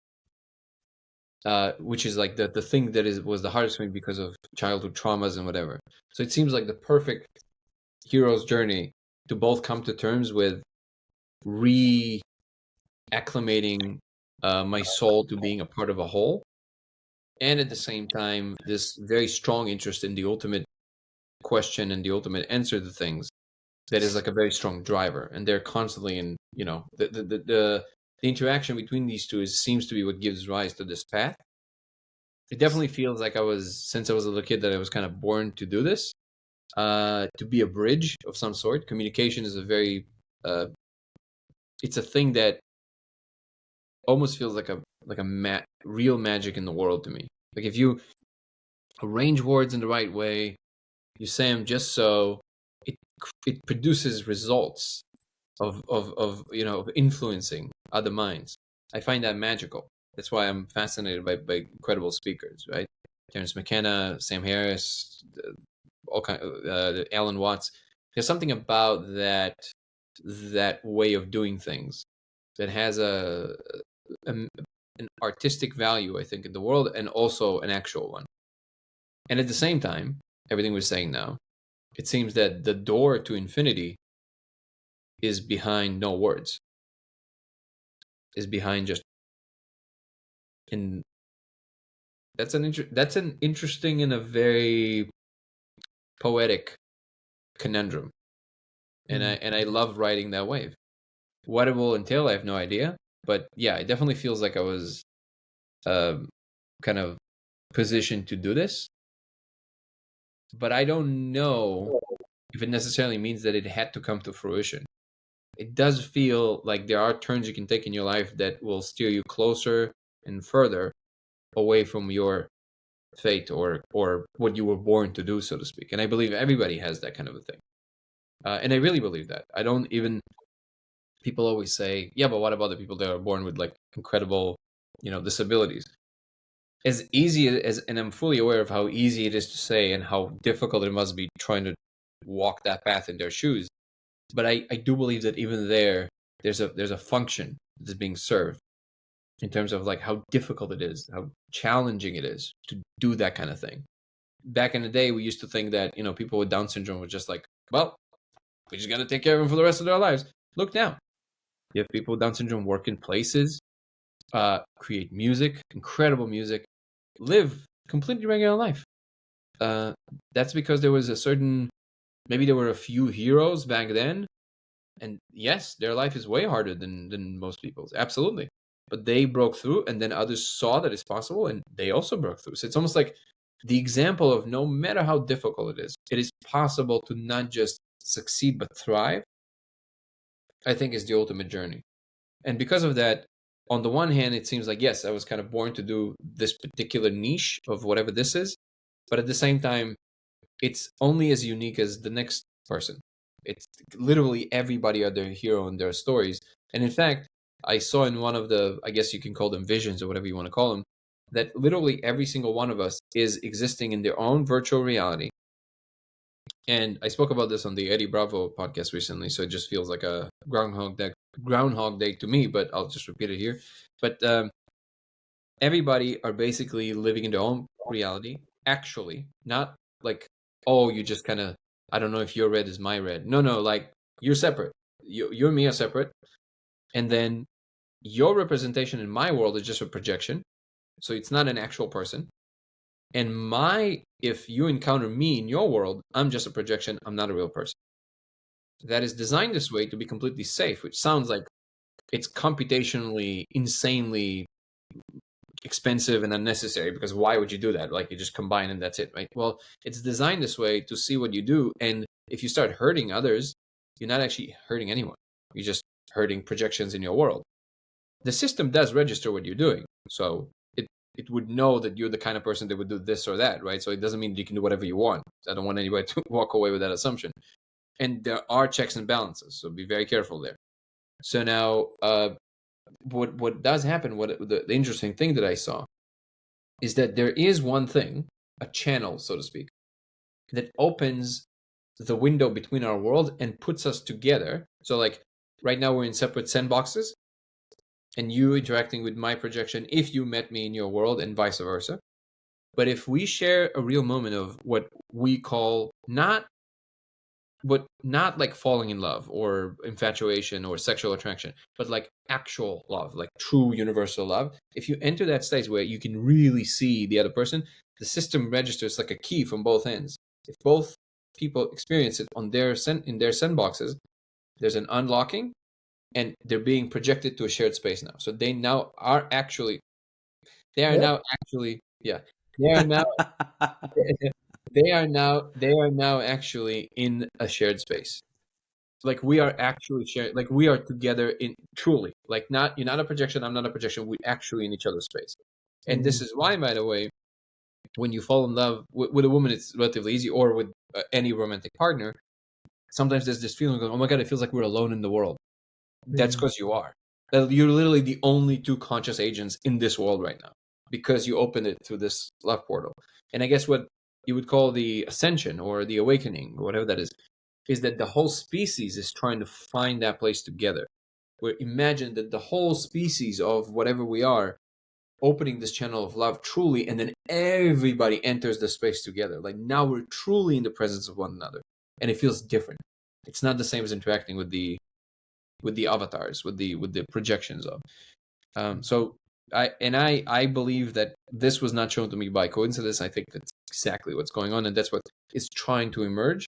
which is like the thing that was the hardest for me because of childhood traumas and whatever. So it seems like the perfect hero's journey to both come to terms with reacclimating my soul to being a part of a whole, and at the same time this very strong interest in the ultimate question and the ultimate answer to things that is like a very strong driver. And they're constantly in, the interaction between these two seems to be what gives rise to this path. It definitely feels like since I was a little kid, that I was kind of born to do this, to be a bridge of some sort. Communication is a very it's a thing that almost feels like real magic in the world to me. Like, if you arrange words in the right way, you say them just so, it produces results of influencing other minds. I find that magical. That's why I'm fascinated by incredible speakers, right? Terence McKenna, Sam Harris, all kind of Alan Watts. There's something about that way of doing things that has an artistic value, I think, in the world, and also an actual one. And at the same time, everything we're saying now, it seems that the door to infinity is behind no words, is behind just. And that's an interesting and a very poetic conundrum, and I love riding that wave. What it will entail, I have no idea, but yeah, it definitely feels like I was kind of positioned to do this, but I don't know if it necessarily means that it had to come to fruition. It does feel like there are turns you can take in your life that will steer you closer and further away from your fate or what you were born to do, so to speak. And I believe everybody has that kind of a thing. And I really believe that. I don't even, people always say, yeah, but what about the people that are born with like incredible, disabilities? as easy as, and I'm fully aware of how easy it is to say and how difficult it must be trying to walk that path in their shoes. But I do believe that even there's a function that's being served in terms of like how difficult it is, how challenging it is to do that kind of thing. Back in the day, we used to think that, you know, people with Down syndrome were just like, well, we just got to take care of them for the rest of their lives. Look now, you have people with Down syndrome work in places, create music, incredible music, live completely regular life. That's because there was a certain, maybe there were a few heroes back then, and yes, their life is way harder than most people's, absolutely. But they broke through, and then others saw that it's possible, and they also broke through. So it's almost like the example of no matter how difficult it is possible to not just succeed but thrive. I think is the ultimate journey. And because of that, on the one hand, it seems like, yes, I was kind of born to do this particular niche of whatever this is. But at the same time, it's only as unique as the next person. It's literally everybody are their hero in their stories. And in fact, I saw in one of the, I guess you can call them visions or whatever you want to call them, that literally every single one of us is existing in their own virtual reality. And I spoke about this on the Eddie Bravo podcast recently, so it just feels like a Groundhog Day to me, but I'll just repeat it here. But everybody are basically living in their own reality, actually, not like, oh, you just kind of, I don't know if your red is my red. No, like you're separate. You and me are separate. And then your representation in my world is just a projection. So it's not an actual person. And if you encounter me in your world, I'm just a projection. I'm not a real person. That is designed this way to be completely safe, which sounds like it's computationally insanely expensive and unnecessary, because why would you do that? Like, you just combine and that's it, right? Well, it's designed this way to see what you do. And if you start hurting others, you're not actually hurting anyone. You're just hurting projections in your world. The system does register what you're doing. So it would know that you're the kind of person that would do this or that, right? So it doesn't mean that you can do whatever you want. I don't want anybody to walk away with that assumption. And there are checks and balances, so be very careful there. So now, what does happen, the interesting thing that I saw is that there is one thing, a channel, so to speak, that opens the window between our world and puts us together. So like right now we're in separate sandboxes, and you interacting with my projection if you met me in your world, and vice versa. But if we share a real moment of what we call not like falling in love or infatuation or sexual attraction, but like actual love, like true universal love, if you enter that stage where you can really see the other person, the system registers like a key from both ends. If both people experience it in their sandboxes, there's an unlocking, and they're being projected to a shared space now. So they are now actually actually in a shared space. Like, we are actually sharing, like we are together in truly, like, you're not a projection, I'm not a projection, we're actually in each other's space. And this is why, by the way, when you fall in love with a woman, it's relatively easy, or with any romantic partner, sometimes there's this feeling of, oh my God, it feels like we're alone in the world. That's because you are. You're literally the only two conscious agents in this world right now, because you opened it through this love portal. And I guess what you would call the ascension or the awakening, or whatever that is that the whole species is trying to find that place together. Where imagine that the whole species of whatever we are opening this channel of love truly, and then everybody enters the space together. Like, now we're truly in the presence of one another, and it feels different. It's not the same as interacting with the avatars, with the projections of. So I believe that this was not shown to me by coincidence. I think that's exactly what's going on, and that's what is trying to emerge.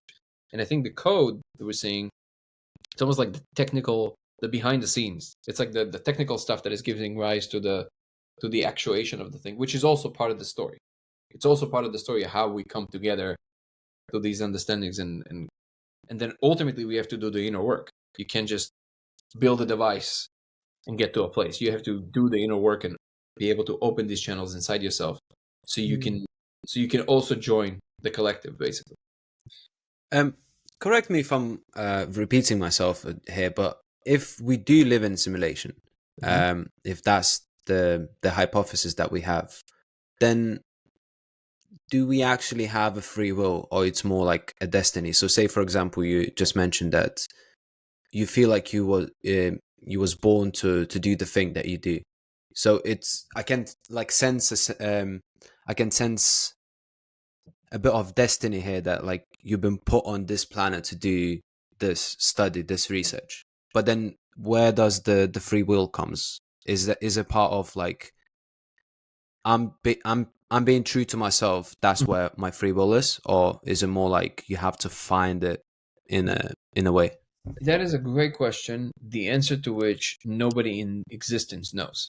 And I think the code that we're seeing, it's almost like the behind the scenes. It's like the technical stuff that is giving rise to the actuation of the thing, which is also part of the story. It's also part of the story of how we come together to these understandings, and then ultimately we have to do the inner work. You can't just build a device and get to a place. You have to do the inner work and be able to open these channels inside yourself, so you can also join the collective, basically. Correct me if I'm repeating myself here, but if we do live in simulation, if that's the hypothesis that we have, then do we actually have a free will, or it's more like a destiny? So say, for example, you just mentioned that you feel like you was born to do the thing that you do. So it's, I can like sense I can sense a bit of destiny here, that like you've been put on this planet to do this study, this research. But then where does the free will comes? Is it part of like I'm being true to myself, that's where my free will is? Or is it more like you have to find it in a way? That is a great question, the answer to which nobody in existence knows.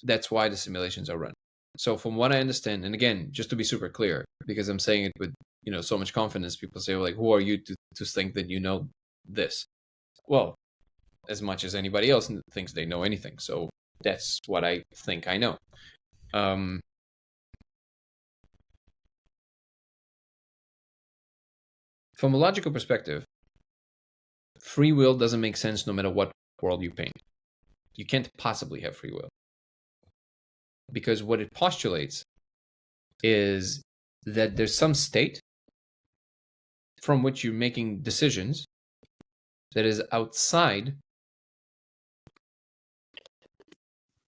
That's why the simulations are run. So from what I understand, and again, just to be super clear, because I'm saying it with so much confidence, people say, like, who are you to think that you know this? Well, as much as anybody else thinks they know anything. So that's what I think I know. From a logical perspective, free will doesn't make sense no matter what world you paint. You can't possibly have free will. Because what it postulates is that there's some state from which you're making decisions that is outside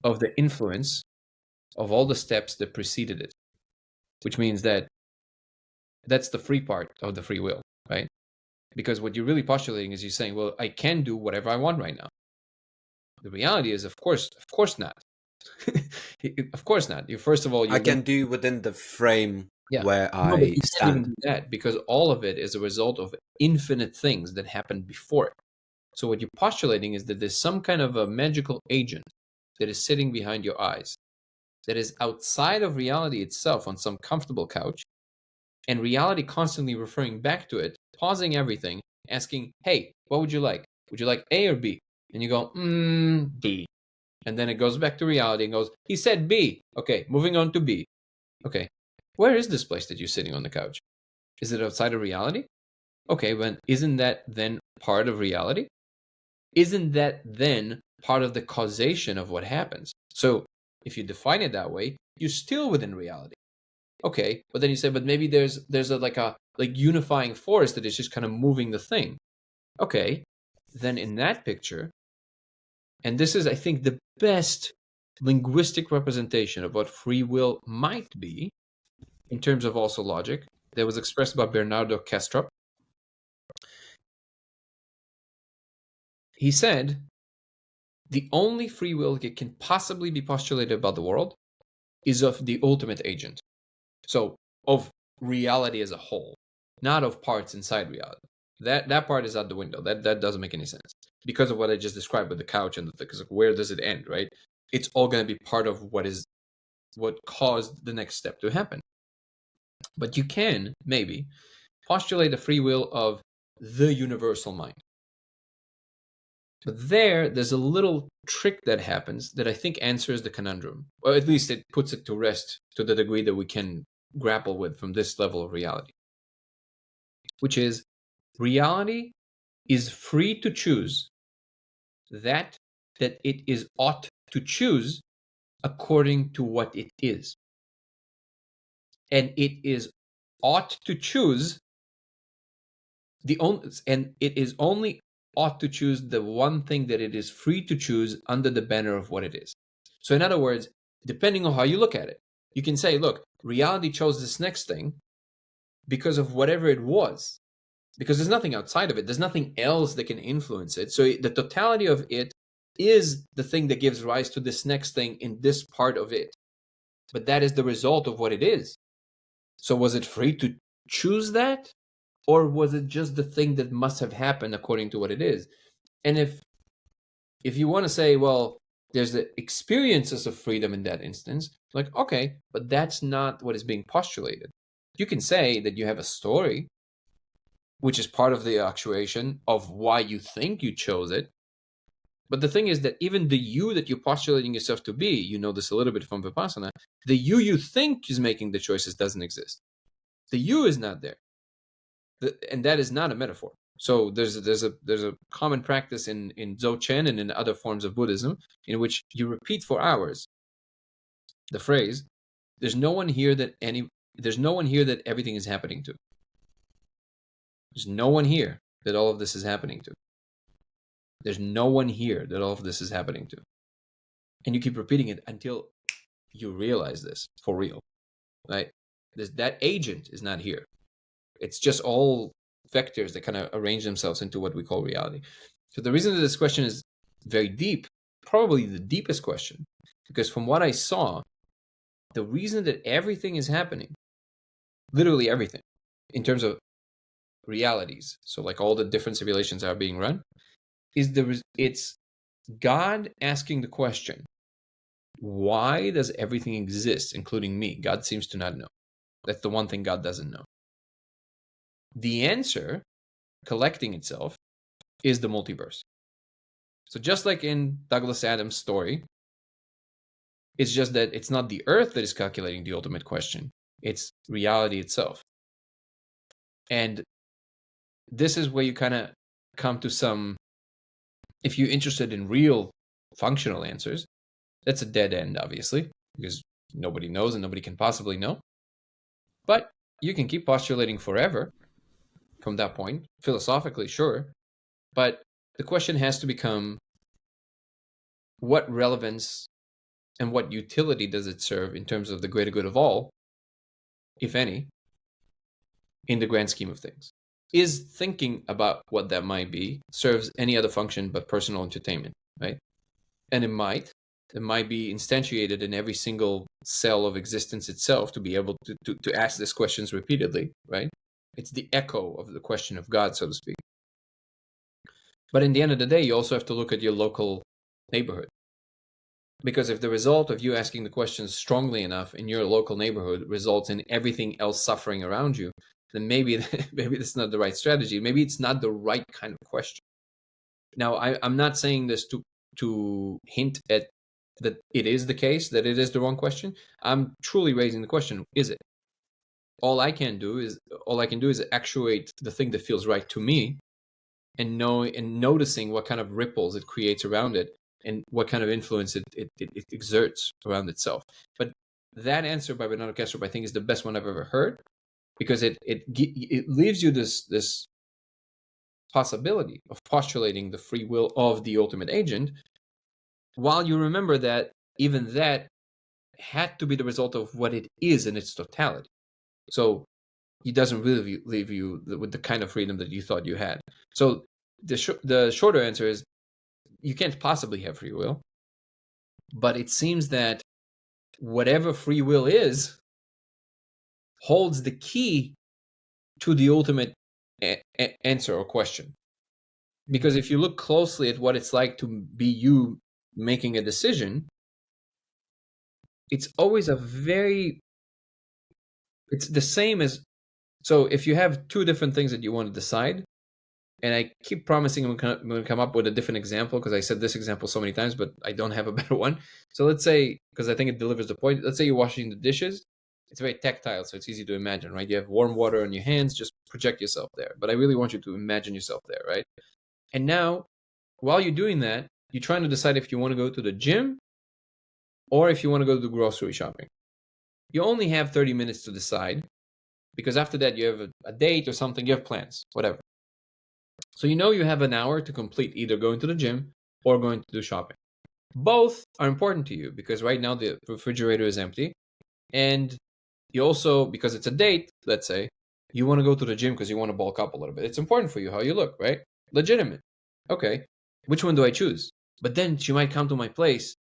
of the influence of all the steps that preceded it, which means that that's the free part of the free will, right? Because what you're really postulating is you're saying, well, I can do whatever I want right now. The reality is, of course not. Of course not. First of all, I can do within the frame where No, but I you can't stand. even do that, because all of it is a result of infinite things that happened before it. So what you're postulating is that there's some kind of a magical agent that is sitting behind your eyes, that is outside of reality itself on some comfortable couch, and reality constantly referring back to it, pausing everything, asking, hey, what would you like? Would you like A or B? And you go, B. And then it goes back to reality and goes, he said B. Okay, moving on to B. Okay, where is this place that you're sitting on the couch? Is it outside of reality? Okay, but isn't that then part of reality? Isn't that then part of the causation of what happens? So if you define it that way, you're still within reality. Okay, but then you say, but maybe there's a unifying force that is just kind of moving the thing. Okay, then in that picture, and this is, I think, the best linguistic representation of what free will might be, in terms of also logic, that was expressed by Bernardo Kastrup. He said, the only free will that can possibly be postulated about the world is of the ultimate agent. So, of reality as a whole, not of parts inside reality. That part is out the window. That doesn't make any sense, because of what I just described with the couch and the thing. Like, where does it end, right? It's all going to be part of what caused the next step to happen. But you can maybe postulate the free will of the universal mind. But there's a little trick that happens that I think answers the conundrum, or at least it puts it to rest to the degree that we can grapple with from this level of reality, which is reality is free to choose that it is ought to choose according to what it is. And it is ought to choose and it is only ought to choose the one thing that it is free to choose under the banner of what it is. So in other words, depending on how you look at it, you can say, look, reality chose this next thing because of whatever it was, because there's nothing outside of it. There's nothing else that can influence it. So the totality of it is the thing that gives rise to this next thing in this part of it. But that is the result of what it is. So was it free to choose that? Or was it just the thing that must have happened according to what it is? And if you want to say, well, there's the experiences of freedom in that instance, like, okay, but that's not what is being postulated. You can say that you have a story, which is part of the actuation of why you think you chose it. But the thing is that even the you that you're postulating yourself to be, you know this a little bit from Vipassana, the you think is making the choices doesn't exist. The you is not there. And that is not a metaphor. So there's a common practice in Dzogchen and in other forms of Buddhism in which you repeat for hours the phrase, There's no one here that everything is happening to. There's no one here that all of this is happening to. There's no one here that all of this is happening to. And you keep repeating it until you realize this for real, right? That agent is not here. It's just all vectors that kind of arrange themselves into what we call reality. So the reason that this question is very deep, probably the deepest question, because from what I saw, the reason that everything is happening, literally everything, in terms of realities, so like all the different simulations that are being run, it's God asking the question, why does everything exist, including me? God seems to not know. That's the one thing God doesn't know. The answer, collecting itself, is the multiverse. So just like in Douglas Adams' story, it's just that it's not the Earth that is calculating the ultimate question. It's reality itself. And this is where you kind of come to some, if you're interested in real functional answers, that's a dead end, obviously, because nobody knows and nobody can possibly know. But you can keep postulating forever from that point, philosophically, sure. But the question has to become, what relevance and what utility does it serve in terms of the greater good of all, if any, in the grand scheme of things? Is thinking about what that might be serves any other function but personal entertainment, right? And it might be instantiated in every single cell of existence itself to be able to ask these questions repeatedly, right? It's the echo of the question of God, so to speak. But in the end of the day, you also have to look at your local neighborhood. Because if the result of you asking the questions strongly enough in your local neighborhood results in everything else suffering around you, then maybe that's not the right strategy. Maybe it's not the right kind of question. Now, I'm not saying this to hint at that it is the case, that it is the wrong question. I'm truly raising the question, is it? All I can do is actuate the thing that feels right to me, and noticing what kind of ripples it creates around it and what kind of influence it exerts around itself. But that answer by Bernardo Kastrup, I think, is the best one I've ever heard, because it leaves you this possibility of postulating the free will of the ultimate agent, while you remember that even that had to be the result of what it is in its totality. So he doesn't really leave you with the kind of freedom that you thought you had. So the shorter answer is, you can't possibly have free will. But it seems that whatever free will is holds the key to the ultimate answer or question. Because if you look closely at what it's like to be you making a decision, it's always it's the same as, so if you have two different things that you want to decide, and I keep promising I'm going to come up with a different example, because I said this example so many times, but I don't have a better one. So let's say, because I think it delivers the point, let's say you're washing the dishes. It's very tactile, so it's easy to imagine, right? You have warm water on your hands, just project yourself there. But I really want you to imagine yourself there, right? And now, while you're doing that, you're trying to decide if you want to go to the gym or if you want to go to grocery shopping. You only have 30 minutes to decide, because after that you have a date or something, you have plans, whatever. So you have an hour to complete either going to the gym or going to do shopping. Both are important to you because right now the refrigerator is empty, and you also, because it's a date, let's say, you want to go to the gym because you want to bulk up a little bit. It's important for you how you look, right? Legitimate. Okay, which one do I choose? But then she might come to my place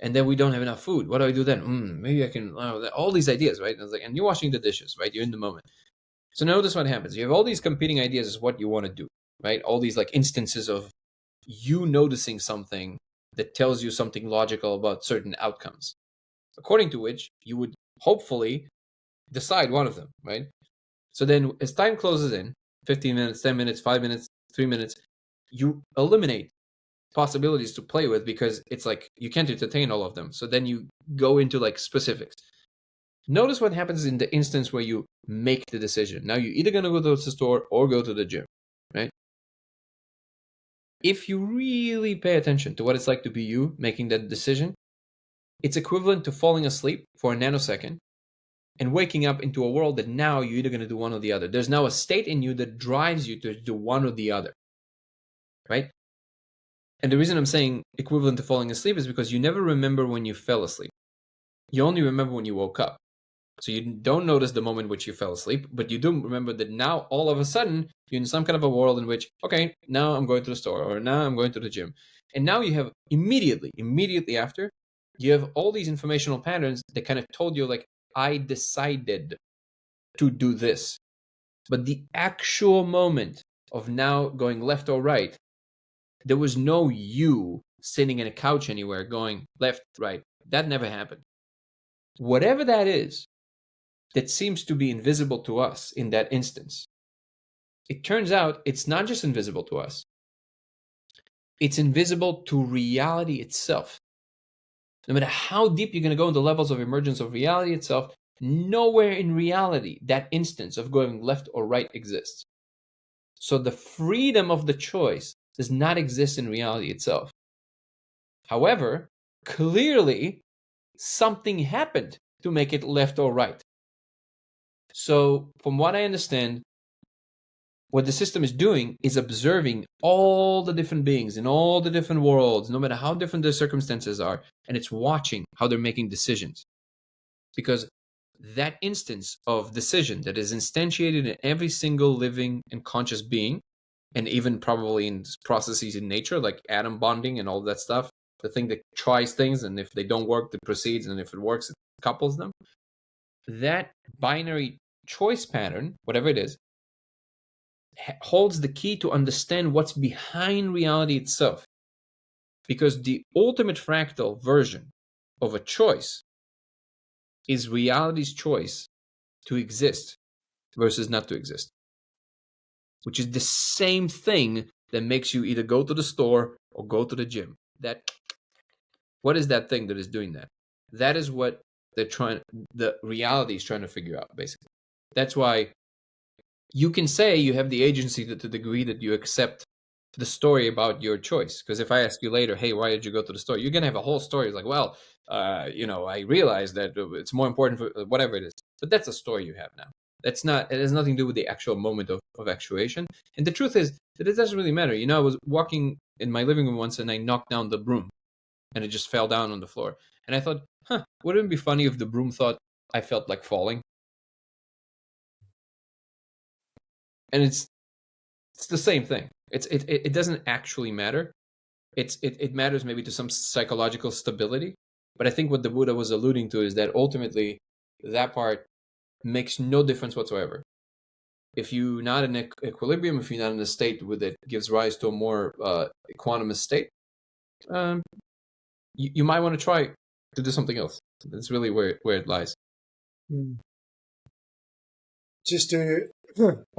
and then we don't have enough food. What do I do then? Maybe I can, all these ideas, right? And, and you're washing the dishes, right? You're in the moment. So notice what happens. You have all these competing ideas as what you want to do, right? All these like instances of you noticing something that tells you something logical about certain outcomes, according to which you would hopefully decide one of them, right? So then as time closes in, 15 minutes, 10 minutes, 5 minutes, 3 minutes, you eliminate possibilities to play with because it's like you can't entertain all of them. So then you go into like specifics. Notice what happens in the instance where you make the decision. Now you're either going to go to the store or go to the gym, right? If you really pay attention to what it's like to be you making that decision, it's equivalent to falling asleep for a nanosecond and waking up into a world that now you're either going to do one or the other. There's now a state in you that drives you to do one or the other, right? And the reason I'm saying equivalent to falling asleep is because you never remember when you fell asleep. You only remember when you woke up. So you don't notice the moment which you fell asleep, but you do remember that now all of a sudden you're in some kind of a world in which, okay, now I'm going to the store, or now I'm going to the gym. And now you have immediately after, you have all these informational patterns that kind of told you, like, I decided to do this. But the actual moment of now going left or right, there was no you sitting in a couch anywhere going left, right. That never happened. Whatever that is, that seems to be invisible to us in that instance, it turns out it's not just invisible to us. It's invisible to reality itself. No matter how deep you're going to go in the levels of emergence of reality itself, nowhere in reality that instance of going left or right exists. So the freedom of the choice does not exist in reality itself. However, clearly something happened to make it left or right. So from what I understand, what the system is doing is observing all the different beings in all the different worlds, no matter how different their circumstances are, and it's watching how they're making decisions. Because that instance of decision that is instantiated in every single living and conscious being, and even probably in processes in nature, like atom bonding and all that stuff, the thing that tries things, and if they don't work, it proceeds, and if it works, it couples them. That binary choice pattern, whatever it is, holds the key to understand what's behind reality itself. Because the ultimate fractal version of a choice is reality's choice to exist versus not to exist, which is the same thing that makes you either go to the store or go to the gym. What is that thing that is doing that? That is what the reality is trying to figure out, basically. That's why you can say you have the agency to the degree that you accept the story about your choice. Because if I ask you later, hey, why did you go to the store? You're going to have a whole story. It's like, well, I realized that it's more important for whatever it is. But that's a story you have now. It has nothing to do with the actual moment of actuation. And the truth is that it doesn't really matter. I was walking in my living room once and I knocked down the broom and it just fell down on the floor. And I thought, wouldn't it be funny if the broom thought I felt like falling? And it's the same thing. It doesn't actually matter. It matters maybe to some psychological stability. But I think what the Buddha was alluding to is that ultimately that part makes no difference whatsoever. If you're not in equilibrium, if you're not in a state that gives rise to a more equanimous state, you might want to try to do something else. That's really where it lies. Just to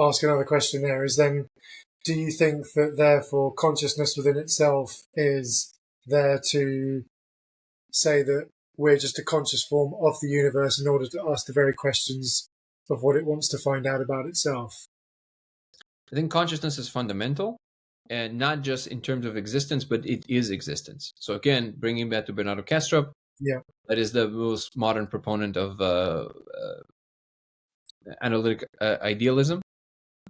ask another question there is then, do you think that therefore consciousness within itself is there to say that we're just a conscious form of the universe in order to ask the very questions of what it wants to find out about itself? I think consciousness is fundamental, and not just in terms of existence, but it is existence. So again, bringing back to Bernardo Kastrup, that is the most modern proponent of analytic idealism.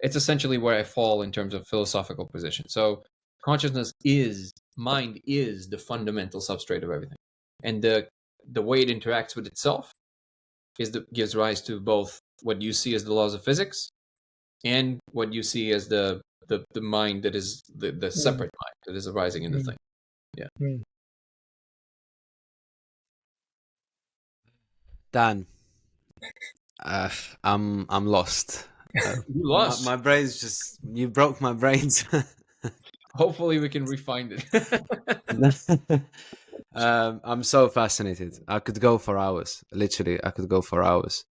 It's essentially where I fall in terms of philosophical position. So mind is the fundamental substrate of everything. And the way it interacts with itself gives rise to both what you see as the laws of physics and what you see as the mind that is the separate mind that is arising in the thing. Yeah. Dan, I'm lost. You lost. My brain's just, you broke my brains. Hopefully we can refine it. I'm so fascinated. I could go for hours. Literally, I could go for hours.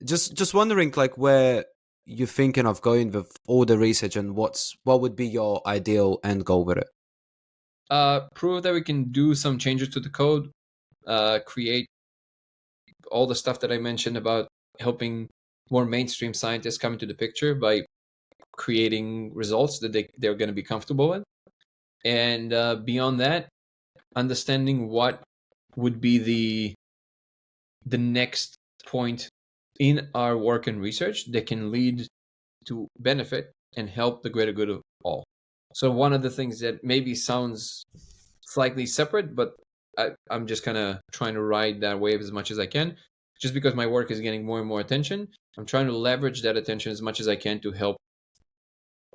Just wondering, like, where you're thinking of going with all the research, and what would be your ideal end goal with it? Prove that we can do some changes to the code, create all the stuff that I mentioned about helping more mainstream scientists come into the picture by creating results that they're going to be comfortable with. And beyond that, understanding what would be the next point in our work and research that can lead to benefit and help the greater good of all. So one of the things that maybe sounds slightly separate, but I'm just kind of trying to ride that wave as much as I can. Just because my work is getting more and more attention, I'm trying to leverage that attention as much as I can to help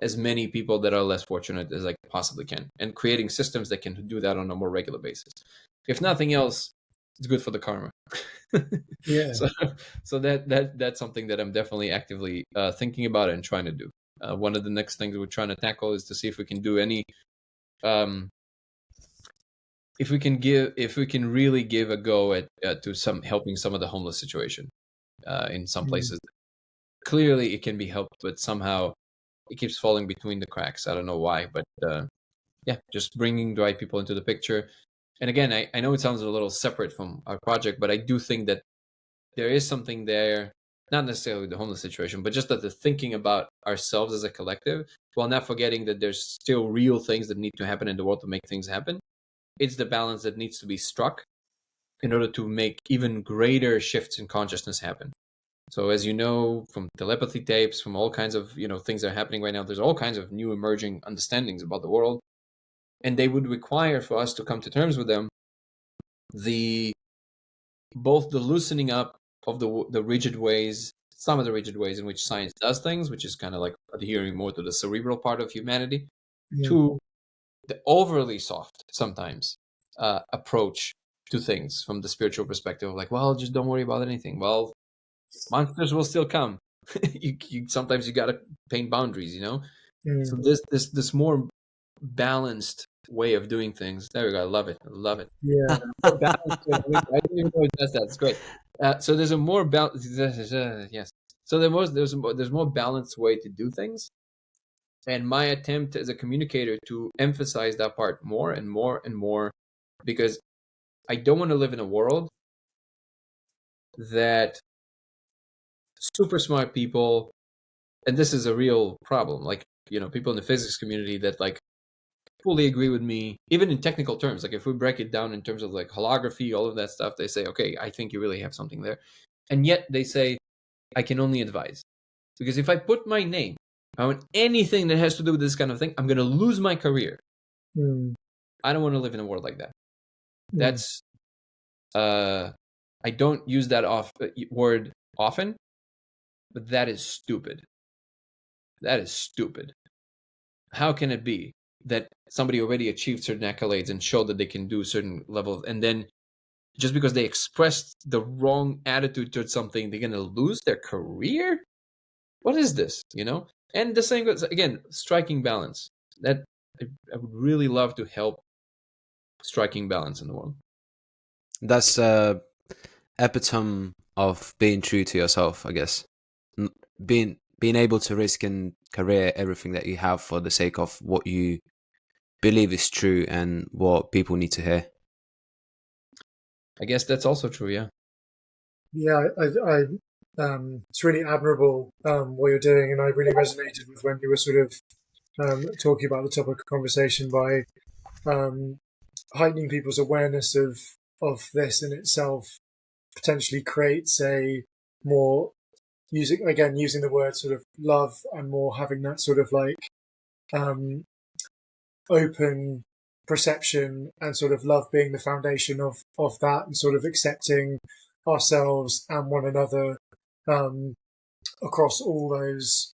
as many people that are less fortunate as I possibly can, and creating systems that can do that on a more regular basis. If nothing else, it's good for the karma. Yeah. So that's something that I'm definitely actively thinking about and trying to do. One of the next things we're trying to tackle is to see if we can do any, if we can really give a go at to some helping some of the homeless situation in some places. Clearly, it can be helped, but somehow it keeps falling between the cracks. I don't know why, but yeah, just bringing the right people into the picture. And again, I know it sounds a little separate from our project, but I do think that there is something there, not necessarily the homeless situation, but just that the thinking about ourselves as a collective, while not forgetting that there's still real things that need to happen in the world to make things happen. It's the balance that needs to be struck in order to make even greater shifts in consciousness happen. So as you know, from telepathy tapes, from all kinds of things that are happening right now, there's all kinds of new emerging understandings about the world. And they would require for us to come to terms with them both the loosening up of the rigid ways, some of the rigid ways in which science does things, which is kind of like adhering more to the cerebral part of humanity, to the overly soft sometimes approach to things from the spiritual perspective of like, well, just don't worry about anything. Well, monsters will still come. Sometimes you got to paint boundaries, So this more balanced way of doing things. There we go. I love it. Yeah. More balanced way. I didn't even know it does that. It's great. So there's a more balanced. Yes. So there's more balanced way to do things. And my attempt as a communicator to emphasize that part more and more and more, because I don't want to live in a world that super smart people, and this is a real problem, like, people in the physics community that like fully agree with me, even in technical terms. Like if we break it down in terms of like holography, all of that stuff, they say, okay, I think you really have something there. And yet they say, I can only advise. Because if I put my name on anything that has to do with this kind of thing, I'm going to lose my career. I don't want to live in a world like that. That's, I don't use that word often, but that is stupid. That is stupid. How can it be that somebody already achieved certain accolades and showed that they can do certain levels, and then just because they expressed the wrong attitude towards something, they're going to lose their career? What is this, And the same goes, again, striking balance. That I would really love to help striking balance in the world. That's epitome of being true to yourself, I guess. Being able to risk in career everything that you have for the sake of what you believe is true and what people need to hear. I guess that's also true, yeah. Yeah, it's really admirable what you're doing, and I really resonated with when you were sort of talking about the topic of conversation by heightening people's awareness of this in itself potentially creates a more using the word sort of love, and more having that sort of like open perception, and sort of love being the foundation of that, and sort of accepting ourselves and one another across all those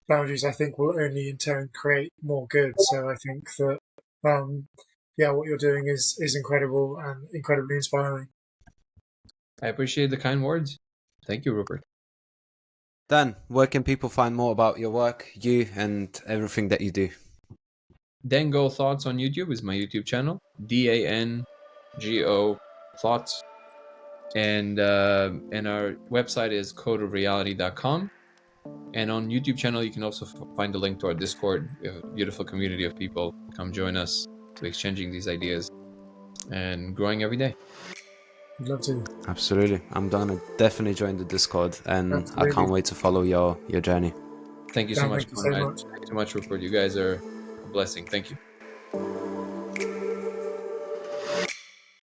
boundaries, I think will only in turn create more good. So I think that what you're doing is incredible and incredibly inspiring. I appreciate the kind words. Thank you, Rupert. Dan, where can people find more about your work, you, and everything that you do? Dango Thoughts on YouTube is my YouTube channel. DANGO Thoughts. And our website is codeofreality.com. And on YouTube channel, you can also find the link to our Discord. We have a beautiful community of people. Come join us to exchanging these ideas and growing every day. I'd love to. Absolutely. I'm gonna definitely join the Discord, and Absolutely. I can't wait to follow your journey. Thank you so much. Thank you so much. Thank you so much, Rupert. You guys are a blessing. Thank you.